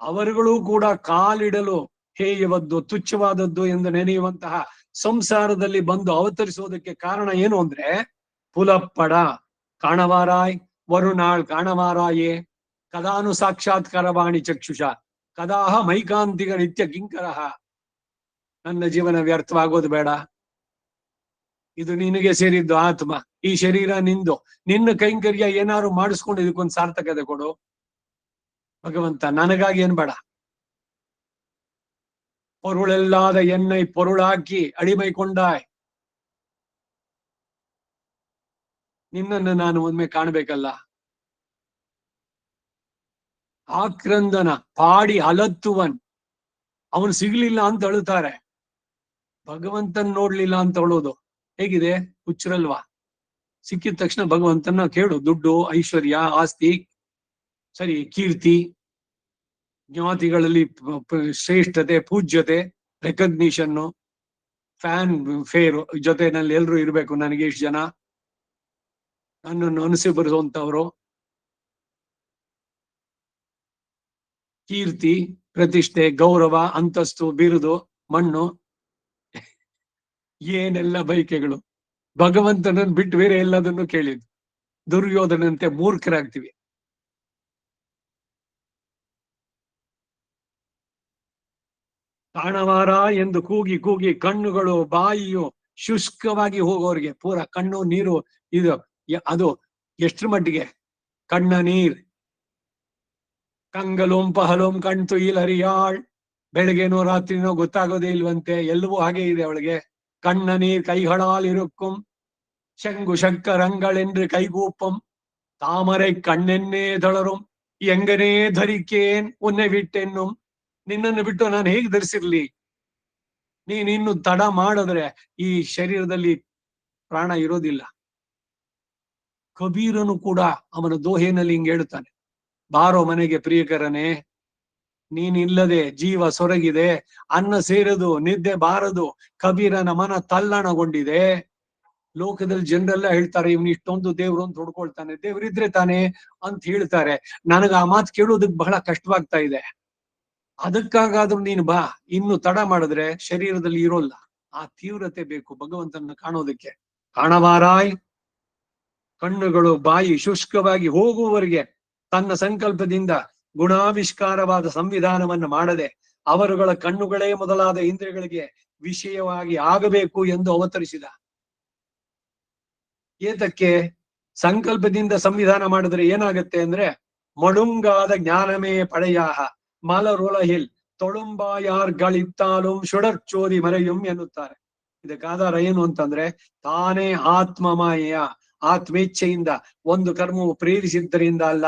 ಅವರುಗಳೂ ಕೂಡ ಕಾಲಿಡಲು ಹೇಯವದ್ದು ತುಚ್ಛವಾದದ್ದು ಎಂದು ನೆನೆಯುವಂತಹ ಸಂಸಾರದಲ್ಲಿ ಬಂದು ಅವತರಿಸುವುದಕ್ಕೆ ಕಾರಣ ಏನು ಅಂದ್ರೆ ಪುಲಪ್ಪಡ ಕಾಣವಾರಾಯ್ ವರುಣಾಳ್ ಕಾಣವಾರಾಯೇ ಕದಾನು ಸಾಕ್ಷಾತ್ಕಾರವಾಣಿ ಚಕ್ಷುಷ ಕದಾಹ ಮೈಕಾಂತಿಗ ನಿತ್ಯ ಕಿಂಕರಹ. ನನ್ನ ಜೀವನ ವ್ಯರ್ಥವಾಗೋದು ಬೇಡ, ಇದು ನಿನಗೆ ಸೇರಿದ್ದು ಆತ್ಮ, ಈ ಶರೀರ ನಿಂದು, ನಿನ್ನ ಕೈಂಕರ್ಯ ಏನಾದ್ರು ಮಾಡಿಸ್ಕೊಂಡು ಇದಕ್ಕೊಂದು ಸಾರ್ಥಕತೆ ಕೊಡು ಭಗವಂತ, ನನಗಾಗಿ ಏನ್ ಬೇಡ. பொருளெல்லாத என்னை பொருளாக்கಿ ಅಡಿಮೈ ಕೊಂಡಾಯ್. ನಿನ್ನನ್ನು ನಾನು ಒಮ್ಮೆ ಕಾಣ್ಬೇಕಲ್ಲ. ಆಕ್ರಂದನ ಪಾಡಿ ಅಲತ್ತುವನ್, ಅವನು ಸಿಗ್ಲಿಲ್ಲ ಅಂತ ಅಳುತ್ತಾರೆ, ಭಗವಂತನ್ ನೋಡ್ಲಿಲ್ಲ ಅಂತ ಅಳೋದು ಹೇಗಿದೆ? ಹುಚ್ಚರಲ್ವಾ? ಸಿಕ್ಕಿದ ತಕ್ಷಣ ಭಗವಂತನ ಕೇಳು, ದುಡ್ಡು ಐಶ್ವರ್ಯ ಆಸ್ತಿ ಸರಿ, ಕೀರ್ತಿ ಜ್ಞಾತಿಗಳಲ್ಲಿ ಶ್ರೇಷ್ಠತೆ ಪೂಜ್ಯತೆ ರೆಕಗ್ನಿಷನ್ನು ಫ್ಯಾನ್ ಫೇರು ಜೊತೆನಲ್ಲಿ ಎಲ್ರು ಇರ್ಬೇಕು, ನನಗೆ ಇಷ್ಟು ಜನ ನನ್ನನ್ನು ಅನುಸರಿಸುವಂತವ್ರು, ಕೀರ್ತಿ ಪ್ರತಿಷ್ಠೆ ಗೌರವ ಅಂತಸ್ತು ಬಿರುದು ಮಣ್ಣು, ಏನೆಲ್ಲ ಬೈಕೆಗಳು. ಭಗವಂತನನ್ನು ಬಿಟ್ಟು ಬೇರೆ ಎಲ್ಲದನ್ನು ಕೇಳಿದ್ದು. ದುರ್ಯೋಧನಂತೆ ಮೂರ್ಖರಾಗ್ತೀವಿ. ಕಾಣವಾರ ಎಂದು ಕೂಗಿ ಕೂಗಿ ಕಣ್ಣುಗಳು ಬಾಯಿಯು ಶುಷ್ಕವಾಗಿ ಹೋಗೋರಿಗೆ ಪೂರ ಕಣ್ಣು ನೀರು ಇದು ಅದು ಎಷ್ಟ್ರ ಮಟ್ಟಿಗೆ ಕಣ್ಣ ನೀರ್ ಕಂಗಲೋಂ ಪಹಲೋಂ ಕಣ್ತು ಇಲರಿಯಾಳ್, ಬೆಳಗ್ಗೆನೋ ರಾತ್ರಿನೋ ಗೊತ್ತಾಗೋದೇ ಇಲ್ವಂತೆ, ಎಲ್ಲವೂ ಹಾಗೆ ಇದೆ ಅವಳಿಗೆ. ಕಣ್ಣ ನೀರ್ ಕೈಗಳಾಲ್ ಇರುಕ್ಕುಂ ಶಂಗು ಶಂಕರಂಗಳೆಂದು ಕೈಗೂಪಂ தாமரை ಕಣ್ಣೆನ್ನೇ ದಳರುಂ ಎಂಗನೇ ಧರಿಕೇನ್ ಉನ್ನೆ ಬಿಟ್ಟೆನ್ನು. ನಿನ್ನನ್ನು ಬಿಟ್ಟು ನಾನು ಹೇಗೆ ಧರಿಸಿರ್ಲಿ? ನೀನಿನ್ನು ತಡ ಮಾಡಿದ್ರೆ ಈ ಶರೀರದಲ್ಲಿ ಪ್ರಾಣ ಇರೋದಿಲ್ಲ. ಕಬೀರನು ಕೂಡ ಅವನ ದೋಹೆನಲ್ಲಿ ಹಿಂಗೆ ಹೇಳುತ್ತಾನೆ, ಬಾರೋ ಮನೆಗೆ ಪ್ರಿಯಕರನೇ, ನೀನಿಲ್ಲದೆ ಜೀವ ಸೊರಗಿದೆ, ಅನ್ನ ಸೇರದು, ನಿದ್ದೆ ಬಾರದು, ಕಬೀರನ ಮನ ತಲ್ಲಣಗೊಂಡಿದೆ. ಲೋಕದಲ್ಲಿ ಜನರೆಲ್ಲ ಹೇಳ್ತಾರೆ, ಇವನು ಇಷ್ಟೊಂದು ದೇವ್ರು ಅಂತ ಹುಡ್ಕೊಳ್ತಾನೆ, ದೇವ್ರಿದ್ರೆ ತಾನೆ ಅಂತ ಹೇಳ್ತಾರೆ. ನನಗ ಆ ಮಾತು ಕೇಳೋದಕ್ ಬಹಳ ಕಷ್ಟವಾಗ್ತಾ ಇದೆ. ಅದಕ್ಕಾಗಾದ್ರೂ ನೀನು ಬಾ, ಇನ್ನು ತಡ ಮಾಡಿದ್ರೆ ಶರೀರದಲ್ಲಿ ಇರೋಲ್ಲ. ಆ ತೀವ್ರತೆ ಬೇಕು ಭಗವಂತನ ಕಾಣೋದಕ್ಕೆ. ಕಾಣಬಾರಾಯ್. ಕಣ್ಣುಗಳು ಬಾಯಿ ಶುಷ್ಕವಾಗಿ ಹೋಗುವವರೆಗೆ ತನ್ನ ಸಂಕಲ್ಪದಿಂದ ಗುಣಾವಿಷ್ಕಾರವಾದ ಸಂವಿಧಾನವನ್ನು ಮಾಡದೆ ಅವರುಗಳ ಕಣ್ಣುಗಳೇ ಮೊದಲಾದ ಇಂದ್ರಿಯಗಳಿಗೆ ವಿಷಯವಾಗಿ ಆಗಬೇಕು ಎಂದು ಅವತರಿಸಿದ. ಏತಕ್ಕೆ? ಸಂಕಲ್ಪದಿಂದ ಸಂವಿಧಾನ ಮಾಡಿದ್ರೆ ಏನಾಗತ್ತೆ ಅಂದ್ರೆ, ಮಳುಂಗಾದ ಜ್ಞಾನಮೇ ಪಡೆಯಾಹ ಮಲರೊಳಹಿಲ್ ತೊಳುಂಬಾಯಾರ್ಗಳಿತ್ತಾலும் ಸುಡರ್ಚೋದಿ ಮರೆಯುಂ ಎನ್ನುತ್ತಾರೆ. ಇದಕ್ಕೆ ಆಧಾರ ಏನು ಅಂತಂದ್ರೆ, ತಾನೇ ಆತ್ಮಮಾಯೆಯ ಆತ್ಮೇಚ್ಛೆಯಿಂದ ಒಂದು ಕರ್ಮವು ಪ್ರೇರಿಸಿದ್ದರಿಂದ ಅಲ್ಲ,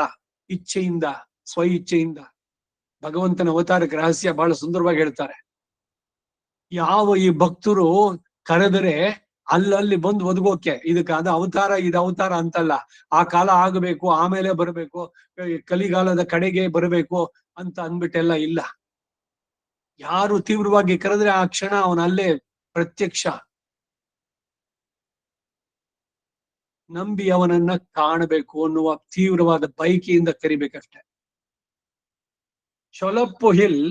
ಇಚ್ಛೆಯಿಂದ, ಸ್ವ ಇಚ್ಛೆಯಿಂದ. ಭಗವಂತನ ಅವತಾರಕ್ಕೆ ರಹಸ್ಯ ಬಹಳ ಸುಂದರವಾಗಿ ಹೇಳ್ತಾರೆ. ಯಾವ ಈ ಭಕ್ತರು ಕರೆದರೆ ಅಲ್ಲಲ್ಲಿ ಬಂದು ಒದಗೋಕೆ, ಇದಕ್ಕೆ ಅದು ಅವತಾರ ಇದು ಅವತಾರ ಅಂತಲ್ಲ, ಆ ಕಾಲ ಆಗಬೇಕು ಆಮೇಲೆ ಬರಬೇಕು, ಕಲಿಗಾಲದ ಕಡೆಗೆ ಬರಬೇಕು ಅಂತ ಅಂದ್ಬಿಟ್ಟೆಲ್ಲ ಇಲ್ಲ. ಯಾರು ತೀವ್ರವಾಗಿ ಕರೆದ್ರೆ ಆ ಕ್ಷಣ ಅವನಲ್ಲೇ ಪ್ರತ್ಯಕ್ಷ. ನಂಬಿ ಅವನನ್ನ ಕಾಣಬೇಕು ಅನ್ನುವ ತೀವ್ರವಾದ ಬಯಕೆಯಿಂದ ಕರಿಬೇಕಷ್ಟೆ. ಶೊಲಪ್ಪು ಹಿಲ್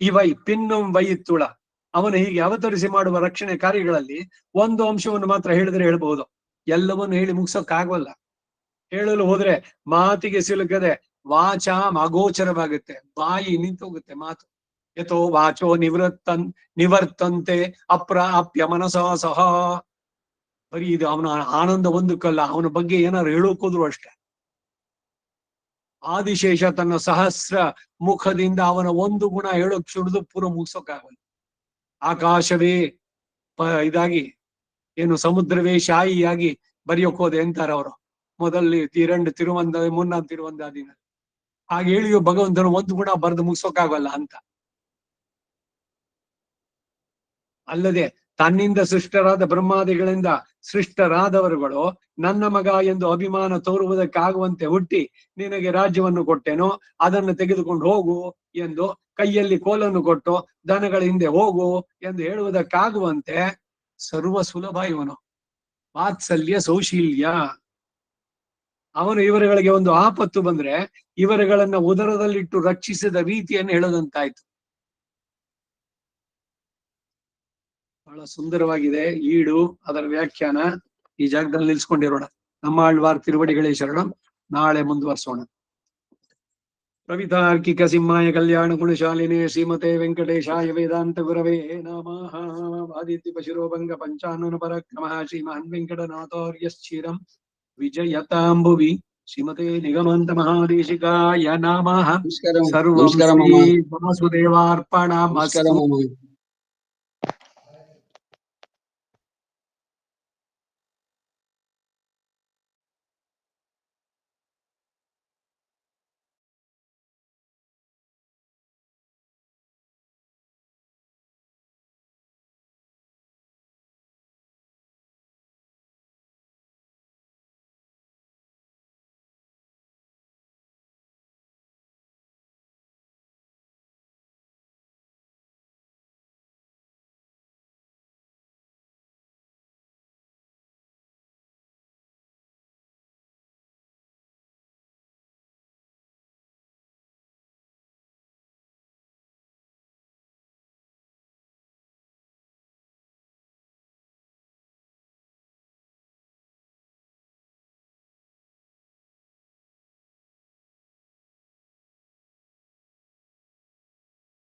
ಇವೈ ಪಿನ್ನಂ ವೈತ್ತುಳ. ಅವನು ಹೀಗೆ ಅವತರಿಸಿ ಮಾಡುವ ರಕ್ಷಣೆ ಕಾರ್ಯಗಳಲ್ಲಿ ಒಂದು ಅಂಶವನ್ನು ಮಾತ್ರ ಹೇಳಿದ್ರೆ ಹೇಳ್ಬಹುದು, ಎಲ್ಲವನ್ನು ಹೇಳಿ ಮುಗಿಸೋಕ್ಕಾಗಲ್ಲ. ಹೇಳಲು ಹೋದ್ರೆ ಮಾತಿಗೆ ಸಿಲುಕದೆ ವಾಚ ಅಗೋಚರವಾಗುತ್ತೆ, ಬಾಯಿ ನಿಂತೋಗುತ್ತೆ ಮಾತು. ಯಥೋ ವಾಚೋ ನಿವರ್ತಂತೆ ಅಪ್ರಾಪ್ಯ ಮನಸಾ ಸಹ. ಬರೀ ಇದು ಅವನ ಆನಂದ ಒಂದಕ್ಕಲ್ಲ, ಅವನ ಬಗ್ಗೆ ಏನಾದ್ರು ಹೇಳೋಕೋದ್ರು ಅಷ್ಟೆ. ಆದಿಶೇಷ ತನ್ನ ಸಹಸ್ರ ಮುಖದಿಂದ ಅವನ ಒಂದು ಗುಣ ಹೇಳೋಕ್ ಸುಡಿದು ಪೂರ ಮುಗಿಸೋಕ್ಕಾಗಲ್ಲ. ಆಕಾಶವೇ ಇದಾಗಿ ಏನು ಸಮುದ್ರವೇ ಶಾಯಿಯಾಗಿ ಬರೆಯೋಕ್ ಹೋದೆ ಅಂತಾರೆ ಅವರು ಮೊದಲಲ್ಲಿ ತಿರುವಂದ ಮುನ್ನ ತಿರುವಂದಾದಿನ. ಹಾಗೆ ಹೇಳಿಯೋ ಭಗವಂತನ ಒಂದು ಗುಣ ಬರೆದು ಮುಗಿಸೋಕ್ಕಾಗಲ್ಲ ಅಂತ. ಅಲ್ಲದೆ ತನ್ನಿಂದ ಸೃಷ್ಟರಾದ ಬ್ರಹ್ಮಾದಿಗಳಿಂದ ಸೃಷ್ಟರಾದವರುಗಳು ನನ್ನ ಮಗ ಎಂದು ಅಭಿಮಾನ ತೋರುವುದಕ್ಕಾಗುವಂತೆ ಹುಟ್ಟಿ ನಿನಗೆ ರಾಜ್ಯವನ್ನು ಕೊಟ್ಟೆನೋ, ಅದನ್ನು ತೆಗೆದುಕೊಂಡು ಹೋಗು ಎಂದು ಕೈಯಲ್ಲಿ ಕೋಲನ್ನು ಕೊಟ್ಟು ದನಗಳ ಹಿಂದೆ ಹೋಗು ಎಂದು ಹೇಳುವುದಕ್ಕಾಗುವಂತೆ ಸರ್ವ ಸುಲಭ ಇವನು. ವಾತ್ಸಲ್ಯ ಸೌಶೀಲ್ಯ. ಅವನು ಇವರುಗಳಿಗೆ ಒಂದು ಆಪತ್ತು ಬಂದ್ರೆ ಇವರುಗಳನ್ನ ಉದರದಲ್ಲಿಟ್ಟು ರಕ್ಷಿಸಿದ ರೀತಿಯನ್ನು ಹೇಳೋದಂತಾಯ್ತು. ಬಹಳ ಸುಂದರವಾಗಿದೆ ಈಡು, ಅದರ ವ್ಯಾಖ್ಯಾನ ಈ ಜಾಗದಲ್ಲಿ ನಿಲ್ಸ್ಕೊಂಡಿರೋಣ. ನಮ್ಮ ಆಳ್ವಾರ್ ತಿರುವಡಿಗಳೇ ಶರಣ. ನಾಳೆ ಮುಂದುವರ್ಸೋಣ. ಕವಿತಾರ್ಕಿಕ ಸಿಂಹಾಯ ಕಲ್ಯಾಣ ಗುಣಶಾಲಿನೇ ಶ್ರೀಮತೆ ವೆಂಕಟೇಶಾಯ ವೇದಾಂತ ಗುರವೇ ನಮಃ. ಆದಿತ್ಯ ಶಿರೋಭಂಗ ಪಂಚಾನನ ಪರಾಕ್ರಮ ಶ್ರೀಮನ್ ವೆಂಕಟನಾಥಾರ್ಯಶ್ಚಿರಂ ವಿಜಯತಾಂಬುವಿ ಶ್ರೀಮತೆ ನಿಗಮಾಂತ ಮಹಾದೇಶಿಕಾಯ ನಮಃ. ಸರ್ವಂ ಶ್ರೀ ವಾಸುದೇವಾರ್ಪಣಮಸ್ತು.